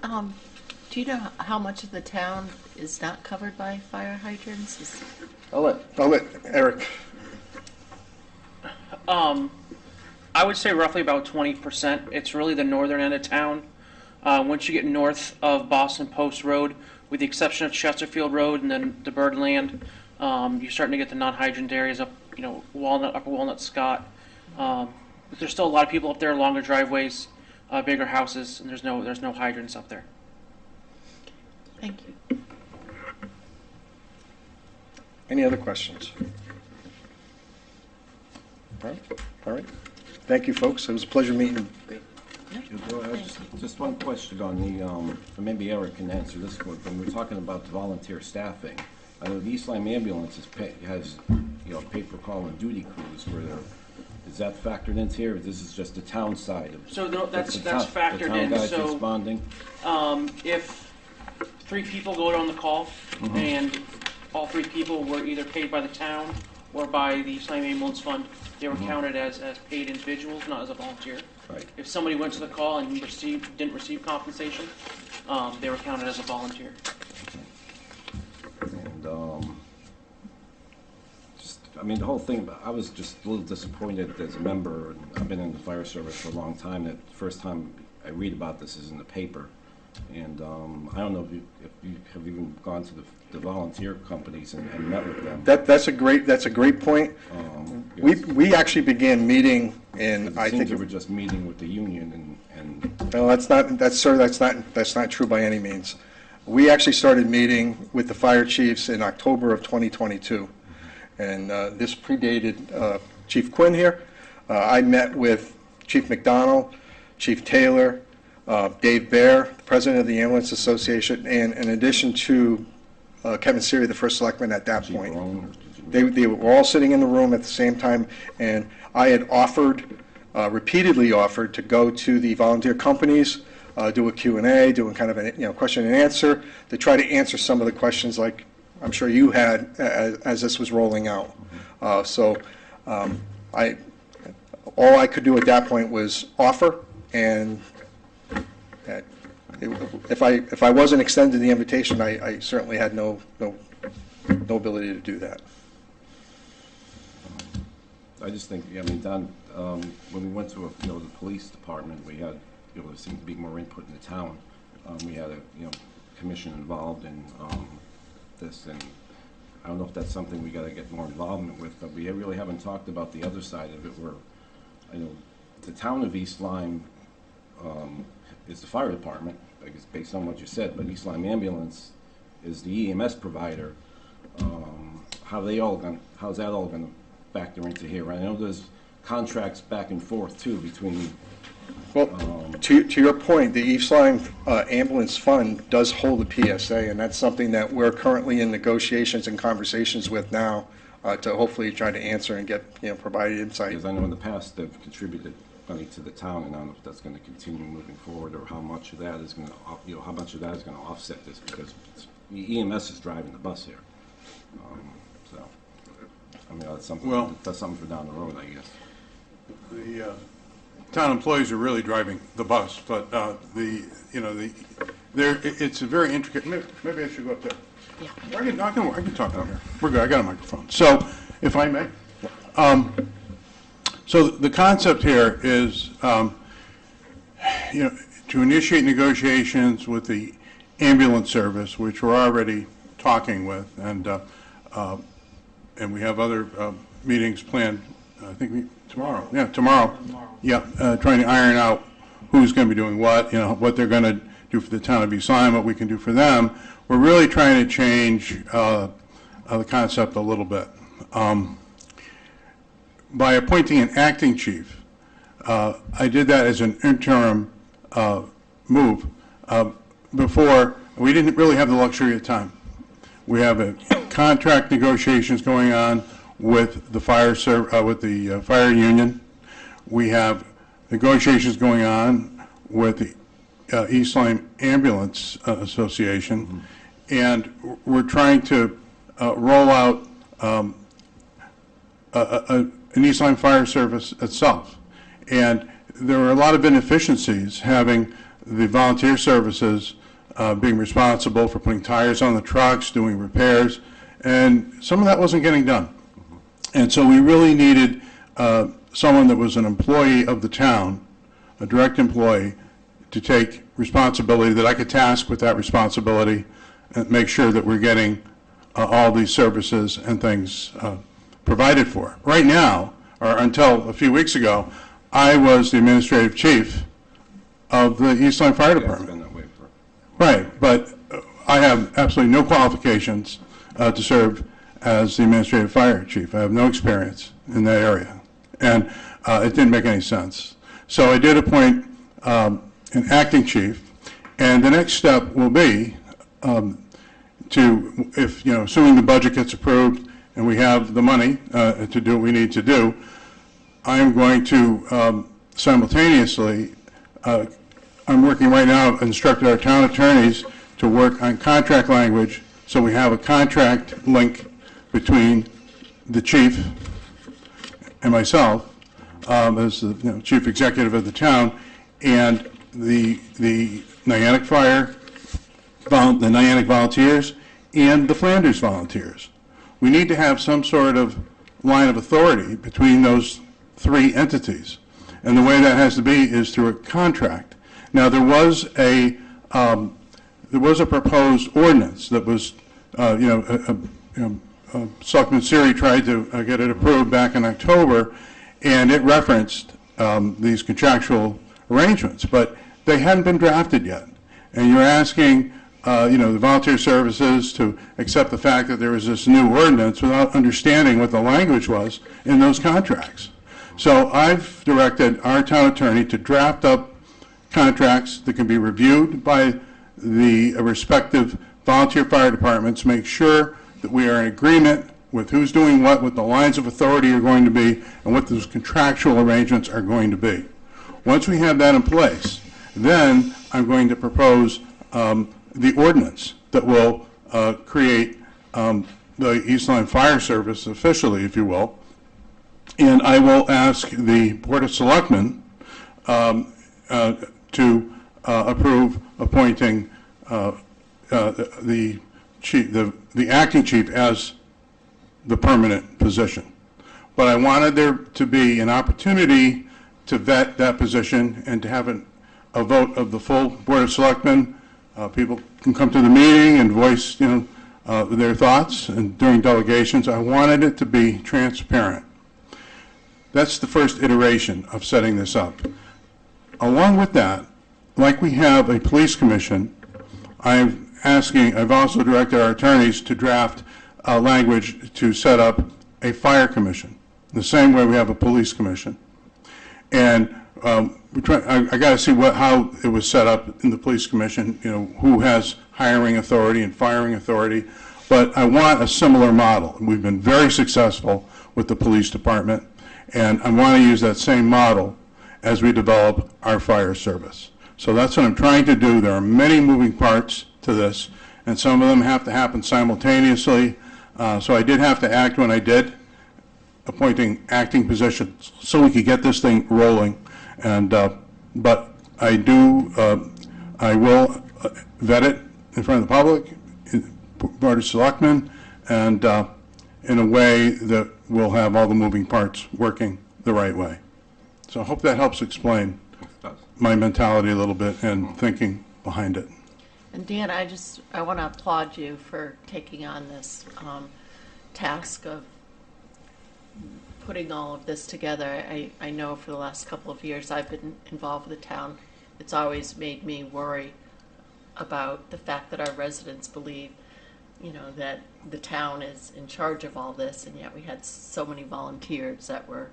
Do you know how much of the town is not covered by fire hydrants? I'll let Eric. I would say roughly about 20%. It's really the northern end of town. Once you get north of Boston Post Road, with the exception of Chesterfield Road and then the Birdland, you're starting to get the non-hydrant areas up, Walnut, Upper Walnut, Scott. But there's still a lot of people up there, longer driveways, bigger houses, and there's no hydrants up there. Thank you. Any other questions? All right. Thank you, folks. It was a pleasure meeting. Just one question on the, maybe Eric can answer this one. When we're talking about the volunteer staffing, I know the East Lyme Ambulance has pay-per-call and duty crews where is that factored into here? Or this is just the town side of So that's factored the town in. guys So responding? If 3 people go on the call, and all 3 people were either paid by the town or by the Lyme Ambulance Fund, they were counted as paid individuals, not as a volunteer. Right. If somebody went to the call and didn't receive compensation, they were counted as a volunteer. And the whole thing, I was just a little disappointed as a member, and I've been in the fire service for a long time, that the first time I read about this is in the paper. And I don't know if you have even gone to the volunteer companies and met with them. That's a great point. We actually began meeting in, I think you were just meeting with the union and no, that's not true by any means. We actually started meeting with the fire chiefs in October of 2022, and this predated Chief Quinn here. I met with Chief McDonald, Chief Taylor, Dave Baer, the president of the Ambulance Association, and in addition to Kevin Seary, the first selectman at that point. They were all sitting in the room at the same time, and I had repeatedly offered to go to the volunteer companies, do a Q&A, do a kind of a question and answer, to try to answer some of the questions like I'm sure you had as this was rolling out. All I could do at that point was offer, and if I wasn't extended the invitation, I certainly had no ability to do that. I just think, Don, when we went to the police department, we had, there seemed to be more input in the town. We had a commission involved in this, and I don't know if that's something we got to get more involvement with, but we really haven't talked about the other side of it, where the town of East Lyme is the fire department, I guess based on what you said, but East Lyme Ambulance is the EMS provider. How's that all going to factor into here? I know there's contracts back and forth too between. Well, to your point, the East Lyme Ambulance Fund does hold a PSA, and that's something that we're currently in negotiations and conversations with now to hopefully try to answer and get provided insight. Because I know in the past they've contributed money to the town, and I don't know if that's going to continue moving forward, or how much of that is going to, how much of that is going to offset this, because the EMS is driving the bus here. That's something. Well, that's something for down the road, I guess. The town employees are really driving the bus, but it's a very intricate. Maybe I should go up there. Yeah. I can talk out here. We're good. I got a microphone. So, if I may. So the concept here is, to initiate negotiations with the ambulance service, which we're already talking with, and we have other meetings planned. I think tomorrow. Yeah, tomorrow. Yeah, trying to iron out who's going to be doing what. What they're going to do for the town of East Lyme, what we can do for them. We're really trying to change the concept a little bit. By appointing an acting chief, I did that as an interim move. Before, we didn't really have the luxury of time. We have contract negotiations going on with the fire union. We have negotiations going on with the East Lyme Ambulance Association, and we're trying to roll out an East Lyme Fire Service itself. And there are a lot of inefficiencies having the volunteer services being responsible for putting tires on the trucks, doing repairs, and some of that wasn't getting done. And so we really needed someone that was an employee of the town, a direct employee, to take responsibility, that I could task with that responsibility and make sure that we're getting all these services and things provided for. Right now, or until a few weeks ago, I was the administrative chief of the East Lyme Fire Department. Right, but I have absolutely no qualifications to serve as the administrative fire chief. I have no experience in that area, and it didn't make any sense. So I did appoint an acting chief, and the next step will be to, if, assuming the budget gets approved and we have the money to do what we need to do, I am going to simultaneously, I'm working right now, I've instructed our town attorneys to work on contract language, so we have a contract link between the chief and myself as the chief executive of the town, and the Niantic Fire, the Niantic Volunteers, and the Flanders Volunteers. We need to have some sort of line of authority between those three entities, and the way that has to be is through a contract. Now, there was a proposed ordinance that was, Selectman Siri tried to get it approved back in October, and it referenced these contractual arrangements, but they hadn't been drafted yet. And you're asking, the volunteer services to accept the fact that there was this new ordinance without understanding what the language was in those contracts. So I've directed our town attorney to draft up contracts that can be reviewed by the respective volunteer fire departments, make sure that we are in agreement with who's doing what the lines of authority are going to be, and what those contractual arrangements are going to be. Once we have that in place, then I'm going to propose the ordinance that will create the East Lyme Fire Service officially, if you will, and I will ask the Board of Selectmen to approve appointing the acting chief as the permanent position. But I wanted there to be an opportunity to vet that position and to have a vote of the full Board of Selectmen. People can come to the meeting and voice, their thoughts, and during delegations, I wanted it to be transparent. That's the first iteration of setting this up. Along with that, like we have a police commission, I've also directed our attorneys to draft language to set up a fire commission, the same way we have a police commission. And I got to see how it was set up in the police commission, who has hiring authority and firing authority. But I want a similar model. We've been very successful with the police department, and I want to use that same model as we develop our fire service. So that's what I'm trying to do. There are many moving parts to this, and some of them have to happen simultaneously. So I did have to act when I did, appointing acting positions so we could get this thing rolling. And but I will vet it in front of the public, Board of Selectmen, and in a way that will have all the moving parts working the right way. So I hope that helps explain my mentality a little bit and thinking behind it. And Dan, I want to applaud you for taking on this task of putting all of this together. I know for the last couple of years I've been involved with the town. It's always made me worry about the fact that our residents believe, that the town is in charge of all this, and yet we had so many volunteers that were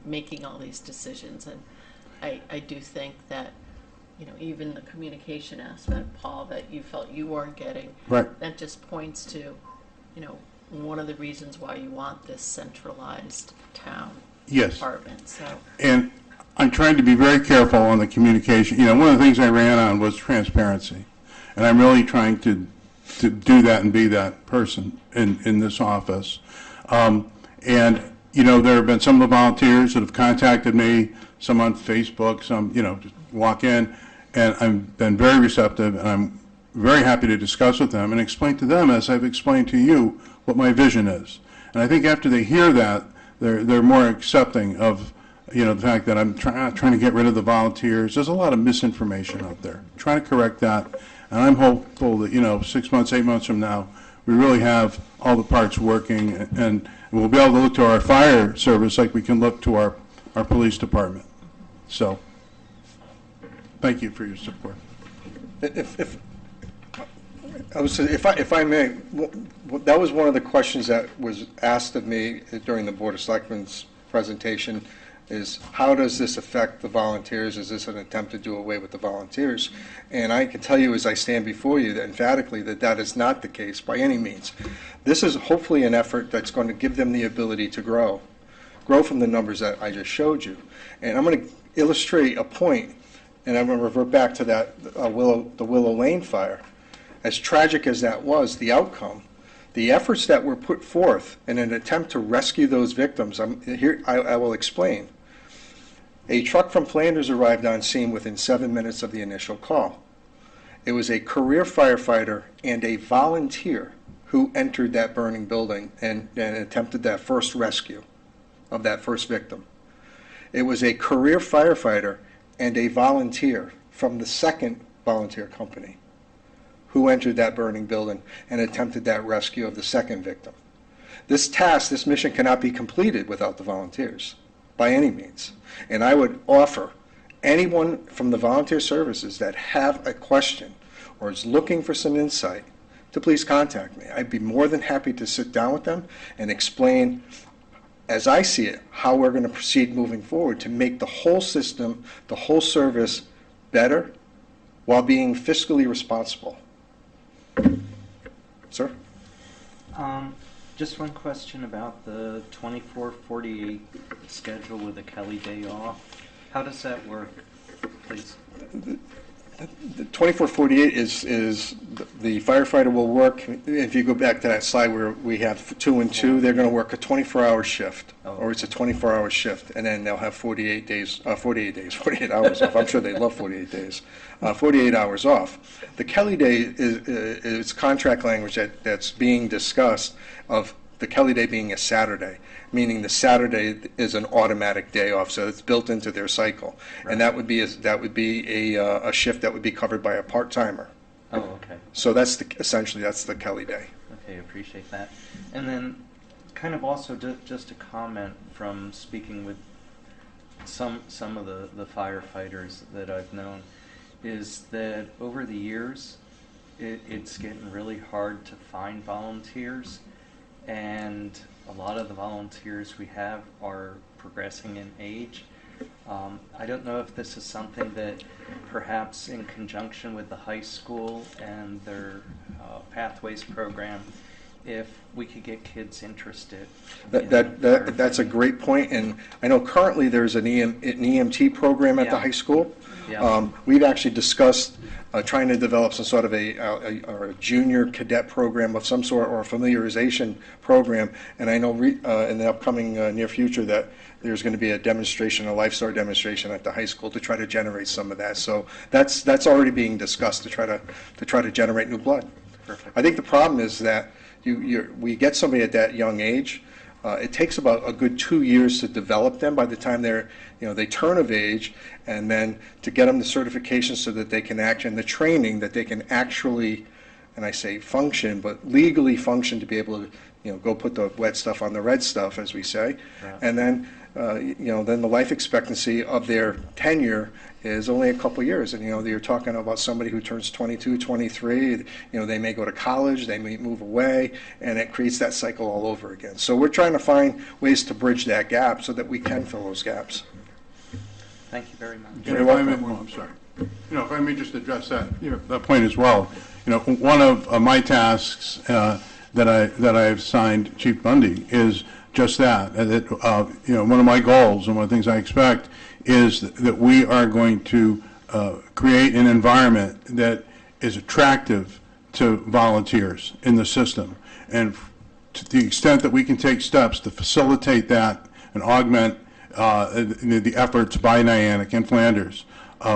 making all these decisions. And I do think that, even the communication aspect, Paul, that you felt you weren't getting, Right. that just points to, one of the reasons why you want this centralized town Yes. department. So, And I'm trying to be very careful on the communication. One of the things I ran on was transparency. And I'm really trying to do that and be that person in this office. And, there have been some of the volunteers that have contacted me, some on Facebook, some, just walk in. And I've been very receptive, and I'm very happy to discuss with them and explain to them, as I've explained to you, what my vision is. And I think after they hear that, they're more accepting of, the fact that I'm trying to get rid of the volunteers. There's a lot of misinformation out there. Trying to correct that. And I'm hopeful that, 6 months, 8 months from now, we really have all the parts working, and we'll be able to look to our fire service like we can look to our police department. So, thank you for your support. If I may, that was one of the questions that was asked of me during the Board of Selectmen's presentation, is how does this affect the volunteers? Is this an attempt to do away with the volunteers? And I can tell you, as I stand before you, that emphatically that is not the case by any means. This is hopefully an effort that's going to give them the ability to grow from the numbers that I just showed you. And I'm going to illustrate a point, and I'm going to revert back to that the Willow Lane fire. As tragic as that was, the outcome, the efforts that were put forth in an attempt to rescue those victims, I will explain. A truck from Flanders arrived on scene within 7 minutes of the initial call. It was a career firefighter and a volunteer who entered that burning building and attempted that first rescue of that first victim. It was a career firefighter and a volunteer from the second volunteer company who entered that burning building and attempted that rescue of the second victim. This mission cannot be completed without the volunteers, by any means. And I would offer anyone from the volunteer services that have a question or is looking for some insight to please contact me. I'd be more than happy to sit down with them and explain, as I see it, how we're going to proceed moving forward to make the whole system, the whole service better while being fiscally responsible. Sir? Just one question about the 24/48 schedule with the Kelly day off. How does that work, please? The 24/48 is the firefighter will work. If you go back to that slide where we have 2 and 2, they're going to work a 24-hour shift, or it's a 24-hour shift, and then they'll have 48 hours off. I'm sure they love 48 days. 48 hours off. The Kelly Day is contract language that's being discussed of the Kelly Day being a Saturday, meaning the Saturday is an automatic day off, so it's built into their cycle, right. And that would be a shift that would be covered by a part-timer. Oh, okay. So that's essentially the Kelly Day. Okay, appreciate that. And then, kind of also just a comment from speaking with some of the firefighters that I've known, is that over the years, it's getting really hard to find volunteers. And a lot of the volunteers we have are progressing in age. I don't know if this is something that perhaps in conjunction with the high school and their Pathways program, if we could get kids interested. That's a great point, and I know currently there's an EMT program at the high school. Yeah. We've actually discussed trying to develop some sort of a junior cadet program of some sort, or a familiarization program, and I know in the upcoming near future that there's going to be a lifestyle demonstration at the high school to try to generate some of that. So that's already being discussed to try to generate new blood. Perfect. I think the problem is that we get somebody at that young age. It takes about a good 2 years to develop them by the time they turn of age, and then to get them the certification so that they can act, and the training that they can actually, and I say function, but legally function to be able to go put the wet stuff on the red stuff, as we say. Right. And then then the life expectancy of their tenure is only a couple years. And, you're talking about somebody who turns 22, 23, they may go to college, they may move away, and it creates that cycle all over again. So we're trying to find ways to bridge that gap so that we can fill those gaps. Thank you very much. You're If I may- welcome. well, I'm sorry. If I may just address that point as well. One of my tasks that I've signed Chief Bundy is just that. One of my goals and one of the things I expect is that we are going to create an environment that is attractive to volunteers in the system. And to the extent that we can take steps to facilitate that and augment the efforts by Niantic and Flanders,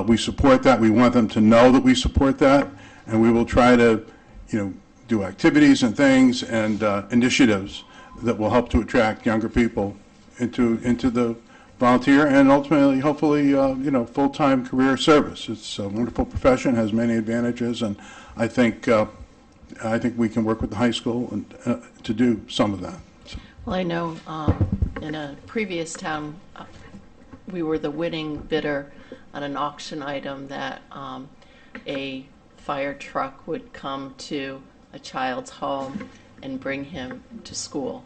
we support that. We want them to know that we support that, and we will try to, do activities and things and initiatives that will help to attract younger people into the volunteer and ultimately, hopefully, full-time career service. It's a wonderful profession, has many advantages, and I think we can work with the high school and, to do some of that. So. Well, I know in a previous town, we were the winning bidder on an auction item that a fire truck would come to a child's home and bring him to school.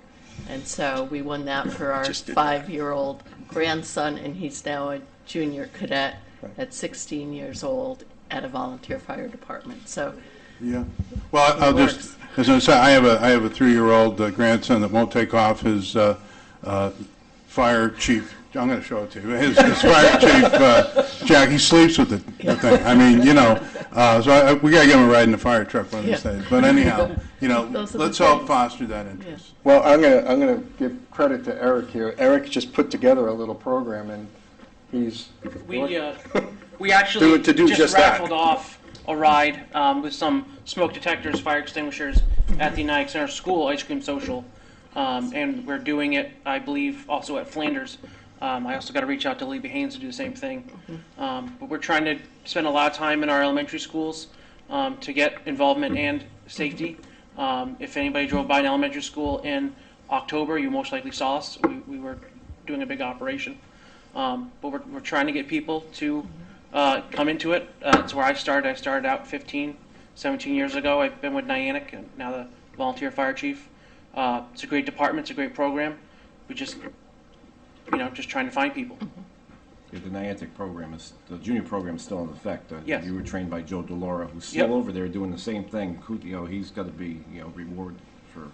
And so we won that for our 5-year-old grandson, and he's now a junior cadet at 16 years old at a volunteer fire department. So yeah. Well, I'll just, as I say, I have a 3-year-old grandson that won't take off his fire chief. I'm going to show it to you. His fire chief, Jack, he sleeps with the thing. I mean, so we got to get him a ride in the fire truck one of these days. But anyhow, let's help foster that interest. Yeah. Well, I'm gonna give credit to Eric here. Eric just put together a little program, and he's We actually to do just raffled that. off a ride with some smoke detectors, fire extinguishers at the United Center School Ice Cream Social, and we're doing it, I believe, also at Flanders. I also got to reach out to Libby Haynes to do the same thing. But we're trying to spend a lot of time in our elementary schools to get involvement and safety. If anybody drove by an elementary school in October, you most likely saw us. We were doing a big operation. But we're trying to get people to come into it. That's where I started. I started out 15, 17 years ago. I've been with Niantic, and now the volunteer fire chief. It's a great department. It's a great program. We just trying to find people. Yeah, the Niantic program the junior program is still in effect. Yes. You were trained by Joe Delora, who's still over there doing the same thing. He's got to be, rewarded for,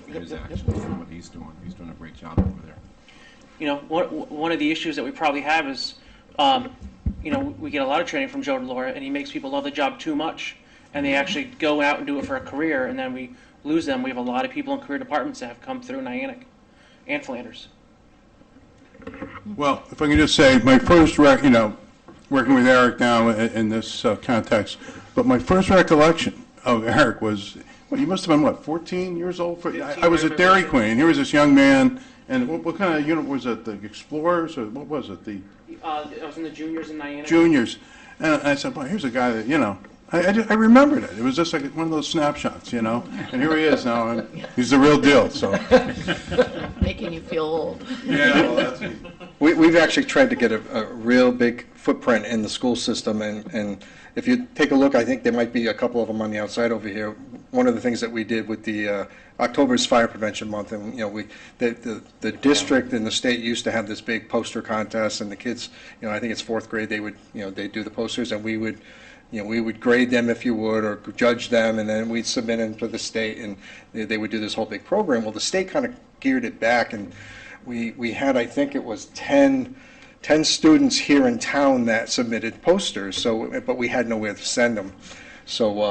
his actions and what he's doing. He's doing a great job over there. One of the issues that we probably have is, we get a lot of training from Joe Delora, and he makes people love the job too much, and they actually go out and do it for a career, and then we lose them. We have a lot of people in career departments that have come through Niantic and Flanders. Well, if I can just say, my first, working with Eric now in this context, but my first recollection of Eric was, you must have been, 14 years old? I was at Dairy Queen. Here was this young man, and what kind of unit was it, the Explorers, or what was it? I was in the juniors in Niantic. Juniors. And I said, boy, here's a guy that, I remembered it. It was just like one of those snapshots, and here he is now, and he's the real deal, so. making you feel old. Yeah, well, that's it. We've actually tried to get a real big footprint in the school system, and if you take a look, I think there might be a couple of them on the outside over here. One of the things that we did with the October's Fire Prevention Month, and the district and the state used to have this big poster contest, and the kids, I think it's 4th grade, they would, they'd do the posters, and we would grade them, if you would, or judge them, and then we'd submit them to the state, and they would do this whole big program. Well, the state kind of geared it back, and we had, I think it was 10 students here in town that submitted posters, but we had nowhere to send them. So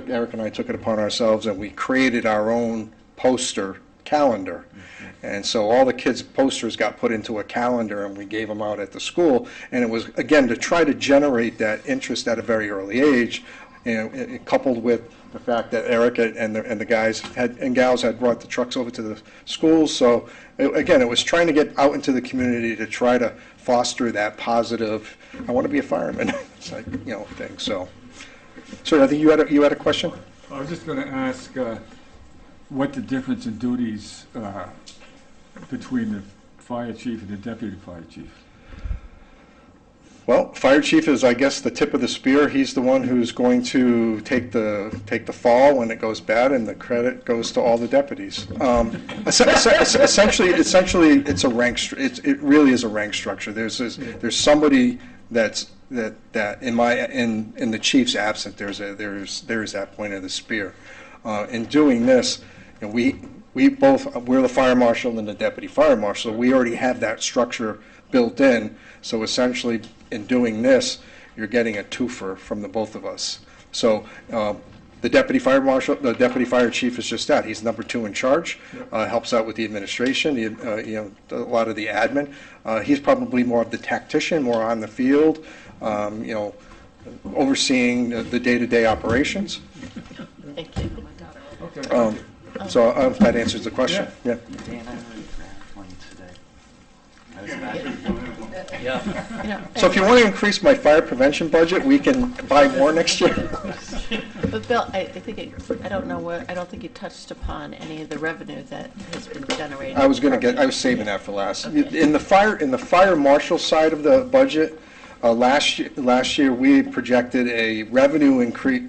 Eric and I took it upon ourselves, and we created our own poster calendar. And so all the kids' posters got put into a calendar, and we gave them out at the school. And it was, again, to try to generate that interest at a very early age, coupled with the fact that Eric and the guys and gals had brought the trucks over to the schools. So, again, it was trying to get out into the community to try to foster that positive, I want to be a fireman, thing. So I think you had a question? I was just going to ask what the difference in duties between the fire chief and the deputy fire chief? Well, fire chief is, I guess, the tip of the spear. He's the one who's going to take the fall when it goes bad, and the credit goes to all the deputies. Essentially, it's a rank. It really is a rank structure. There's somebody that in the chief's absence. There is that point of the spear. In doing this, and we're the fire marshal and the deputy fire marshal. We already have that structure built in. So essentially, in doing this, you're getting a twofer from the both of us. So the deputy fire marshal, the deputy fire chief is just that. He's number 2 in charge, helps out with the administration, a lot of the admin. He's probably more of the tactician, more on the field, overseeing the day-to-day operations. Thank you. So I don't know if that answers the question. Yeah. Dan, I heard draft one today. Yeah. So if you want to increase my fire prevention budget, we can buy more next year. But Bill, I don't think you touched upon any of the revenue that has been generated. I was saving that for last. Okay. In the fire marshal side of the budget, last year we projected a revenue increase,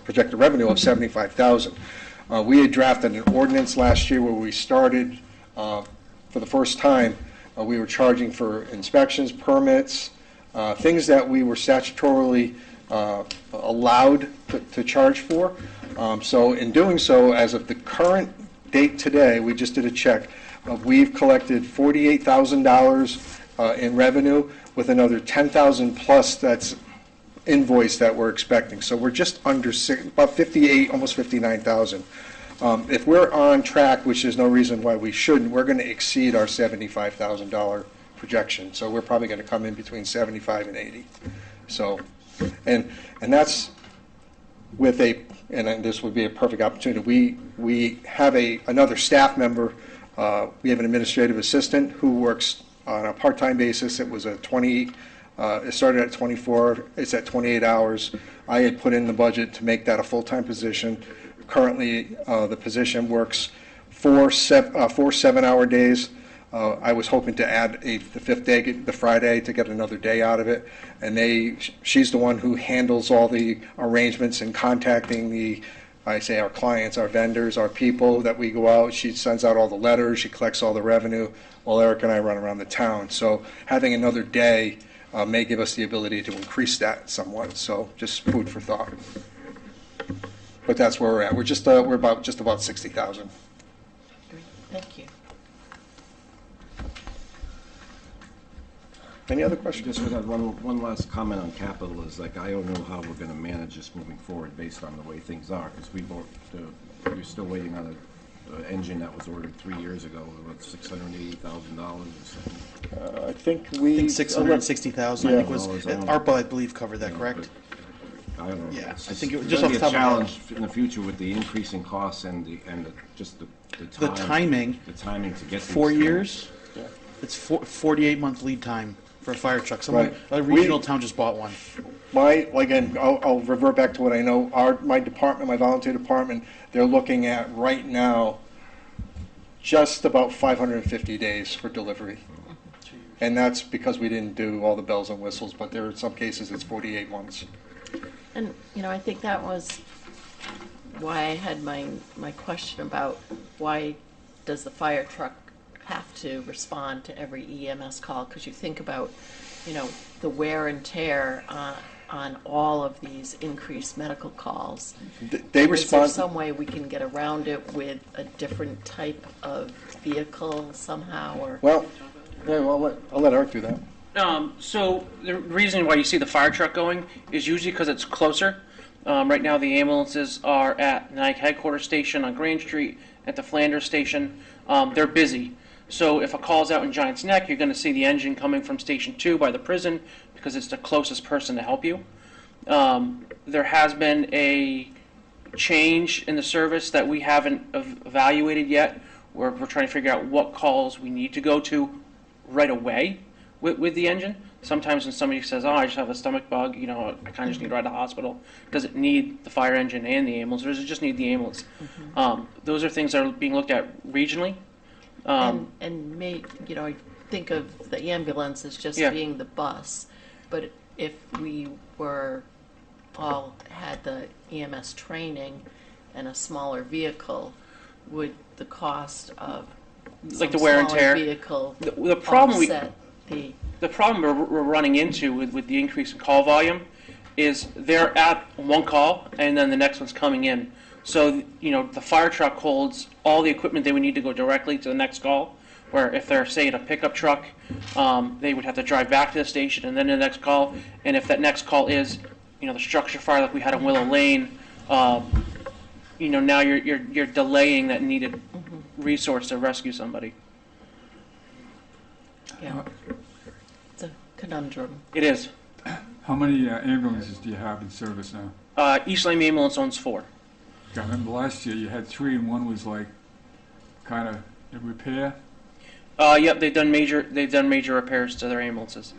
projected revenue of $75,000. We had drafted an ordinance last year where we started for the first time. We were charging for inspections, permits, things that we were statutorily allowed to charge for. So in doing so, as of the current date today, we just did a check. We've collected $48,000 in revenue with another $10,000 plus that's invoice that we're expecting. So we're just under about 58, almost 59,000. If we're on track, which there's no reason why we shouldn't, we're going to exceed our $75,000 projection. So we're probably going to come in between 75 and 80. So, and that's with and this would be a perfect opportunity. We have another staff member. We have an administrative assistant who works on a part-time basis. It was it started at 24. It's at 28 hours. I had put in the budget to make that a full-time position. Currently, the position works 4 7-hour days. I was hoping to add the 5th day, the Friday, to get another day out of it. And she's the one who handles all the arrangements and contacting our clients, our vendors, our people that we go out. She sends out all the letters. She collects all the revenue while Eric and I run around the town. So having another day may give us the ability to increase that somewhat. So just food for thought. But that's where we're at. We're about 60,000. Thank you. Any other questions? Just one last comment on capital is I don't know how we're going to manage this moving forward based on the way things are, because we're still waiting on an engine that was ordered 3 years ago, about $680,000 or something. I think 660,000. Yeah. I think was ARPA, I believe, covered that. Correct? I don't know. Yeah, It's I think it was it's just gonna off be the a top of my challenge in the future with the increasing costs and the timing. The timing to get 4 these years. Yeah. It's 48-month lead time for a fire truck. Right. A regional town just bought one. Again, I'll revert back to what I know. My department, my volunteer department, they're looking at right now just about 550 days for delivery. And that's because we didn't do all the bells and whistles, but there are some cases it's 48 months. And, I think that was why I had my question about why does the fire truck have to respond to every EMS call? Because you think about, the wear and tear on all of these increased medical calls. They respond. Is there some way we can get around it with a different type of vehicle somehow? Or Well, I'll let Eric do that. So the reason why you see the fire truck going is usually because it's closer. Right now the ambulances are at Nike Headquarters Station on Grand Street, at the Flanders Station. They're busy. So if a call's out in Giant's Neck, you're going to see the engine coming from Station 2 by the prison because it's the closest person to help you. There has been a change in the service that we haven't evaluated yet, where we're trying to figure out what calls we need to go to right away with the engine. Sometimes when somebody says, I just have a stomach bug, I kind of just need to ride to the hospital. Does it need the fire engine and the ambulance, or does it just need the ambulance? Those are things that are being looked at regionally. And I think of the ambulance as just Yeah. being the bus, but if we were all had the EMS training and a smaller vehicle, would the cost of Like the some wear and smaller tear. vehicle The problem offset the? the problem we're running into with the increase in call volume is they're at one call and then the next one's coming in. So, the fire truck holds all the equipment they would need to go directly to the next call, where if they're, say, in a pickup truck, they would have to drive back to the station and then the next call. And if that next call is, the structure fire like we had in Willow Lane, now you're delaying that needed resource to rescue somebody. Yeah, it's a conundrum. It is. How many ambulances do you have in service now? East Lyme Ambulance owns 4. I remember last year you had 3 and one was like kind of in repair. Yep, they've done major repairs to their ambulances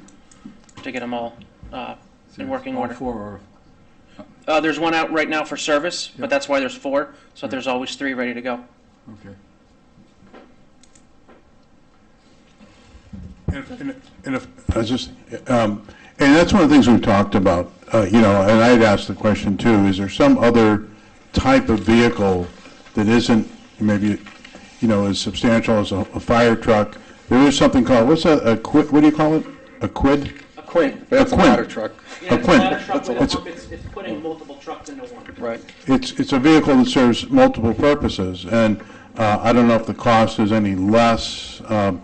to get them all in working all order. 4 are, There's one out right now for service, Yep. but that's why there's 4, so Right. there's always 3 ready to go. okay. And if, I was just, and that's one of the things we've talked about, and I had asked the question too, is there some other type of vehicle that isn't maybe, as substantial as a fire truck? There is something called, what's a quid, what do you call it? A quid? A quid. That's a quid. ladder truck. Yeah, A it's quid. a ladder truck with a It's- pump. It's putting multiple trucks into one. Right. It's a vehicle that serves multiple purposes, and I don't know if the cost is any less, and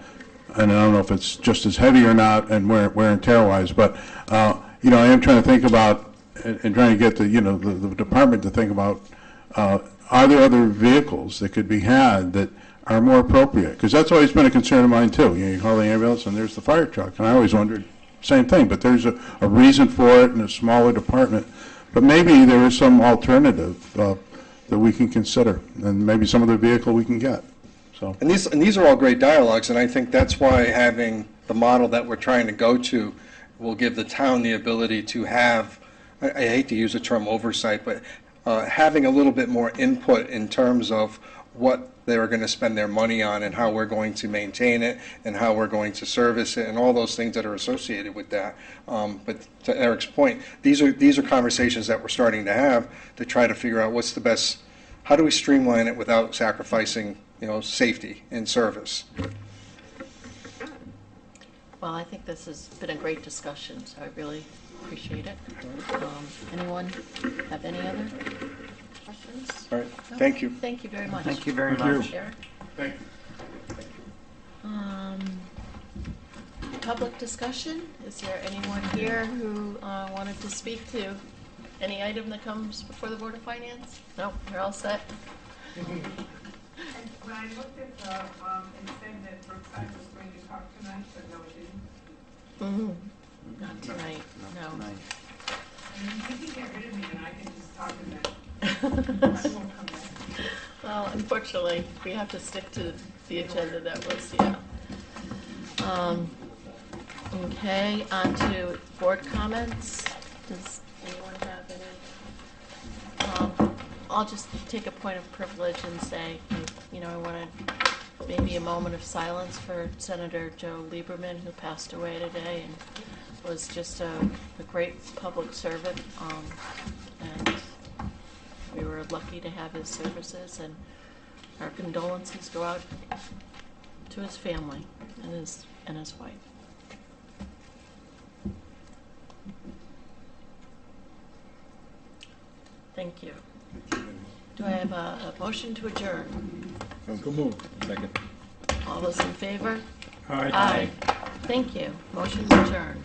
I don't know if it's just as heavy or not, and wear and tear wise, but, I am trying to think about, and trying to get the department to think about, are there other vehicles that could be had that are more appropriate? Because that's always been a concern of mine too. You call the ambulance and there's the fire truck, and I always wondered, same thing, but there's a reason for it in a smaller department. But maybe there is some alternative that we can consider, and maybe some other vehicle we can get. So, And these are all great dialogues, and I think that's why having the model that we're trying to go to will give the town the ability to have, I hate to use the term oversight, but having a little bit more input in terms of what they're going to spend their money on and how we're going to maintain it and how we're going to service it and all those things that are associated with that. But to Eric's point, these are conversations that we're starting to have to try to figure out what's the best, how do we streamline it without sacrificing, safety and service. Well, I think this has been a great discussion, so I really appreciate it. Anyone have any other questions? All right, No? thank you. Thank you very much. Thank you very Thank you. much. Eric? thank you. Public discussion? Is there anyone here who wanted to speak to any item that comes before the Board of Finance? No, you're all set? When I looked at the, it said that Brookside was going to talk tonight, but no, it didn't. Not tonight, no. Tonight. I mean, you can get rid of me and I can just talk to them. I won't come back. Well, unfortunately, we have to stick to the agenda that was, Okay, on to board comments. Does anyone have any? I'll just take a point of privilege and say, I wanted maybe a moment of silence for Senator Joe Lieberman, who passed away today and was just a great public servant. And we were lucky to have his services, and our condolences go out to his family and his wife. Thank you. Do I have a motion to adjourn? So moved. Second. All those in favor? Aye. Aye. Thank you. Motion adjourned.